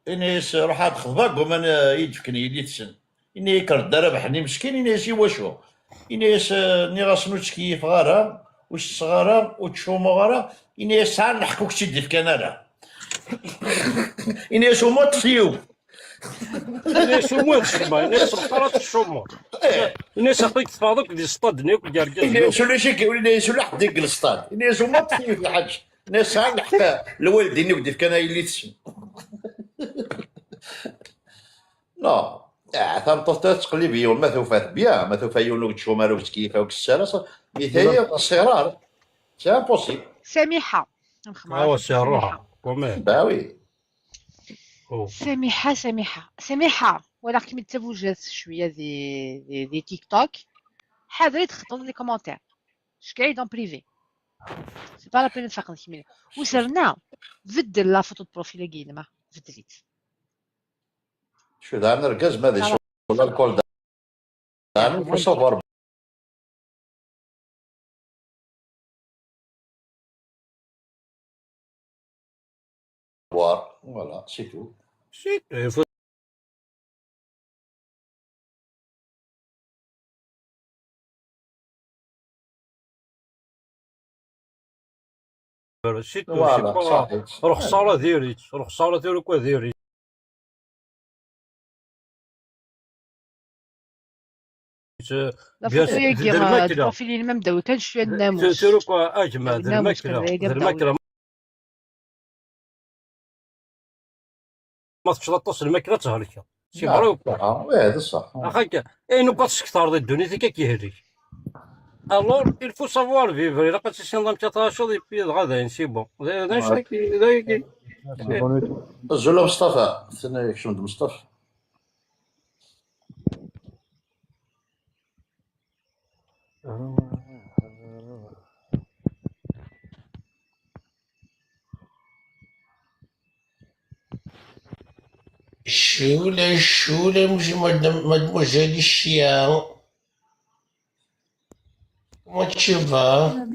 الناس روح هاد خضبه قوم انا يدفكني اللي تسن إني يكرد رابح ني مسكين الناس يواشو الناس ني غاسنو تكيف غارة وش صغارة وتشومو غارة الناس ساعة نحكوك تشدي في كنارة الناس هما تفيو الناس هما تشمع الناس رقرات الشمر الناس عطيك تفاضلك دي صطادني وكاركاز الناس ولا شي الناس ولا حد يقل الصطاد الناس هما تفيو في الحاج الناس ساعة نحكا الوالدين ودي في كنارة اللي تسن لا ثم تقلبي وما ثوفات بيا ما ثوفا يولوك تشوما لوك تكيفا وكسالة مثالية الصغار سي امبوسيبل سميحة سي كومين باوي سميحة ولا كي متزوجات شوية دي تيك توك حاضري تخطط لي كومونتير شكاين دون بريفي سي با لا بين تفاقد كيميل وسرنا بدل لا فوتو بروفيل كينما بدليت شو دار نركز ماذا ولا الكل دار نصور فوالا سي تو رخصارة ديريت كوا ديريت لا فوتو كي بروفيلي المام داوي كان شويه الناموس تيرو كوا اجمل الماكلة ما تشلطش الماكلة تهلكها سي فري هذا صح اخاك اين كتسكتار ضد الدنيا كيهري الور il faut savoir vivre الا بقيتي شي نظام تتعاشر يبي غدا سي بون هذا شاكي الزولا مصطفى استنى شنو مصطفى الشولة مش مدموجة للشيا ما تشوفها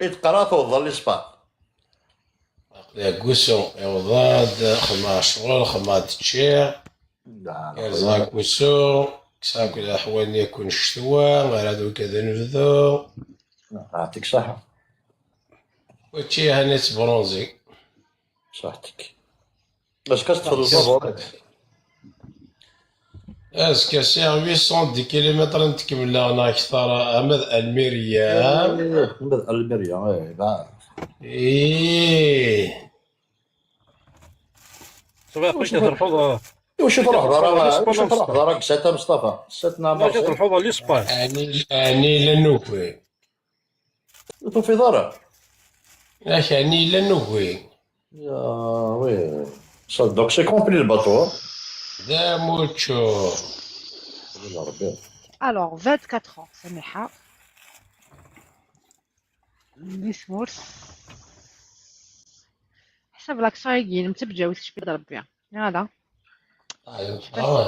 يتقرا توضل لسبان يا كوسون يوضاد خما شغل خما تشيع يرزاق كوسون كساك الأحوال يكون شتوى غير كذا نبذو يعطيك صحة وتشي هانيت برونزي صحتك باش كتدخل البابور اسكا سي 810 كيلومتر نتكمل انا اكثر امد الميريا امد الميريا واش الحوضه واش تروح دارك ساتا مصطفى ساتنا واش الحوضه لاسبان اني لنوكوي تو في دارك ياك اني لنوكوي يا وي صدق سي كومبلي الباطو دا موتشو Alors, 24 ans, سميحة نسمورس حسب لاكسايكين متبجاوز شبي ضرب بيها هذا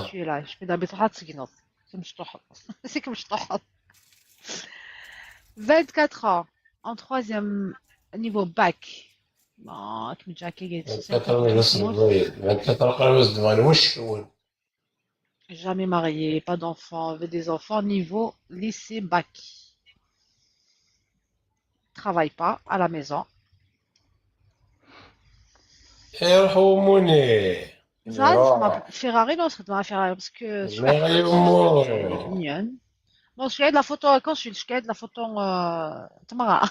شبي لا شبي ضرب بيطحط سكينوط كمشطوحط سي كمشطوحط 24 ans en troisième niveau bac كم جاكي قلت 24 قريب زمان واش هو jamais marié, pas d'enfants, veut des enfants, niveau lycée bac. Travaille pas à la maison. ارحموني Ça, Ferrari, non, c'est pas Ferrari, parce que ميغي أمور. elle est mignonne. Bon, je regarde la photo à consul, je regarde la photo تمرة.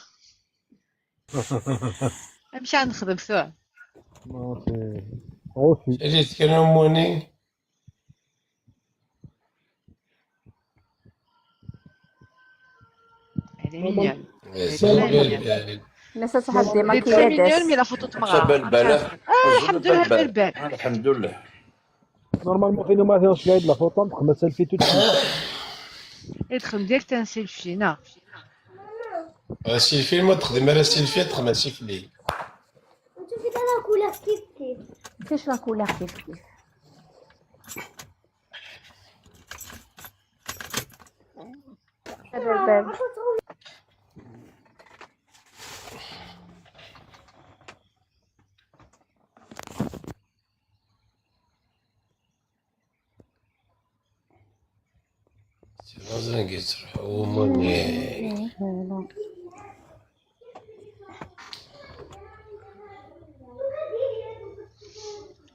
نمشي نخدم سوا. شريت كان أموني. Elle est mignonne. الناس تصحى دي Elle est très mignonne, mais ماكياداس. la photo تمرة. بالبلة الحمد لله بالبال. الحمد لله. Normalement, فين ما فيهاش قاعد لا فوطون تخمس سيلفي تو يدخل ديريكت ان سيلفي نا. السيلفي ما تخدم على السيلفي تخدم سيفلي. كيفاش لا كولور كيف كيف. هذا الباب. لازم تروح أموني.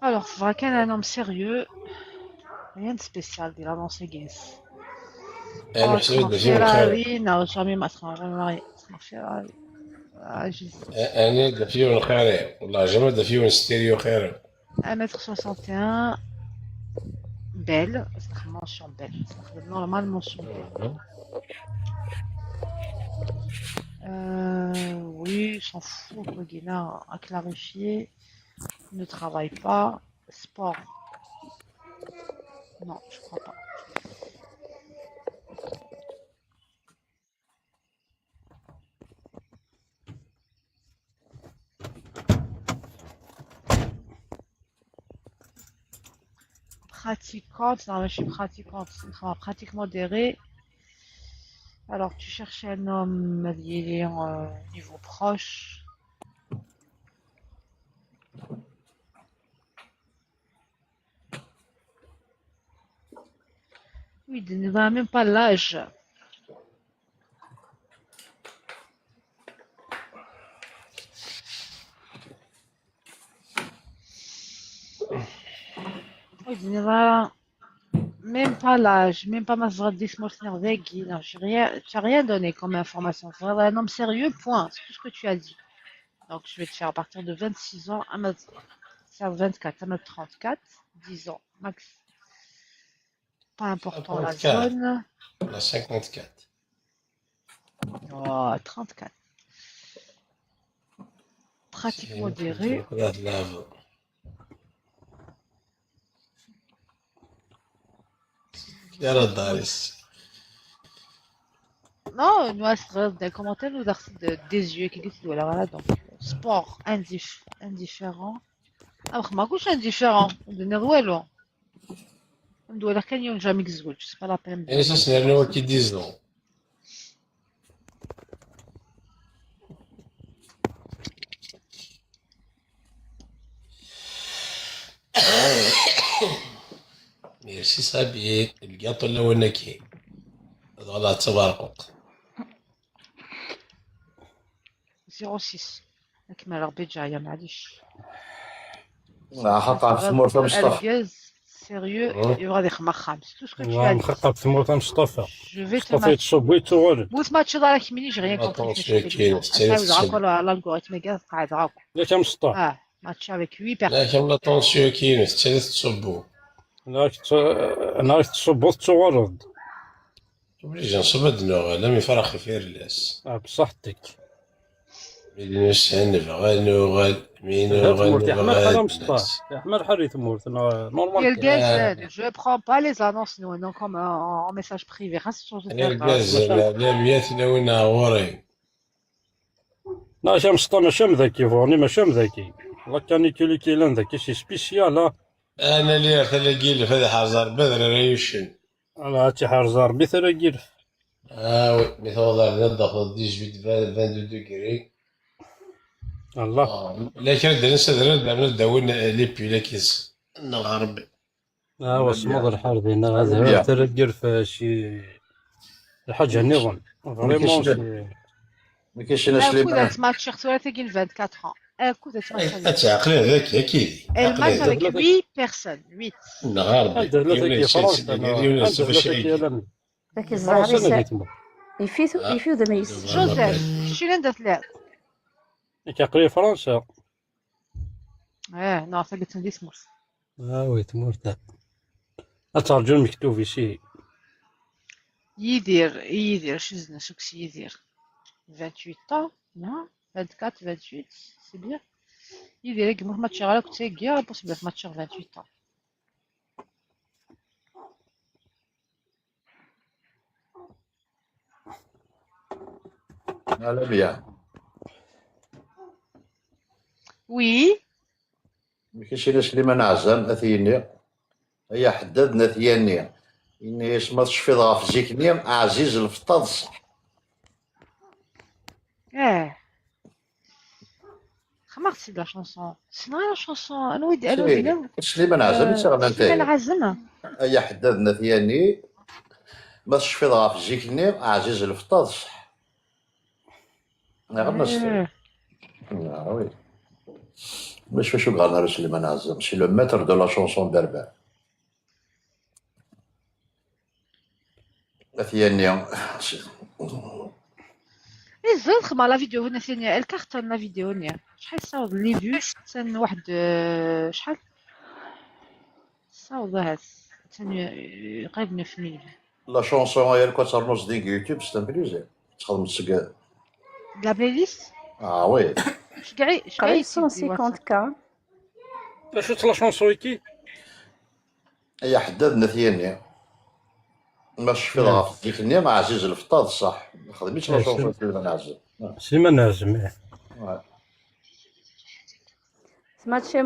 Alors, c'est vrai qu'elle est un homme sérieux. Rien de spécial, il a lancé Guess. أنا Oh, حسيت c'est فيهم خير. Ferrari, non, jamais ma sera jamais mariée. C'est Ferrari. Ah, أنا دفيون خير والله جمال دفيون ستيريو خير. 1m61, belle, c'est une mention belle, c'est normal mention belle. Oui, s'en fout, Guéna a clarifié, ne travaille pas, sport. Non, je crois pas. Pratiquante, non, je suis pratiquante, c'est une pratique modérée. Alors, tu cherches un homme lié niveau proche. Oui, il ne va même pas l'âge. Oui, il ne va même pas l'âge, même pas ma vraie Dismorphie. Non, tu n'as rien donné comme information. C'est un homme sérieux, point. C'est tout ce que tu as dit. Donc, je vais te faire à partir de 26 ans, 24, 34, 10 ans max. Pas important la 34. zone. La 54. Oh, 34. Pratique modérée. يا دارس. Non, nous, c'est des commentaires, nous, des yeux qui disent, voilà, donc, sport, indifférent. Ah, ما قلتش indifférent, نروالو. ندوي كان يوم جا ميكزول، c'est pas la peine. يعني اساس نرنو كي ديزون. ميرسي صاحبي القاطو الاولاني هذا غلط تبارك 06 نكمل ربي جايه معليش. حقا في ثمورة مصطفى. الغاز سيريو يغادي خمخام سي تو سكو تو as dit. خلقها في ثمورة مصطفى. Je vais te مصطفى يتصب ويتوالد. بوث ماتش دارك مني j'ai rien compris. عاود على الالغوريثم كاع قاعد عاود. لا كان مصطفى. ماتش avec 8 personnes. لا كامل طونسيو كاين الثالث تصبو. نهار تصب وتوالد. تبليج نصب الدنوغ لا ميفرخ في اللاس. بصحتك. ميدين السنف غنوغل مينوغل احمد حري ثمورت نورمال. الغاز je prends pas les annonces non comme en message privé خاص تشوف. الغاز لا ميات لونا غوري. لا شام سطنا شام ذكي فورني ما شام ذكي. الله كان كيلي كيلان ذكي سي سبيسيال. انا اللي تلاقي لي في حزر بدر ريوشن. انا هاتي حرزار بثلاقي. وي مثلا ندخل 18 دوغري. الله. لكن نبدا وين لي بيلاكيس نغرب. واسمض الحربين هذا تلاقي في شي الحاجه نظام فريمون. ما كاينش ناس اللي كل ماتش شخص ولا تلقي 24 ans. écoute, tu m'as dit. تعقلي هذاك اكيد Elle match avec عقلي 8 personnes. 8. نهار عنده لا تاكي فرنسا يونس عنده لا فاش تاكي يجي لم ذاك فرنسا الزهري اللي تما يفيد دميس. Joseph, شنو انت ثلاث؟ كيعقلي فرنسا non, ça قلت عندي سموس. وي تمورتا اترجم المكتوب يسي يدير شو يدير 28 ans, non 24, 28, c'est bien. يدير يقمر ماتش على كنت يا بوسيبل في ماتش 28 ans. على بيان Oui. ما كاينش الا سليمان عزام اثيني هي حداد نثياني إني اسمها تشفيضها في زيكني عزيز الفطاض صح. remarque la chanson. Sinon la chanson, أنا ودي أنا سليمان عزام يتغنى سليمان نتايا عزمة. هي حداد نثياني ما تشفيضها في زيكني عزيز الفطاض صح. غير نستاهل. وي باش فاش غنهار سليمان عزام سي لو ماتر دو لا شونسون بربر. نثياني زاد خدمة لا فيديو هنا ثانية الكارتون لا فيديو هنا شحال صاوب لي فيو تن واحد شحال صاوب هاد تن قريب 9000 لا شونسون هي اللي كترنوز ديك يوتيوب سي بليزير تخدم تسق لا بلاي ليست وي شكاعي 150K. باش لا شونسون كي هي حداد نثياني ما شفيضها في ديك النية مع عزيز الفطاض صح ما خدمتش لا شونسون سليمان عزام سليمان عزام سمعت شي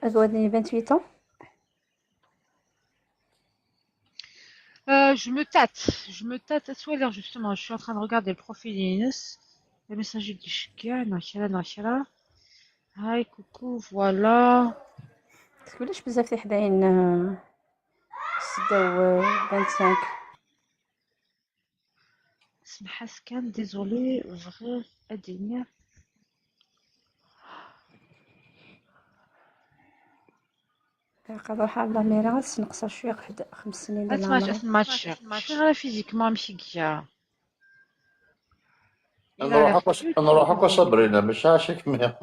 أزوادني 28 ans. Je me tâte à Sweller justement. Je suis en train de regarder le profil d'Inès. Le messager du Shkia, Nakhala. Hi, coucou, voilà. تقوليش بزاف تاع حداين 26. سمح سكان désolé, vrai الدنيا. قادر حال لاميرا تنقصر شويه واحد 5 سنين ديال العمر. الماتش غير فيزيكمون ماشي كيا. انا نروح هكا صابرينا مش عاشك ميا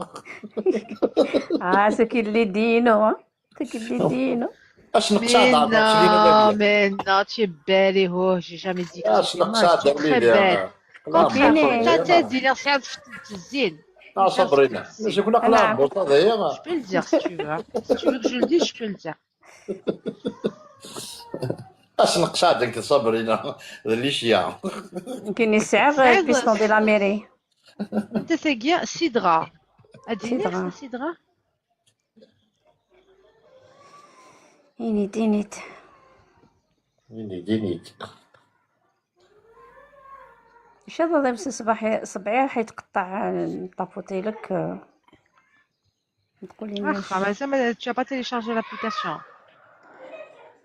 ساكن اللي دينو اش نقصاد عاد mais tu es belle et oh j'ai jamais dit que اش نقصاد belle. Quand t'as dit la séance الزين. صابرينا ماشي كنا قلاب بوطه هي Je peux le dire si tu veux. Si tu veux que je le dise, je peux le dire. اش نقصادك صابرينا اللي شيا يمكن يسعى بيستون ديال لاميري. انت ثقيا سيدرا اديني سيدرا دينيت اش هذا لابس صبعي حيتقطع طابوتي لك تقولي واخا مازال tu as pas téléchargé l'application.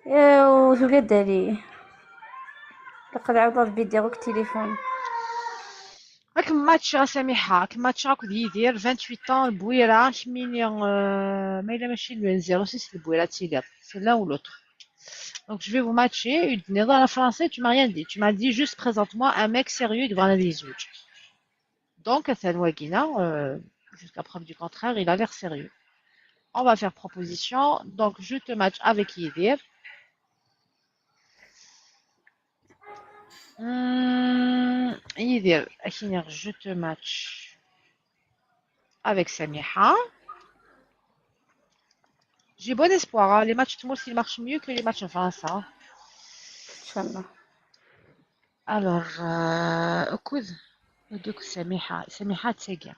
وزولاد دالي لقد عوضت بيديروك التليفون. راك ماتش سميحة ماتش راك يدير 28 ans البويرة شميني ما إلا ماشي le 06 البويرة تيلير c'est l'un ou l'autre. Donc je vais vous matcher dans la français tu m'as rien dit tu m'as dit juste présente-moi un mec sérieux qui va aller les autres. Donc Hassan Wagina jusqu'à preuve du contraire il a l'air sérieux. On va faire proposition donc je te match avec Yidir. Yidir je te match avec Samiha. J'ai bon espoir, hein. Les matchs de Mossi marchent mieux que les matchs en France. Hein. Inch'Allah. Alors, écoute, Samiha Tsega.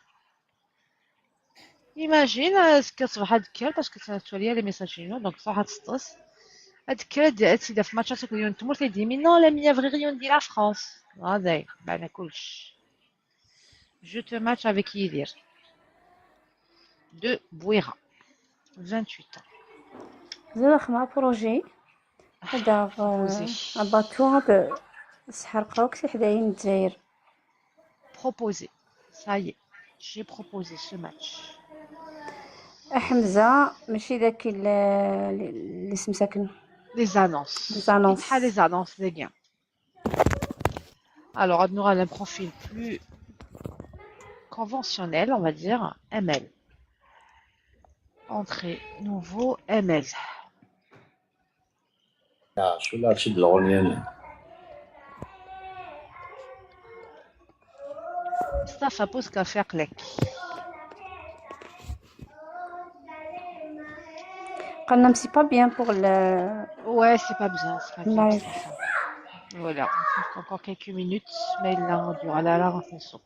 Imagine ce que ça va être parce que c'est lié les messages chez nous, donc ça va être stress. هاد سيدي في ماتشات كيون تمر تيدي مي نو لا ميا فغي غيون دي لا فرانس هذا بعنا كلش جو تو ماتش افيك يدير دو بويرا 28 ans زعما خما بروجي هذا باتو سحر قوكسي حدايا الجزائر بروبوزي ça y est J'ai proposé ce match. حمزة ماشي داك اللي سمساكن Les annonces. les annonces. Il y a les annonces, les gars. Alors, on aura un profil plus conventionnel, on va dire. ML. Entrée, nouveau, ML. شو لا تشد الغنيان Mustafa pose qu'à faire clic. قالنا c'est pas bien pour le Ouais, c'est pas bien, c'est pas bien. live. Voilà, encore quelques minutes, mais là, on durera la rencontre.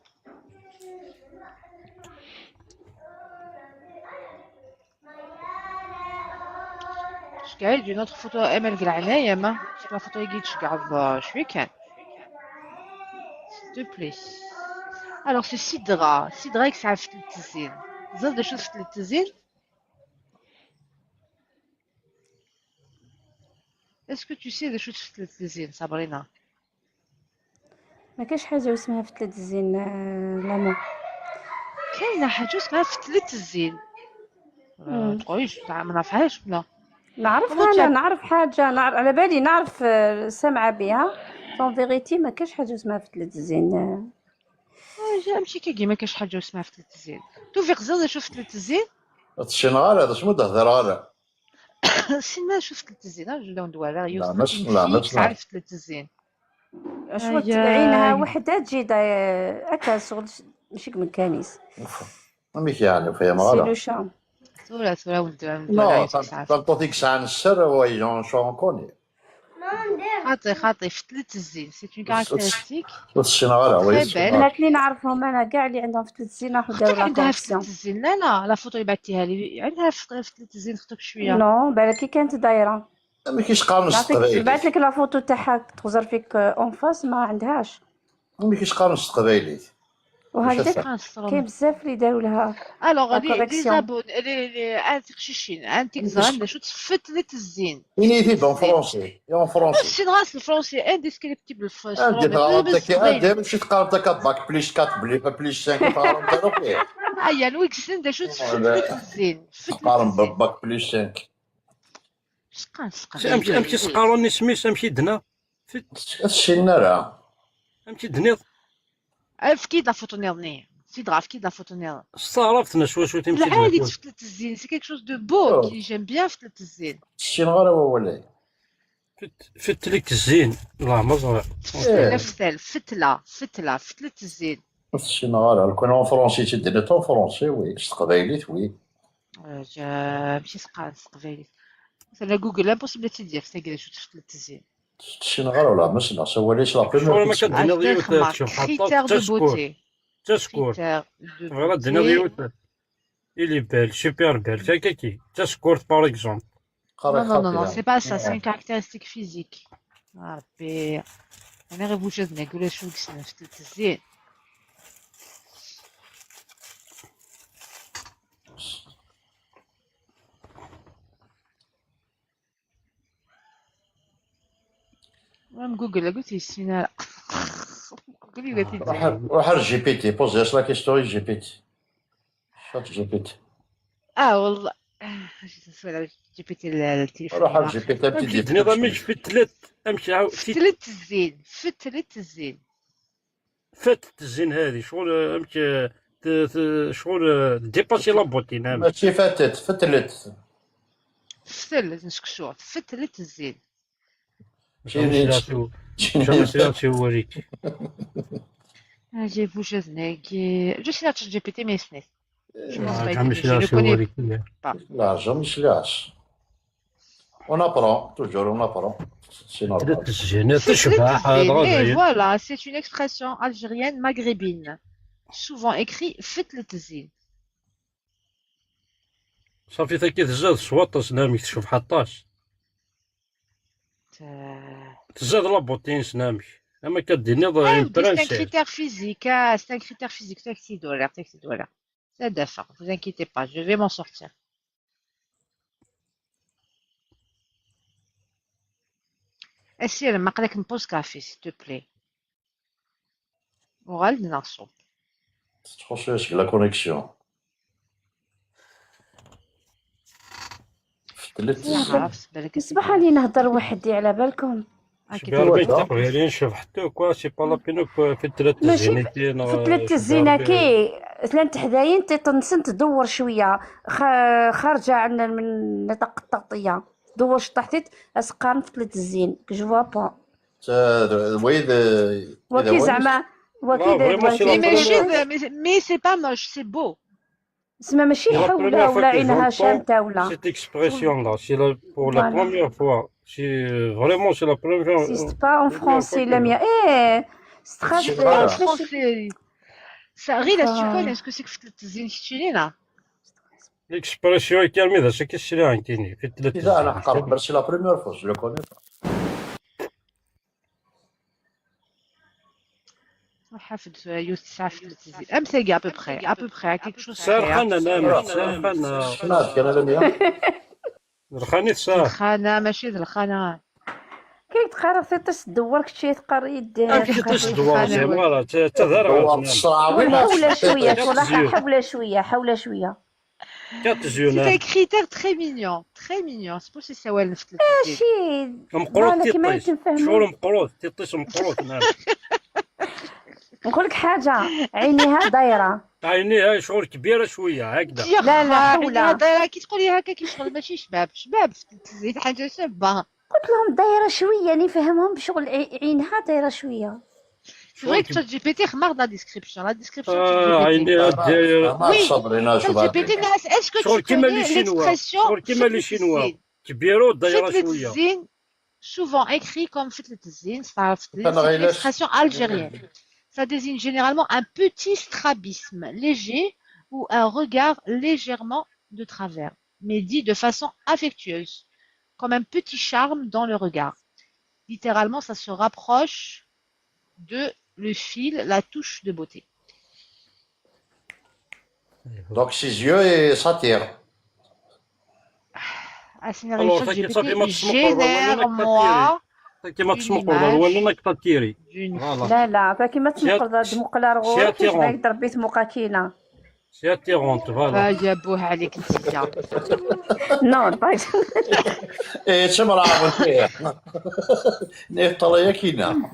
Je regarde une autre photo ML Glana, ma. La photo est je regarde, je suis qu'un. S'il te plaît. Alors, c'est Sidra. Sidra, que ça fait le tizine. Vous avez des choses في التزين? Est-ce que tu sais des choses في التزين, Sabrina? ما كاينش حاجة اسمها فتلة الزين لاما. كاينة حاجة اسمها فتلة الزين. تقوليش ما نعرفهاش ولا؟ نعرفها انا نعرف حاجة على بالي نعرف سامعة بها. فون فيغيتي ما كاينش حاجة اسمها فتلة الزين. ماشي كي ما كاينش حاجة اسمها فتلة الزين. توفيق زاد شوف فتلة الزين؟ الشنغال هذا شنو تهضر غالا سينا شوف فتلة الزين ولا ندوالها لا مش تعرف فتلة الزين. شو عينها وحدة تجي هكا شغل ماشي من كانيس. ماشي يعني فيها مغالة. سي لو شام. سورة وندوالها. لا تعطيك ساعة السر ويجون شو كوني. خاطي فتلة الزين سي اون كاركتيرستيك. الشنغال هو البنات اللي نعرفهم انا كاع اللي عندهم فتلة الزين راحوا داو لا عندها فتلة الزين. لا لا فوتو اللي بعثتيها لي عندها فتلة الزين خطك شوية. نو بالك كانت دايرة. ما كاينش قارن القبايلي. بعث لك لا فوتو تاعها تغزر فيك اون فاس ما عندهاش. ما كاينش قارن القبايلي. وهكذاك كاين بزاف اللي داروا لها. الوغ لي زابون لي قشيشين انتيك زران شو فتلة الزين. ينيتي دون فرونسي اون فرونسي. شي دراس الفرونسي انديسكريبتيبل الفرونسي. انت ماشي تقارن تا باك بليش 4 بليش 5 تقارن دارو فيه. ايا الويكسن دا شو فتلة الزين. تقارن باك بليش 5. امشي سقاروني سميس امشي دنا هادشي نرا امشي دنيض فكيد لا فوتو نيرني سي دراف كيد لا فوتو نير استعرفتنا شوي تمشي العادي تفتلة الزين سي كيك شوز دو بو كي جيم بيان فتلة الزين. هادشي نغار هو ولا فتلك الزين الله مزرعة فتلة الزين. هادشي نغار كون اون فرونسي تدني تو فرونسي وي قبايليت وي ماشي قبايليت. مثلا جوجل امبوسيبل تدير تلقى شو فتلة الزين. شي نغار ولا مسنا سواليش لا بريمير ما كدنا ديوت تشوف كريتير دو بوتي تسكور غير دنا ديوت إلي بال سوبر بال كاكي تسكور باغ اكزومبل. Non, c'est pas ça, c'est une caractéristique physique. ربي انا غير بوجدنا نقول شو كسنا فتلة الزين. même جوجل قلت لي السيناريو. قولي قلت لي روح جي بي تي بوزيش لا كيستوري جي بي تي شات جي بي تي. والله جي بي تي التليفون. روح جي بي تي امشي نظام مش فتلت امشي عاود فتلة الزين فتلة الزين فتلة الزين هذه شغل امشي شغل ديباسي لابوتين ماشي فاتت فتلت فتلة نسكسو فتلة الزين. شنو وريك j'ai bougé je suis notre GPT mais ce n'est je le connais pas. Jamais je lâche. On apprend toujours on apprend. C'est normal. Et voilà, c'est une expression algérienne maghrébine souvent écrit faites le tazine. صافي تاكي تزاد صوات سنامك تشوف حطاش تزاد لابوتين سنامك اما كديني c'est un critère physique c'est un critère physique $10 c'est d'accord vous inquiétez pas je vais m'en sortir. اسير ما قالك نبوز كافي s'il te plaît وغالد نعصب تخصص لا كونيكسيون فتلت ما عرفتش بالك اسمح لي نهضر وحدي على بالكم. شباب تقريبا نشوف حتى كوا سي با لا بينو في 3 ماشي زينيتين في 3 الزينة كي لان حدايا تنسن تدور شويه خارجه عن من نطاق التغطيه دور شطحتي اسقان في 3 الزين جو فوا با ويد وكي زعما مي سي با موش سي بو اسمها ماشي حوله ولا عينها شانته ولا cette expression là c'est pour la première fois c'est vraiment c'est la première fois c'est pas en français la mienne c'est très français ça غير tu connais ce que c'est que في 3 الزين شتينا l'expression كامله هذا كيشري عينتيني في 3 اذا انا حقرب برسي لا بريمير فوا جو كوني حافظ يوسف ساعة في 3 الزين امثال à peu près quelque chose سارخنا نعم سارخنا شنو كان لميا رخاني صار الخانة ماشي الخانة كي تقرا في طس دور كشي تقريد كي طس دوار زعما راه تذهب حول شويه صراحه حول شويه كتزيون c'est un critère très mignon c'est pour سوال في 3 الزين ماشي مقروط تيطيش شغل مقروط تيطيش مقروط نعم نقول لك حاجه عينيها دايره عينيها شغل كبيره شويه هكذا لا حول دايره كي تقولي هكا كي شغل ماشي شباب في 3 الزين حاجه شابه قلت لهم دايره شويه نفهمهم بشغل عينها دايره شويه C'est vrai que ChatGPT remarque la description عينيها دايره ChatGPT est-ce que tu connais l'expression كيما لي شينوا كبيره دايره شويه souvent écrit comme في 3 الزين c'est une expression algérienne. Ça désigne généralement un petit strabisme léger ou un regard légèrement de travers, mais dit de façon affectueuse, comme un petit charme dans le regard. Littéralement, ça se rapproche de le fil, la touche de beauté. Donc ses yeux et s'attirent. Ah, c'est une réflexion génère moi كيما تسمقوا الوالو ما كتطيري لا فكيما تسمقوا دمقلا رغول كيف ضربي تموقا كينا سي اتيرونت فوالا جابوها عليك انت نو بايس ايه تمرا عملتيه نيف طليه كينا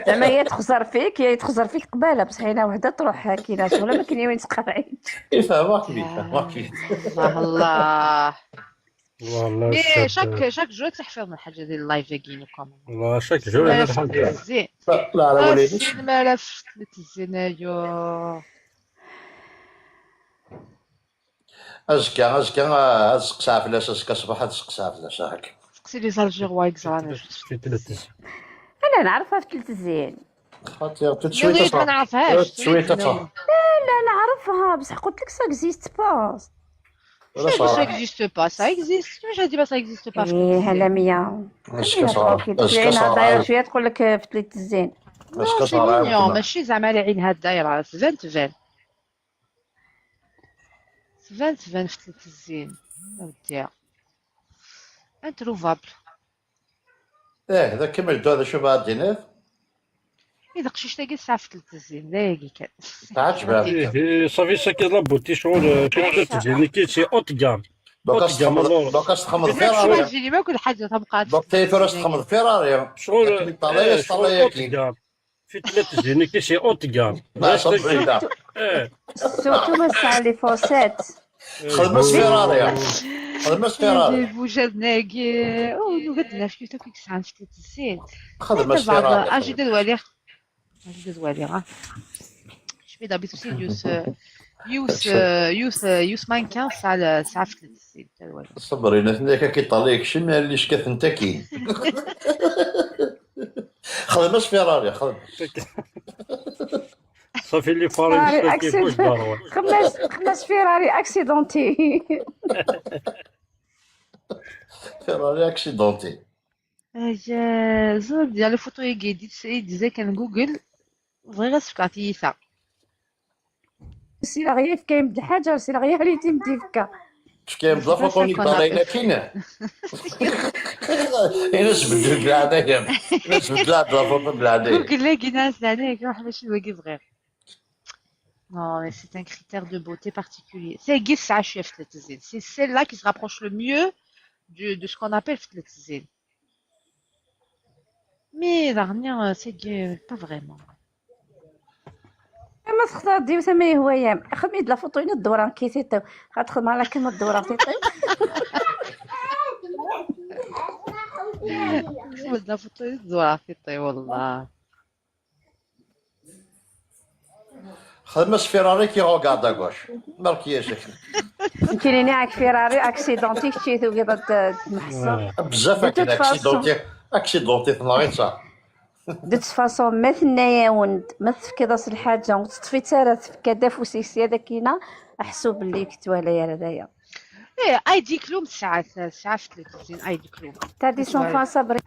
زعما هي تخزر فيك هي تخزر فيك قباله بصح هنا وحده تروح كينا ولا ما كاين وين تقرعي فهمك بيك الله والله مي شاك جو تحفظ من الحاجه ديال اللايف كاين كومون والله شاك جو انا الحاجه زين لا وليدي مالف الزنايو ازكى اسقسا فلاش اسكا صباح تسقسا فلاش هاك سقسي لي زالجيروا يكزرانا انا نعرفها في 3 الزين خاطر تشويته ما نعرفهاش تشويته لا نعرفها بصح قلت لك سا اكزيست با Ça n'existe pas, ça existe. Je dis pas ça n'existe pas. هلا ميا عينها دايره شويه تقول لك في 3 الزين سي مينيون ماشي زعما عينها دايره 20 في 3 الزين وديها انتروفابل هذا كما جدو هذا شوف هاد ديناف إذا قشيش تلاقي الساعة في 3 الزين لاقي كان تعجبها صافي ساكي لابوتي شغل في 3 الزين كي سي اوت كام دوكا تخمض فيراري تجيني ما كل حاجة تبقى دوك تيفرس تخمض فيراري شغل في 3 الزين كي سي اوت كام سورتو مسا لي فوسيت خدمت فيراري بوجاد ناقي او نقدنا شكون تاكل ساعة في 3 الزين خدمت فيراري اجي دوالي je fais d'habitude aussi يوس مانكان ساعة في 3 الزين صبري نتناك كيطليك شي ماليش كثنتا كاين خدمت فيراري صافي اللي فاري كيفاش داروا خمس فيراري اكسيدونتي فيراري اكسيدونتي زور ديال الفوتو يديزي كان جوجل بغي غتفكاتي سا سي لا غير كاين بدا حاجه سي لا غير اللي تمديفكا كاين بلا فوتو نيطالينا كاينه الناس بدلوا بالعاديه الناس بدلات لا فوتو بالعاديه جوجل لاقي ناس هناك واحد ماشي واقف غير Non, mais c'est un critère de beauté particulier. C'est قيس الساعة شوية في التلفزيون. C'est celle-là qui se rapproche le mieux de ce qu'on appelle في التلفزيون. Mais dernière, c'est pas vraiment. ما تختار ديو ثمي هوايام خميد لا فوتو ينو الدوران كيتيطيو غتخدم على كلمة الدوران تيطيو بدنا فوتو الزوار في والله. خدمة فيراري كي غوكارد اكوش ماركياج كاينين عاك فيراري اكسيدونتي كشيتو كذا تمحصر بزاف هكا اكسيدونتي تناغيتا دو فاسون ما ثنايا وند ما تفكيض الحاجه وتطفي تارات في كداف وسيسيه داكينا احسو باللي كنتو عليا هذايا ايه اي ديكلوم ساعة في التلفزيون اي ديكلوم تادي سون فان صبري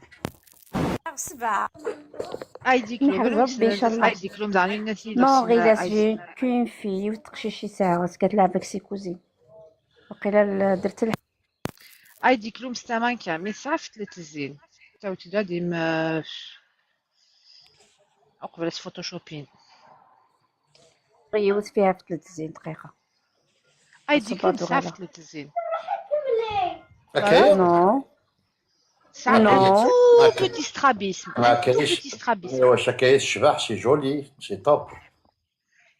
7 اي ديكلوم ربي ان شاء الله اي ديكلوم دعني الناس نو غير لاجي كون في وتقشي شي ساعه كتلعب بك سي كوزين وقيلا درت اي ديكلوم ستامان كامل ساعة في التلفزيون تو تدادي قبل فوتوشوبين غيوت فيها في 3 دقيقه اي ديكلوم ساعة في التلفزيون نو ساعة بوتي سترابيسم ما كاينش بوتي سترابيسم واش كاين الشبح سي جولي سي توب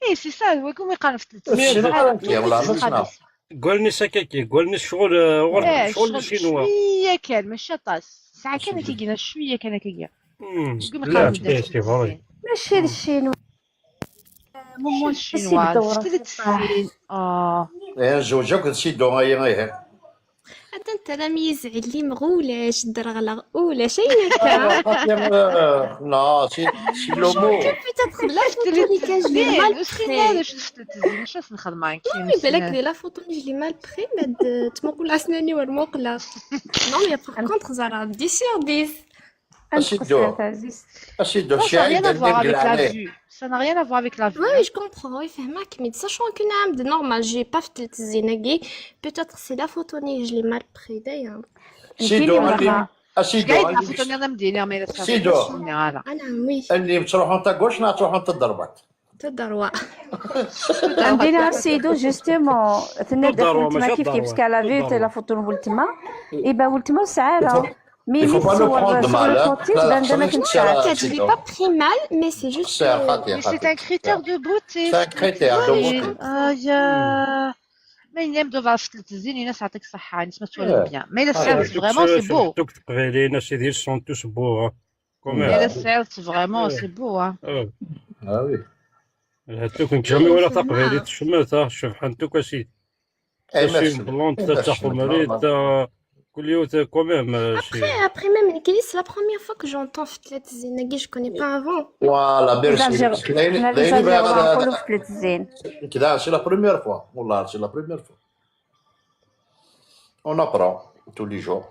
ايه سي سا هو كوم يقارن في التلفزيون قولني سكاكي قولني الشغل شغل الشينوا شويه كان ماشي طاس ساعة كان كيجينا شويه كان كيجي لا سي فري ماشي الشينوا مومون الشينوا في التلفزيون زوجك تسيدو غايا انت تلاميذ علي مغولاش درغلا اولا شي هكا لا سي لومو peut-être la photo اللي كان جلي مال واش خينا شفت التلفزيون واش نخدم معاك بالك لي لا فوتو اللي جلي مال بخي بعد تموقل اسناني والموقله نو مي باغ كونطخ زرا 10 sur 10 اسيدو Ça n'a شي rien à voir avec la عليه vue. Ça n'a rien à voir avec la vue. Oui, je comprends, oui, فهمك, mais sachant que نعم de normal, j'ai pas fait le tzizinagi, peut-être c'est la photo que je l'ai mal pris d'ailleurs. سيدو اللي اسيدو قاعد فوتو انا مدينه ما سيدو أنا oui, اللي تروحوا انت كوش نا تروحوا انت ضربات تدروا. عندنا سيدو جوستومون ثنا الضروة دخلت ما ماشي كيف الضروة. باسكو لا فيت لا فوتو ولتما يبا ولتما ساعه مي Il faut pas le تصور prendre صور mal, hein. الكوتي Là, تبان ça ما me كنتش tient à- Je l'ai pas pris mal, mais c'est juste C'est un que... raté, Mais c'est un critère de beauté. C'est un critère de Oui. beauté. يا ما ينام دوفا في التلفزيون الناس يعطيك الصحة يعني ما تولد Ouais. بيان ما إلا Ah, سيرت فريمون سي بو دوك تقبالين سيدي سون توس بو ما كومير إلا سيرت فريمون سي بو Ah oui. هاتوك انت جامي ولا تقبالي تشمت شوف حنتوك اسيدي Eh, سي merci. بلونت Merci, تاخذ normal. مريض كل يوم كوميم Après même, Kelly, c'est la première fois que j'entends fait le tzizinagi, je connais pas avant. Voilà, merci. حنا لي زالجيروا نقولوا في التلفزيون كده c'est la première fois. والله c'est la première fois. On apprend tous les jours.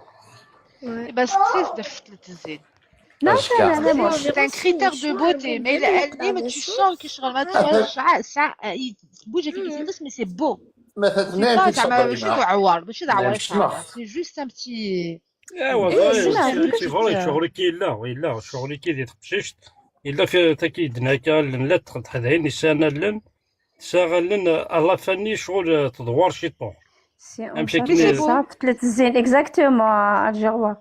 بس كيف في التلفزيون لا Parce لا que- لا C'est un critère de beauté mais العلم tu sens que شغل ما ساعة بوجهك كيتنقص mais c'est beau مثلا c'est اثنين pas في زعما ماشي الصبر عوار ماشي عوار مش نخ. c'est juste un petit ايوا سي فري شغلي كي لا شغلي كي دي تقششت الا في تاكيد ناكا لا تحدين سنه لن ساغلن الله فني شغل تدوار شي طوح سي أمشي اون كي في ن- التلفزيون اكزاكتومون الجروا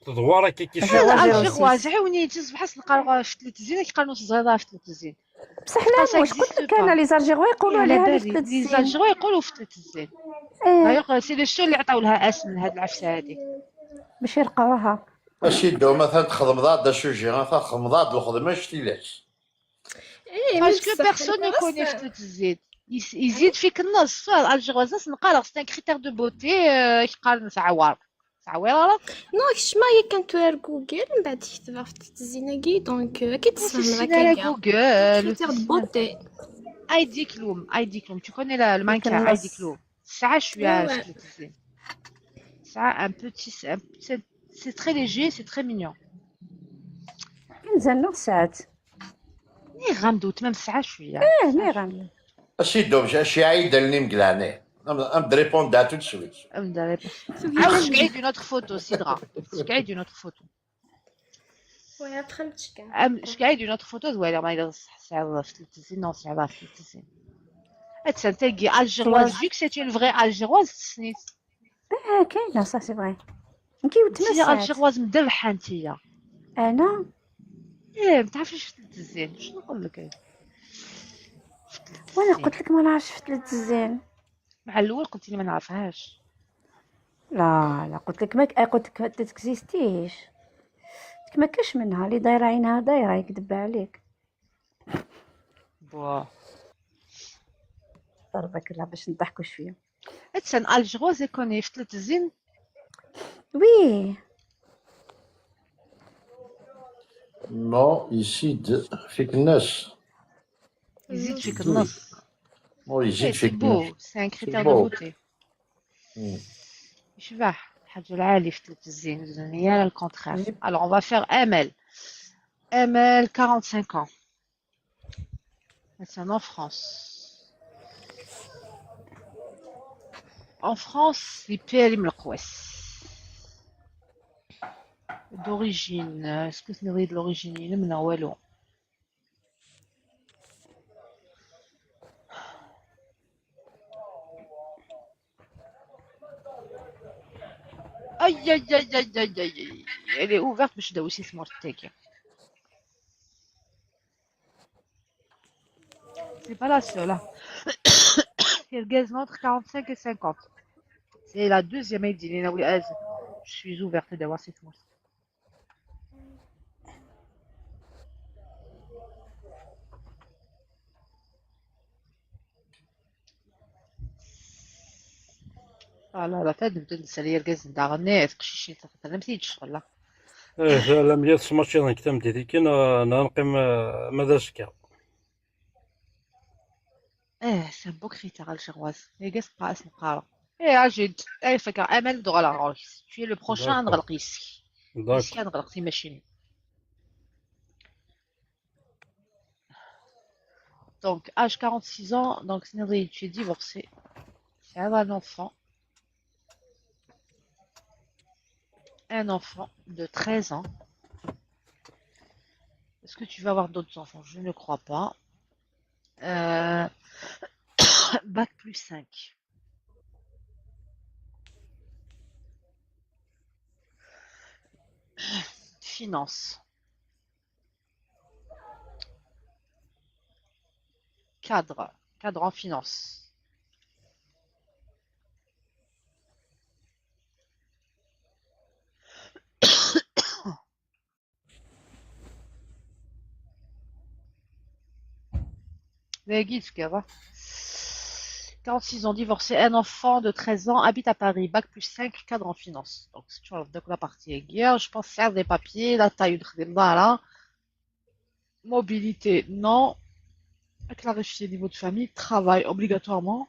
تدوار كي جوا شغل جوا الجغوا زعوني تصبح نلقى في التلفزيون كيقارنوا الصغيره في التلفزيون بصح لا واش قلت لك انا لي زالجيروا يقولوا عليها في لي التلفزيون زالجيروا يقولوا في التلفزيون دايوغ سي لو سول اللي عطاو لها اسم لهاد العفسه هذيك باش يرقاوها ماشي دو مثلا تخدم ضاد السوجي مثلا تخدم ضاد الخدمه شتيلاش Eh, Parce même que ça, personne ne ça, connaît ça- في التلفزيون يزيد فيك النص الجغوازه نقال سي ان كريتير دو بوتي يقال عوار عوار Non, je m'aille quand tu es Google, bah tu vas faire le tzizinagi, donc أكيد تسمع سينا معاك جوجل critère de beauté. ايدي كلوم tu connais المانكا النص. ايدي كلوم ساعه شويه Ouais, في ouais. التلفزيون ساعه un petit c'est très léger c'est très mignon كنزلنا ساعات ني غامضو تمام ساعه شويه مي غنى ماشي دو شي عيد اللي مقلعني ام ريبوند دا تو سويت عاود شكعي دون اوتر فوتو سيدرا شكعي دون اوتر فوتو Ouais, فهمتك كاع. اش قاعد une autre photo زوينه ما يدير ساعه في 3 نو ساعه في 3 تسنتقي الجيروise شواز vu que c'est une vraie algéroise تسنيت كاينه صح سي فري نكيوت نتيا مسات الجيروise مدلحه نتيا انا ما تعرفيش في الزين شنو نقول لك وانا الزين قلت لك ما نعرفش فتلة الزين. مع الاول قلت لي ما نعرفهاش لا لا قلت لك ما قلت لك ما تكزيستيش، قلت لك ما كاش منها اللي دايره عينها دايره يكذب عليك. بوا ضربك لا باش نضحكوا شويه. تسن الجيروise كوني في الزين وي نو يزيد فيك الناس. يزيد فيك زوي. النص يزيد سي فيك الناس. بو سي ان سي كريتير دو بو. بوتي يشبه الحاج العالي في الزين زنيا الكونترير alors on va faire ML 45 ans c'est en France c'est PLM القواس d'origine est-ce que c'est de l'origine يلمنا والو aïe aïe aïe aïe aïe aïe elle est ouverte باش دوسي سمارت تاكي c'est pas la seule hein. Elle gaze entre 45 et 50 c'est la deuxième Edilina oui je suis ouverte d'avoir cette marque لا تاد نبدا نسالي الكاز نتاع الناس قشيشي تاع مسيتش والله لا مليح سماشي نكتم ديتي كي نقيم مدرسة. سي ان بو كريتير الجيروise هي كاز قاس نقارا اجد فكر امل دغلا رويس tu es le prochain داكور نغلق ici داكور. نغلق في ماشين donc âge 46 ans donc Snelly tu es divorcé c'est un enfant de 13 ans. Est-ce que tu vas avoir d'autres enfants? Je ne crois pas. Bac plus 5. Finance. Cadre. Cadre en finance. Guide, 46 ans, divorcé, un enfant de 13 ans, habite à Paris, bac plus 5, cadre en finance. Donc, si tu enlèves la partie guerre, je pense faire des papiers, la taille de là. Mobilité, non. Clarifier niveau de famille, travail obligatoirement.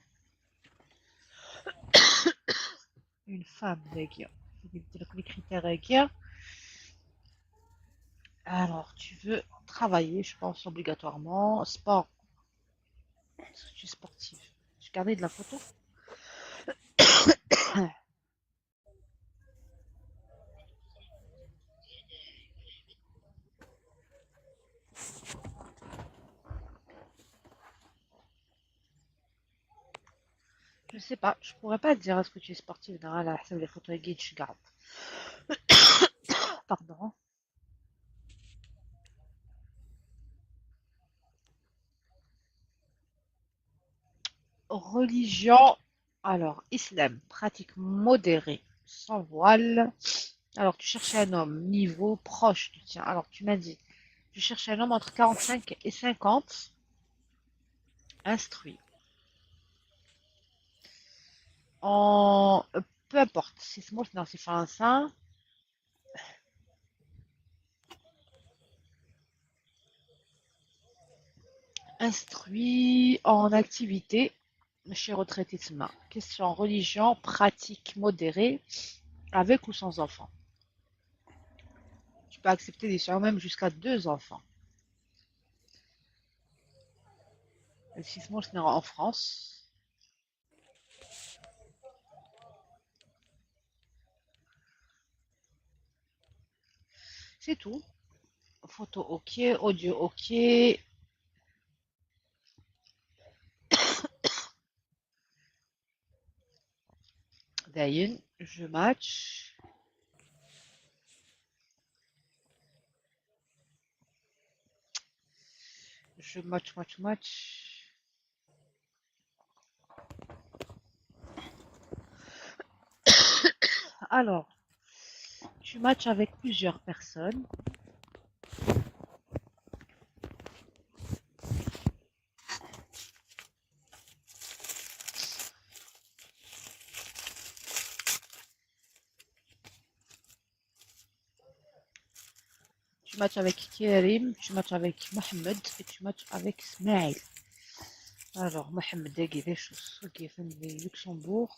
Une femme, les critères guerre. Alors, tu veux travailler, je pense, obligatoirement. Sport. Est-ce que tu es sportif? J'ai gardé de la photo. Je sais pas, je pourrais pas te dire est-ce que tu es sportif dans la les photos guides, je garde. Pardon. Religion. Alors, islam, pratique modérée, sans voile. Alors, tu cherches un homme, niveau proche du tien. Alors, tu m'as dit, tu cherches un homme entre 45 et 50, instruit. En... Peu importe, si c'est moi, non, c'est français. Instruit en activité. Chez retraité Tsma. Question religion, pratique modérée, avec ou sans enfant. Tu peux accepter des gens même jusqu'à 2 enfants. Le 6 mois, c'est en France. C'est tout. photo ok, audio ok. D'ailleurs, je match. Je match. Alors, tu matches avec plusieurs personnes. Tu matches avec Karim, tu matches avec Mohamed et tu matches avec Smaïl. Alors, Mohamed qui est de Luxembourg.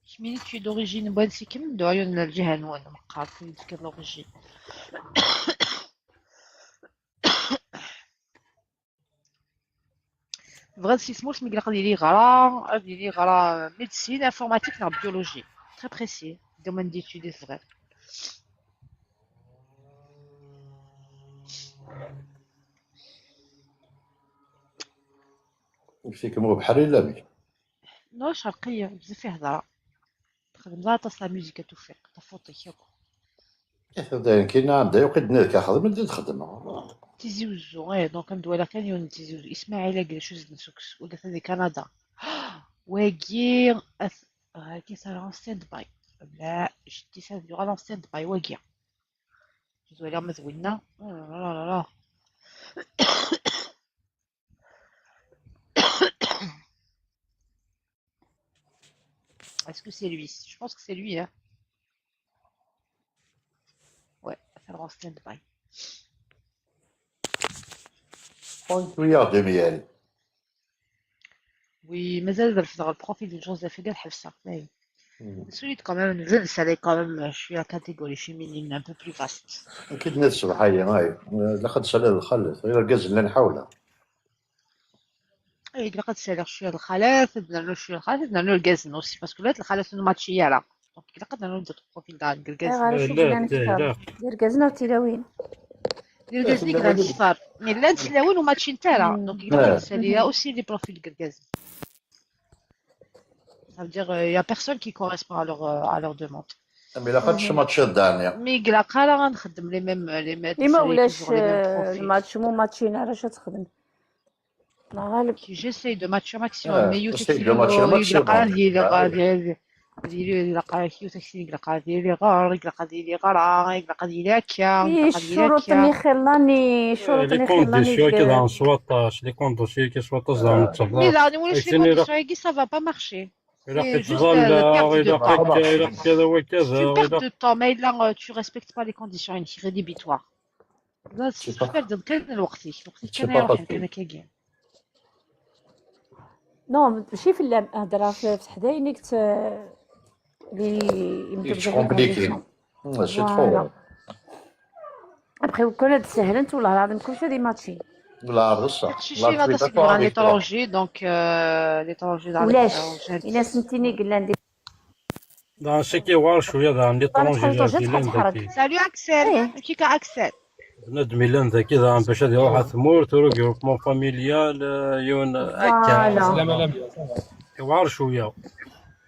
Tu es d'origine bonne, c'est qui me doit y en aller à nous, on a quelle l'origine. Vrai, c'est small, mais il y a médecine, informatique, et biologie. Très précis. Domaine d'études, c'est vrai. فيكم هو بحال الا بك نو شرقية بزاف فيه هضرة تخدم لا تصل ميوزيكا توفيق تفوتي كاين عندها يقدنا لك خدمه ندير تخدم تيزيوزو دونك ندوي كان يون تيزيوزو اسماعيل قال شوز نسوكس وقالت لي كندا واقي كي صار اون ستاند باي لا شتي سا ديرا اون ستاند باي واقي تدوي لها مزوينه لا لا لا لا Est-ce que c'est lui? Je pense que c'est lui, hein. Ouais, faire en stand-by. ويا ميال Oui, مازال في البروفيل ديال جوزيف قال حفصة باين. Celui quand même, je le savais quand même, je suis à catégorie féminine un peu plus vaste. اكيد ناس صباحيه هاي لا خد سالي الخلف غير الكاز اللي نحاولها اي لقد سالي شويه الخلاف بدنا له شويه الخلاف بدنا له الكازن aussi parce que لا الخلاف انه ماتشيه لا دونك لقد بدنا له البروفيل تاع الكازن غير شو بلان كثر دير كازنا وتلاوين دير الكازن كرا صفار مي لا تلاوين وماتشين تاعها دونك لقد سالي aussi les profils الكازن ça veut dire il y a personne qui correspond à leur demande. مي لا خدش ماتشات دانيا مي قلا قال غنخدم لي ميم لما ولاش الماتش مو ماتشين علاش تخدم غالب كي جيسي دو ماتش ماكسيموم مي يوتك يلقى كيوتك يلقى ديري غار يلقى ديري غرا يلقى ديري هكا الشروط اللي خلاني شروط اللي خلاني كذا سواطاش لي كونديسيون كي سواطاش زعما تصبر مي لا واش لي كونديسيون كي سافا با مارشي إلا كذا وكذا perte de temps mais là tu respectes pas les conditions rédhibitoires لا تفرض كان الوقت كان يروح كان كاين نو ماشي في الهضره في حداينك اللي يمكن كومبليكي ماشي تفور ابخي كون سهلت والله العظيم كلشي دي ماتشي لا بصح لا تصير عن ليترونجي دونك ليترونجي ولاش الا سنتيني قلنا ندير دا سيكي وار شويه دا عندي طرونجي سالو اكسل كيك اكسل بنادم ميلان ذاكي دا باش غادي يروح ثمور تورو جروبمون فاميليال يون هكا سلام وار شويه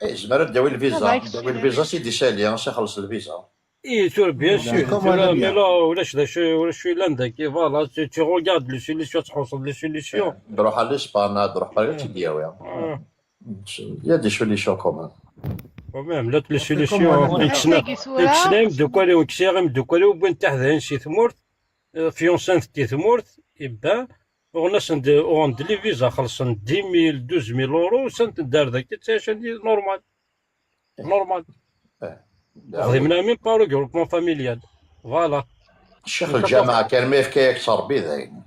زعما داوي الفيزا سيدي سالي غنمشي نخلص الفيزا اي سور بيان سور مي لا ولاش لاندك فوالا تي روغارد لي سوليسيون تحوصل لي سوليسيون نروح على اسبانيا نروح باريس دياويا يا دي سوليسيون كومان ومام لا لي سوليسيون اكسنام دوكالي وكسيغم دوكالي وبين تحت شي ثمورت فيونسانت تي ثمورت يبان وناس عند لي فيزا خلصن 10000 12000 يورو سنت دار ذاك تاش نورمال نورمال خدمنا من بارو جروبمون فاميليال فوالا الشيخ الجامعة كان ما يفكا يكثر بذاين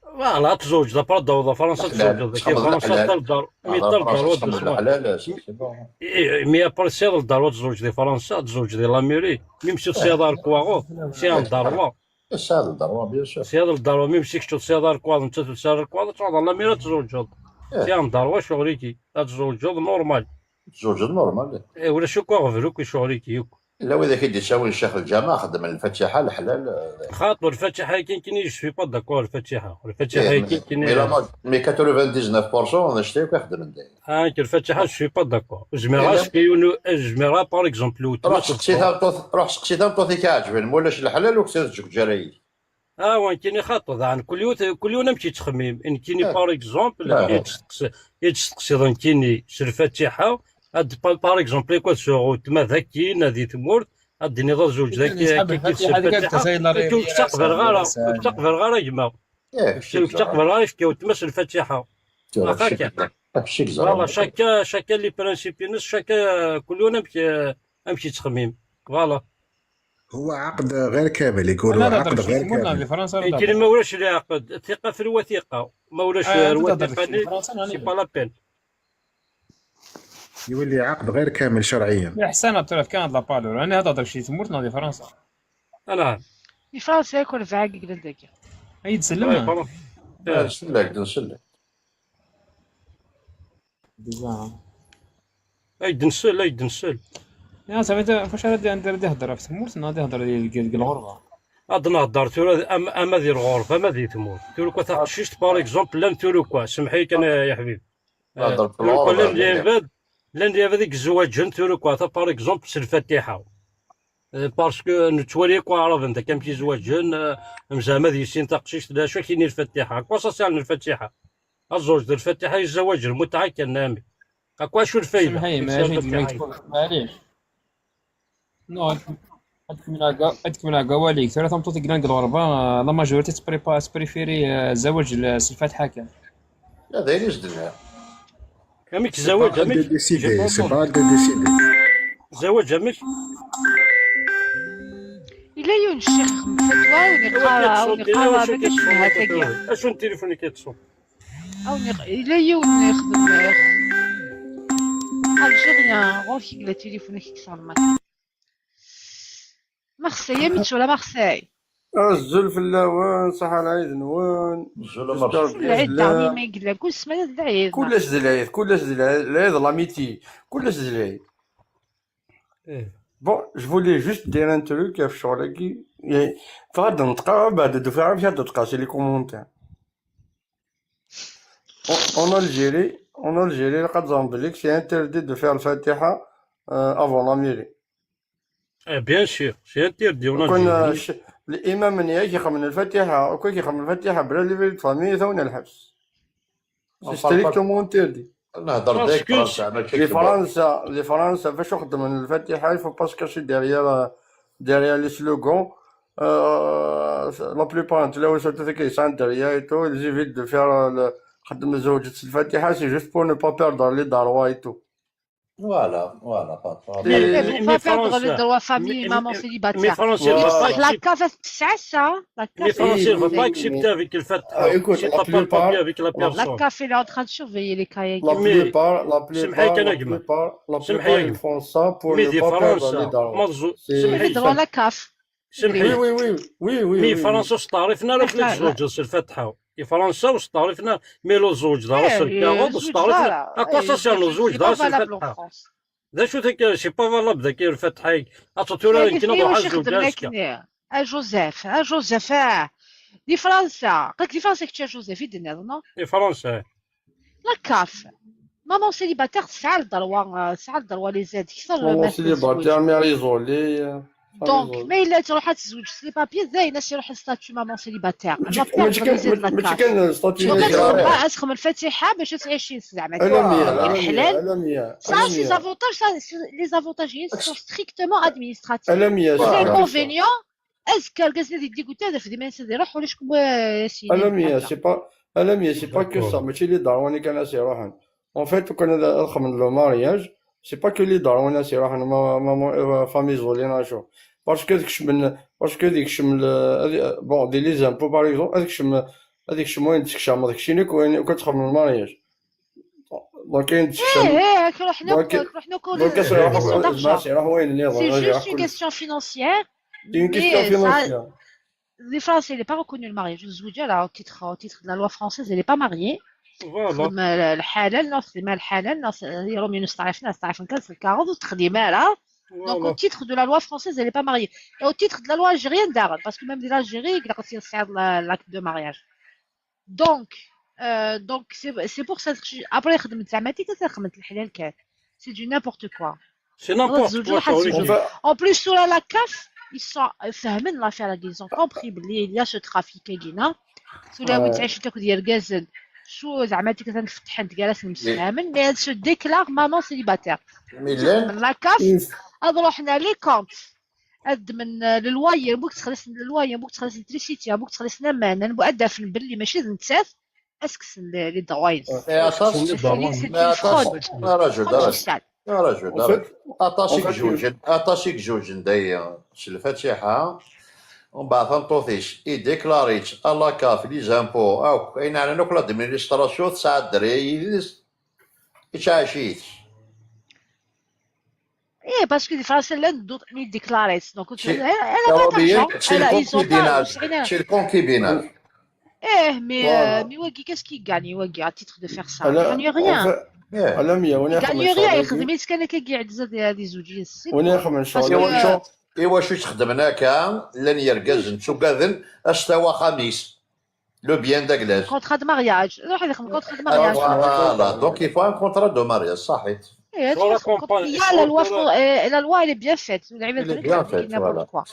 فوالا تزوج دا برا دا فرنسا تزوج كي فرنسا تلدار مي تلدار مي ابر سي الدار تزوج دي فرنسا تزوج دي لاميري ميمشي سيدار كواغو سي الدار سي الدار بيان سور سي الدار ميمشي كشتو سيدار كواغو انت سيدار كواغو تروح لاميري تزوج سي الدار شغليكي تزوج نورمال تزوج نورمال ولا شو كواغو فلوك شغليكي لا واذا كي تساوي الشيخ الجامع خدم الفاتحه الحلال. خاطر الفاتحه كاين جو سوي با داكور الفاتحه ايه كاين مي لا مي 99% نشتي وكيخدم الداير. الفاتحه جو سوي با داكور جميرا باغ اكزومبل روح سقسيتها مطوطي كيعجبني مولاش الحلال وكسيت جوج جرايد. وين كاين خاطر عن كل يوم نمشي تخميم ان كايني باغ اكزومبل يتسقسي كايني سير الفاتحه باغ اكزومبل يكون سوغ تما ذكي نادي تمورت الدنيا ضا زوج ذاك تقبل غير يما تقبل غير يفكيو تمس الفاتحه واخا كاع فوالا شاكا لي برانسيبي شاكا كل يوم امشي تخميم فوالا. هو عقد غير كامل، يقولوا عقد غير كامل. كاين ما ولاش العقد الثقه في الوثيقه ما ولاش الوثيقه سي با لا بين يولي عقد غير كامل شرعيا. احسن تعرف كانت لابالور انا هذا شي تمورت نادي فرنسا. انا في فرنسا ياكل في عاقق لديك اي تسلم نسلك اي دنسل يا سميت فاش غادي ندير هضره في تمورت نادي هضره ديال الغربه هاد نهضر تورا اما ديال الغربه ما ديال تمورت تورا كو تاخشيش باغ اكزومبل لان تورا كوا سمحي لي انا يا حبيبي لان ديال هذيك الزواج تورا كوا باغ اكزومبل سي الفاتحه باسكو نتوري كوا عرف انت كان زواج مزعما ديال سين تاقشيش لا شو كاين الفاتحه كوا سال الفاتحه الزوج ديال الفاتحه الزواج المتعه كان نامي اكوا شو الفايده سمحي معليش نو هاديك من قواليك ثلاثه مطوطي كلان الغربه لا ماجوريتي تبريفيري الزواج الفاتحه كان لا دايرين جدنا كاميك الزواج اميك ديسيدي سي با ديسيدي زواج اميك الا يون الشيخ فتوى ونقرا ما كاش فيها تاكي اشنو التليفون كيتصون او الا يون يخدم الجيريان غوفي لا تليفونك كيصال معاك مرسي ميتش ولا مرسي الزلف اللوان صح العيد نوان العيد دارني ما يقول لك كل سمانه العيد كلش العيد لاميتي كلش العيد. بون جو فولي جوست دير ان تروك في شغلكي فغاد نتقرا بعد الدفعه باش تقاسي لي كومونتير. اون الجيري لقد زنبليك سي انتردي دو فير الفاتحه افون لا ميري. بيان سور سي انتردي كون الامام من كيخمن الفاتحه وكون كيخمن الفاتحه بلا ليفل فامي ثون الحبس سي ستريكتومون انتردي. نهضر ديك لي فرنسا فاش خدم الفاتحه يفو باسكاشي ديريا لي سلوغون لا بلوبار نتلاو سورتو كيسان ديريا اي تو جيفيت دو فير خدم زوجة الفاتحه سي جوست بور نو با بيردر لي داروا اي تو. فوالا مي فرنسا لي دروا فامي مامون سيليباتير لا كافا تسعسا مي فرنسا با اكسبتي افيك الفاتحه سي با بابا افيك لا بيرسون لا كافي لا اون سورفيي لي كايا لا بلوبار فون سا بور نو با بيردر لي داروا سمحي دروا لا كاف سمحي وي مي فرنسا استعرفنا لا في الزوج الفاتحه فرنسا واستعرفنا ميلو زوج دار الكاغوط واستعرفنا اكاساسيون زوج دار الفاتحه ذا شو ذاك سي با فالاب ذاك الفاتحه اتطورا يمكن واحد جوزيف دي فرنسا قالك دي فرنسا كتشا جوزيف يدنا نو دي فرنسا لا كاف مامون سيليباتير ساعه الدروا لي زاد كثر مامون سيليباتير مي ريزولي دونك ما الا تروح تزوج سلي بابي زي ناس يروح ستاتيو مامون سيليباتير ماشي كان ستاتيو اسخم الفاتحه باش تعيشي زعما الحلال سا سي زافونتاج لي زافونتاج سون ستريكتومون ادمينستراتيف لي كونفينيون اسكا الكاز دي ديكوتي هذا في ديما يسد يروح ولا شكون سي سي با كو سا ماشي لي دارواني كان يروحون اون فيت كان نخمم لو مارياج سي با كو لي دارونا سي يروحون ماما فامي زولينا شو باسكو ديك شمل بون دي لي زامبو باغ اكزومبل هذيك شموين تكشام داك الشيء كتخمم المارياج دونك كاين روحنا c'est juste une question financière les Français il n'est pas reconnu le mariage الزوجة là au titre de la loi française elle n'est pas mariée الحلال ناس ما الحلال ناس يروم يستعرفنا كاس الكاغوط وتخدمها Donc au titre de la loi française, elle n'est pas mariée. Et au titre de la loi algérienne, d'Arab, parce que même de l'Algérie, il y a l'acte de mariage. Donc c'est pour ça. Après, c'est du n'importe quoi. C'est n'importe quoi. En plus, sur la CAF, ils sont فاهمين l'affaire, ils ont compris qu'il y a ce trafic كاينه. سولا وتعيش تاكل ديال الغاز شو زعما انت كتفتح انت جالس مسامن مي سو ديكلار مامون سيليباتير من لا كاف اضرو حنا لي كونت اد من الواير بوك تخلص الواير بوك تخلص التريسيتي بوك تخلص نمان بو ادافن باللي ماشي نتسات اسكس لي دوايز يا راجل اتاشيك جوج ندايا الفاتحه ومن بعد تنطوطيش ديكلاريت الا كاف لي زامبو او كاين على ناكل ادمينستراسيون تسعة الدراري يتعاشيت ايه باسكو دي فرنسا لا ندو مي ديكلاريت دونك انا با شي الكونكيبينال ايه مي واقي كاسكي غاني واقي على تيتر دو فير سا غاني ريان غاني ريان يخدم كان كيقعد زاد هذه زوجين ايوا شو تخدمنا كان لن يركز نتوكاذن اشتوا خميس لو بيان داكلاج كونترا دو مارياج روح يخدم كونترا دو مارياج فوالا دونك يفو ان كونترا دو مارياج صحيت يا لا لوا اللي بيان فيت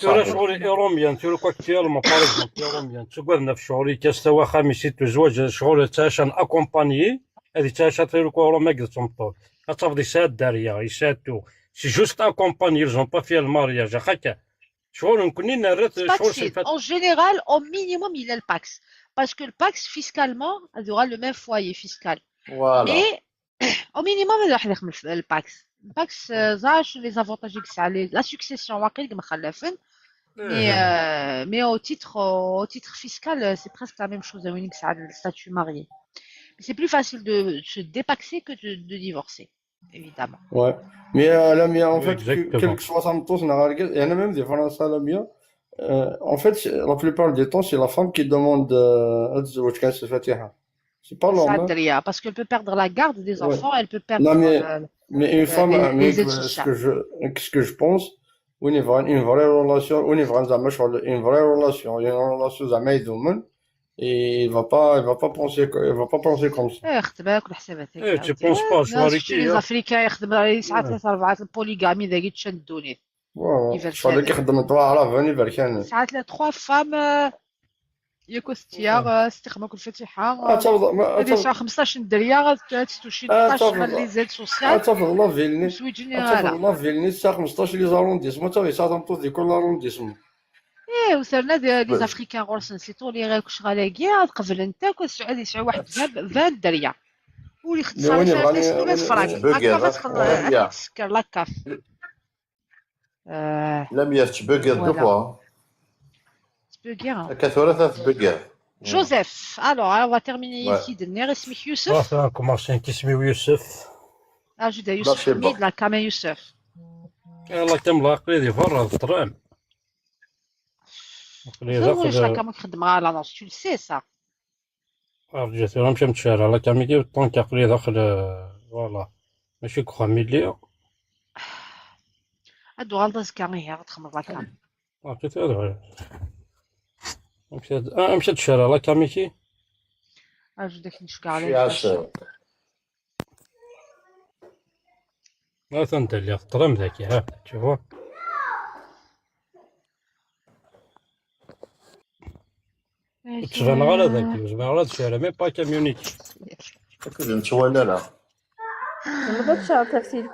شغل ايروميان تقول لك اكتيالمون باغ اكزومبل ايروميان تقولنا في شغل كاستوى خميس تزوج شغل تاشان اكومبانيي هذه تاشا تقول لك ما قلتهم طول تفضي ساد داريا يساتو سي جوست اكومباني يلزم با فيها المارياج هكا شغل نكوني نرات شغل en général au minimum il a le Pax parce que le Pax fiscalement il aura le même foyer fiscal mais au minimum il راح يخدم le Pax زاش les avantages que la succession واقيلا مخلفين mais au titre fiscal c'est presque la même chose وين que le statut marié c'est plus facile de se dépaxer que de divorcer évidemment. Ouais. Mais la mienne, en fait, quel que soit son tour, il y en a même des Français à la mienne. En fait, la plupart du temps, c'est la femme qui demande c'est pas l'homme. Parce qu'elle peut perdre la garde des enfants, elle peut perdre mais une femme, ce que je pense, une vraie relation, une vraie relation زعما et il va pas penser comme ça. خدمك وحساباتك. tu penses pas شواريكي. les Africains يخدم ساعات 3-4 البوليغامي ذاك تشدوني. شغل كيخدم 3 فاني بركان. ساعات 3 femmes يكوستيار استخدموا الفاتحة. هذه ساعة 15 دريا تستوشي 16 لي زيد سوسيال. تفضل الله فيلني ساعة 15 لي زارونديسمون تا ساعة تنطوز دي كل ارونديسمون. ايه وصرنا لي زافريكان غورسن سيتو لي غير شغالاكيا تقبل انت كتسعود يسعو واحد 20 دريا ولي خصها 300 فرانك هكا تخلص تسكر لاكاف لم يتبقى دو فوا تبقى كثرة تبقى جوزيف alors on va terminer ici دنيا اسمك يوسف كومونسي كيسميو يوسف اجد يوسف حميد لا كمان يوسف يلاه كنلاقي دي فرا الطرام tu le sais ça. رجعت انا مشيت الشارع لا كاميدي الطون كيقلي داخل فوالا ماشي كخامي ليا هادو غلطات كامي هي غتخمر لا كام عرفتي هذا مشيت الشارع لا كاميتي اجي داك نشكا عليه لا تندلي الطرام ذاك ها تشوفوا تبان غير هذاك تبان غير الشارع مي با كاميونيتي كنت نتوالا لا ما تاكسي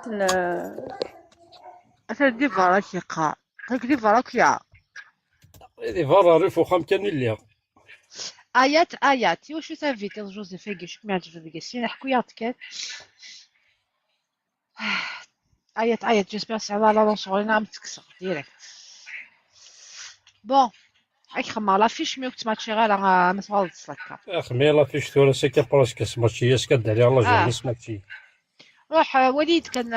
دي فراك يقع هاك دي فراك يا دي فرا ريفو خام كان اللي ايات واش تنفيت جوزيف كيش ما عجبك السين حكويات كات ايات جيسبر سعلا لا لونسورينا عم تكسر ديريكت بون هاك خما لافيش ميو كنت ماتشي غير ما تغلطش لك خمي لافيش ثورة سكا براسك سماتشي يسكد عليها الله جاني سماتشي روح وليد كان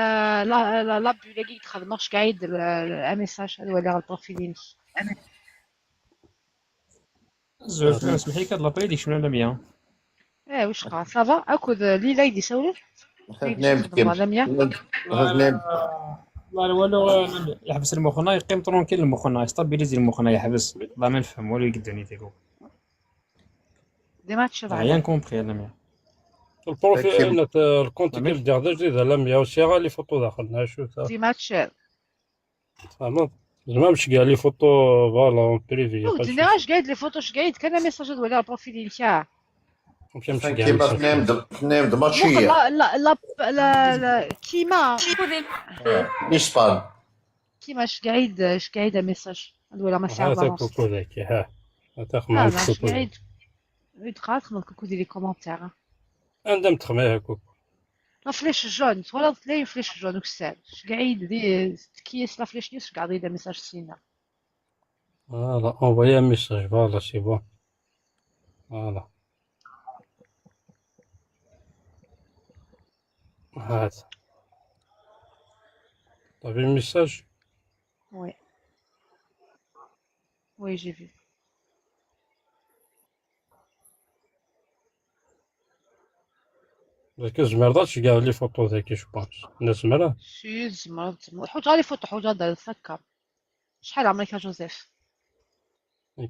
لاب يلاقيك تخدمش قاعد الميساج هذا ولا البروفيلين زوج اسمحي كاد لابري ديك شنو لميا واش قال صافا اكو ليلى يدي سولف نعم والله والو يحبس المخنا يقيم ترونكيل المخنا يستابيليزي المخنا يحبس والله ما نفهم والو يقدرني تيكو ديما تشوف rien عليه. compris لا ميا البروفيل ان الكونت كيف ديال جديد لا 100 وسيغا لي فوتو داخل شو ديما تشوف. فهمت زعما باش كاع لي فوتو فوالا اون بريفي ودي اش قايد لي فوتوش قايد كان ميساج ولا البروفيل نتاعك. ماشي كاع كيما تنام ماتشيه لا لا لا لا كيما اسبان اش قايد ميساج ولا ما ساعه هذا بالانس. كوكو ذاك هذاك لا ما لا اش كوكو قايد يدخل خدم كوكو ديال لي كومونتير. عندهم تخميها كوكو لا فليش جون ولا تلاقي فليش جون وكسال اش قايد دي تكيس لا فليش نيوز قاعد يدا ميساج سينا. فوالا انفويي ميساج فوالا سي بون فوالا هذا طيب الميساج وي وي جي في. ذاك زمرضاتش كاع لي فوتو ذاك جو بونس نزمرها سي زمرت حوت غالي فوتو حوت غادا تسكر. شحال عمرك يا جوزيف؟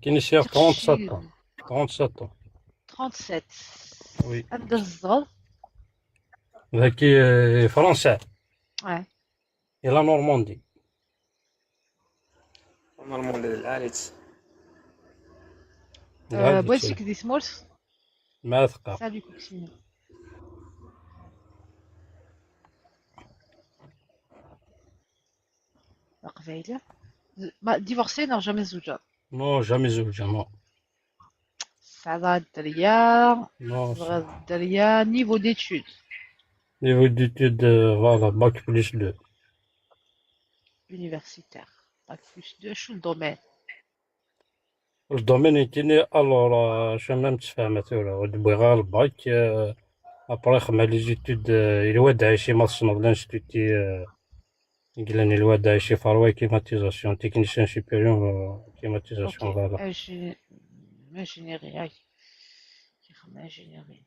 كاين يسير 37 37 37. وي ابدا الصغر. ذاك فرنسا اه الى نورماندي نورمال العاليت بغيتك دي سمورت ما ثقة سالي كوكسينا. قبيله ما ديفورسي نو جامي زوجة. نو جامي زوجة نو سعادة الدريا نو صغار الدريا نيفو ديتود. نيفو ديتود فوالا باك بليس 2 universitaire bac plus 2 شو الدومين؟ الدومين يتيني الور شمام تفاهمت ولا تبغي غير الباك ابري خدم لي زيتود الواد عايشي ما تصنف لانستيتي قلاني الواد عايشي فارواي كيماتيزاسيون تكنيسيان سوبيريور كيماتيزاسيون فوالا ingénierie هاي كيخدم ingénierie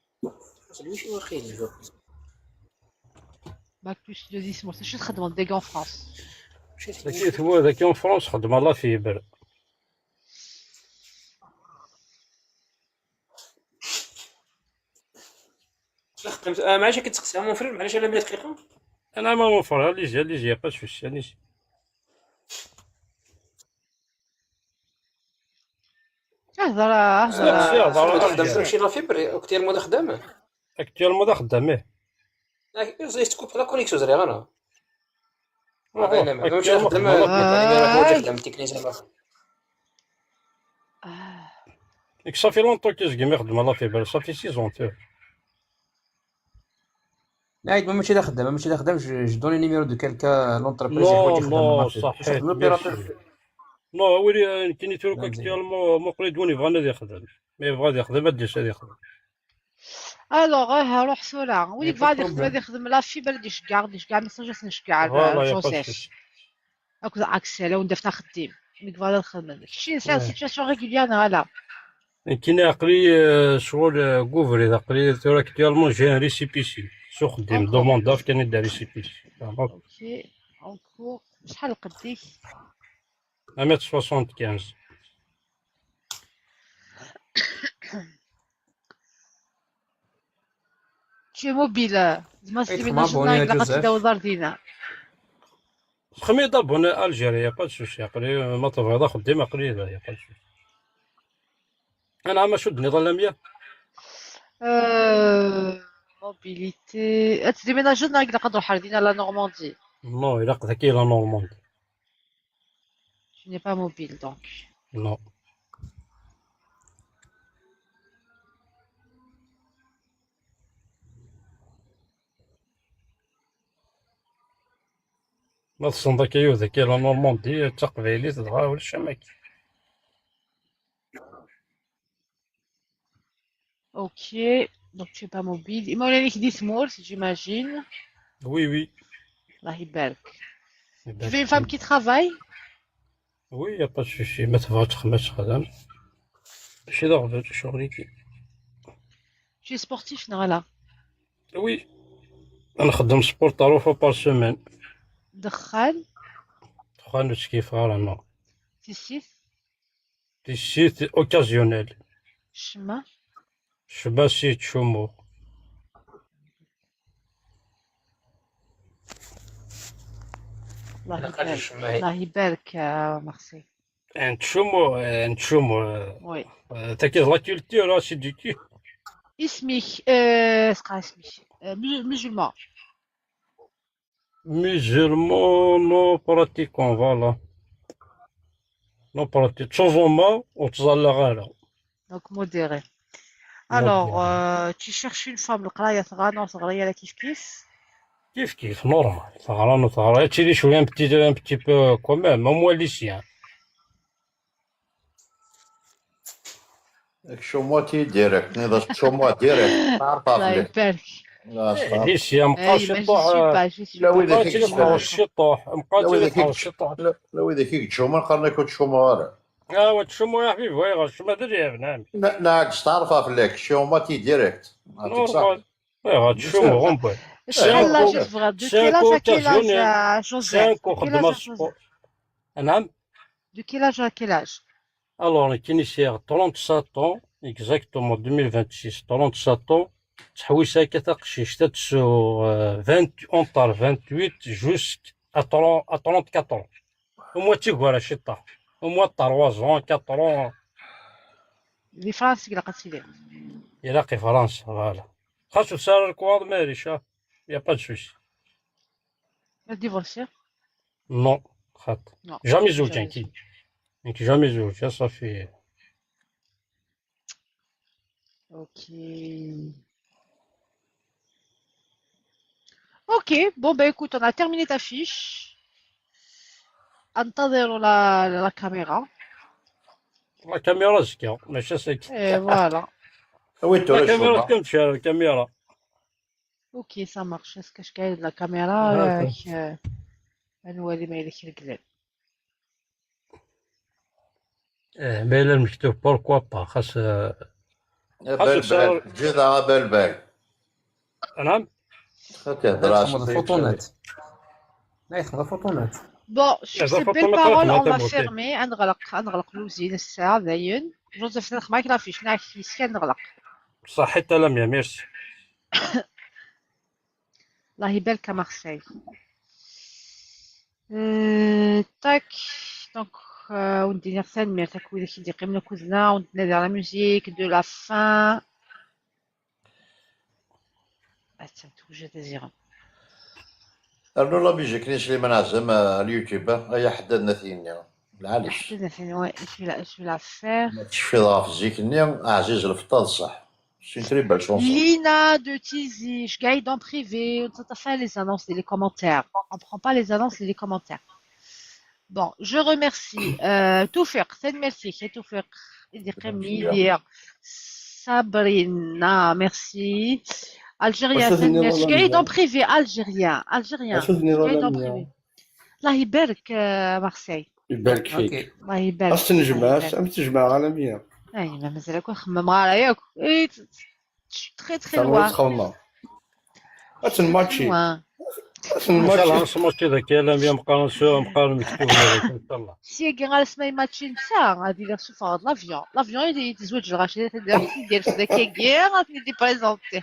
شنو واخيل bac plus 2 10 mois شو تخدم ديك en France. ذاك هو ذاك اون فرونس خدم الله فيبر معليش كتسقسي مونفرير معليش على 100 دقيقة انا ما موفرها لي جي با سوسي اليجي هضر خدام شي لا فيبر اكتيرمون خدام اكتوالمون خدامه تكوب لا كونيكسيون زري انا انا ما ماشي نخدم انا خدام تكنيسيان صافي لونطو كيزكي يخدم الله فيبر صافي 6 زونتور عيد ماشي دا خدام جو دوني نيميرو دو كالكا لونتربريز نو صحيح نو ولي كاين يترك اكتوالمون مقريدوني بغا نادي يخدم مي بغا يخدم ما ديرش هادي يخدم الوغ روح سولا وليك غادي يخدم لا فيبر ديش كاع ميساجات نشكاع جوزيف اكو اكسل وندير خديم وليك غادي نخدم شي سيتواسيون ريغوليير هلا كاين عقلي شغل كوفري عقلي ترى اكتوالمون جي ان ريسيبيسي سو خديم دومونداف كان دار ريسيبيسي اوكي اونكور شحال قديك 1m75 شي موبيل زعما سيمينا جونا إلا غتبداو داردينا خميضة بون الجيريا با سوسي عقلي ما تبغي خديم عقلي لا با سوسي انا ما شد نظام مية موبيليتي تديميناجونا إلا قدروا حاردينا لا نورماندي نو الا قداك لا نورماندي tu n'es pas mobile donc نو ما تصندك ايو ذاك لا نورماندي تقبيلي تدغى ولا شماك ok donc tu es pas mobile مولانا دي سمور j'imagine وي الله يبارك tu es une femme qui travaille وي يا با سوسي ما تبغى تخدم ماشي ضغط شغلي كي tu es sportif Nala وي انا خدام سبور 3 فوا بار سيمين دخان دخان كيف غير نو تيسيس تيسيت اوكازيونيل شما شباسي تشومو الله لا قال يبارك الشماهي الله يبارك يا مارسي نتشومو وي تاكي لا كولتور سي دو كي اسمك سقا اسمك مسلمان musulman نو براتيكون فوالا نو براتيك تشوفوما وتزال غالا دونك موديري alors tu cherches une femme القرايه صغار صغريه لا كيف كيف نورمال ثغران ثغرا هادشي لي شويه ان بتي بو كومام مو ليسيان شوموتي ديريكت نضرب شومو ديريكت تعرف الله عليك يبارك لا صافي ليسيان مابقاش اي يطوح ما جي سوي لا با وإذا مابقاش كيك يطوح يطوح لا مابقاش وإذا يطوح كيك يطوح لا وإذا كيك تشوما قالنا كنت شوما غير تشمو يا حبيبي وي غاش ما دري يا بنامي ناقص تعرفها فيك شوماتي ديريكت عرفتك صح نورمال وي غاتشمو غنبوي شحال لاج تبغى دو كيلاج جوزيف سانكو دو كيلاج خدمة جوزيف نعم دو كيلاج الوغ كينيسيير 37 اكزاكتومون 2026 37 تحويسه كتقشيش تتسو 20 اونطار 28 جوسك ا 34 au moins تيغورا شي طاح au moins 3 ans 4 ans لي فرنسي لا قصيده يلاقي فرنسا فوالا خاصو سار الكواد ماريشا يا با دو سوسي ديفورسي نو خاط نو جامي زوج انك جامي زوج صافي اوكي Ok, bon bah écoute, on a terminé ta fiche. انتظروا la caméra. لا كاميرا زكا ماشي ساكت Et voilà. ويتو لا لا كاميرا شوما كم تشعل الكاميرا Ok, ça marche. Est-ce que je gagne la caméra هاكا نولي ما يلك القلال. باين المكتوب بوركوا با خاص بلبل جذع بلبل نعم تهضر لا يخدم فوطونات Bon, sur هذا ces belles فاطمه paroles, on تخدم va موتي fermer. نغلق لوزين الساعة زين. جوزيف نلخ معاك لافيش ناعك كيسكان نغلق. صح حتى لميا ميرسي الله يبارك مارسيل. تاك دونك وندير ثاني مير تاك ويدا كي يقيمنا كوزنا وندير لا ميوزيك دو لا فان. Attends, je désire. ارنو لا ميوزيك نيش لي منعزم اليوتيوب اي حددنا ثينيا معليش Ouais, je vais la faire. ما تشفي ضعف الزيك ني عزيز الفطاط صح سي تري بال شونسون Lina de Tizi, je gagne dans privé, on t'a fait les annonces et les commentaires. On prend pas les annonces et les commentaires. Bon, je remercie Toufik, c'est merci, c'est Toufik. Dire Sabrina, merci. Algérien, c'est merci. Je gagne dans privé, Algérien, je gagne dans privé. الله يبارك مارسيل. يبارك فيك. الله يبارك. تنجمع تجمع عالمية. اي ما مازال نخمم على ياك. اي تري تري لوان. لوان. الماتشي. ان شاء الله نسمعوا كذا كلام يبقى مكتوب هذاك ان شاء الله سي كي غنسمع ماتشي نتا غادي لي نشوف هاد لافيون يتزوج الغاشي ديال داكي كير غادي دي بريزونتي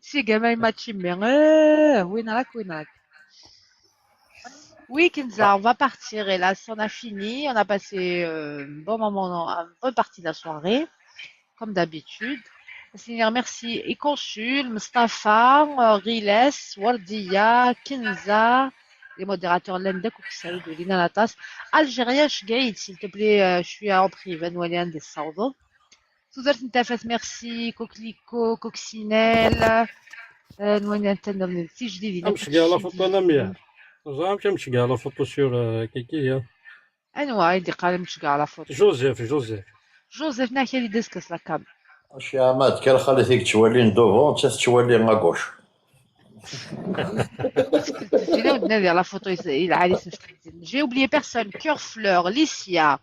سي كاع ماتشي مي وين راك Oui, Kenza, on va partir. Et là, on a fini. On a passé un bon moment, une bonne partie de la soirée, comme d'habitude. Seigneur, merci. Et Consul, Mustafa, Riles, Wardia, Kenza, les modérateurs Lenda, Kouksaïd, Lina Natas. Algérien, Shgaïd, s'il te plaît, je suis en privé, Noualian des Saoudo. Souzert Ntafet, merci. Coquelicot, Coccinelle, Noualian Tendom, si je dis, زعما كنمشي كاع لا فوتو سور كيكيا انواع اللي قال مش كاع لا فوتو جوزيف ناكي اللي ديسكس لا كاب واش يا عماد كان خليتيك تولي ندوفون حتى تولي غاكوش جينا ودنا لا فوتو العريس جي اوبليي بيرسون كور فلور ليسيا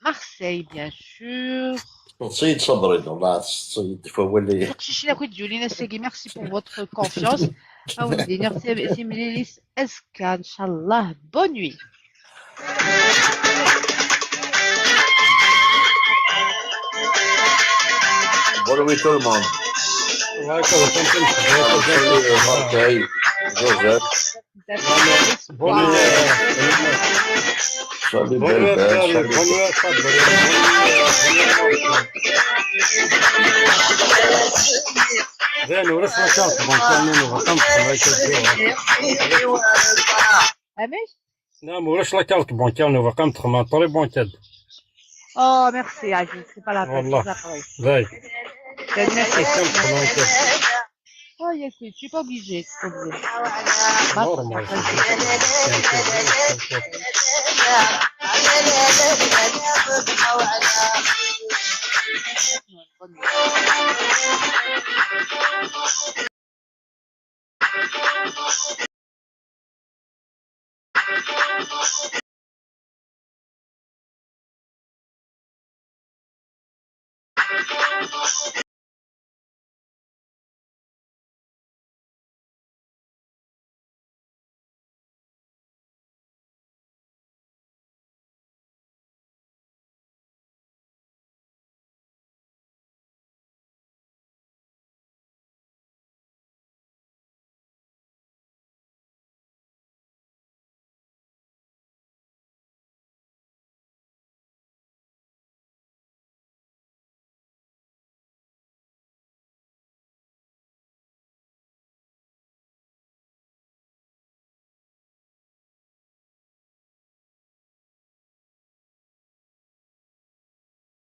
مارسيل بيان سور تصيد صبري والله تصيد فولي قشيشي كنت جولينا ساقي ميرسي بور فوتر كونفيونس اودي نغتي سي مليليس اسكا ان شاء الله بون نوي Bonne nuit tout le monde. الله يكرمك انت Marseille, Joseph, salut بونوار Belbel, داري salut. بونوار صبري زين ورث كارت بنكير نينو رقم الله يكرمك امش نعم ورث كارت بنكير نينو رقم تخمن طري بنكير اه ميرسي عزيز سي با لا بين والله جزاك الله زي ميرسي كم تخمن Oh, yes, tu es pas obligé, tu es pas obligé. نورمال Bonne nuit.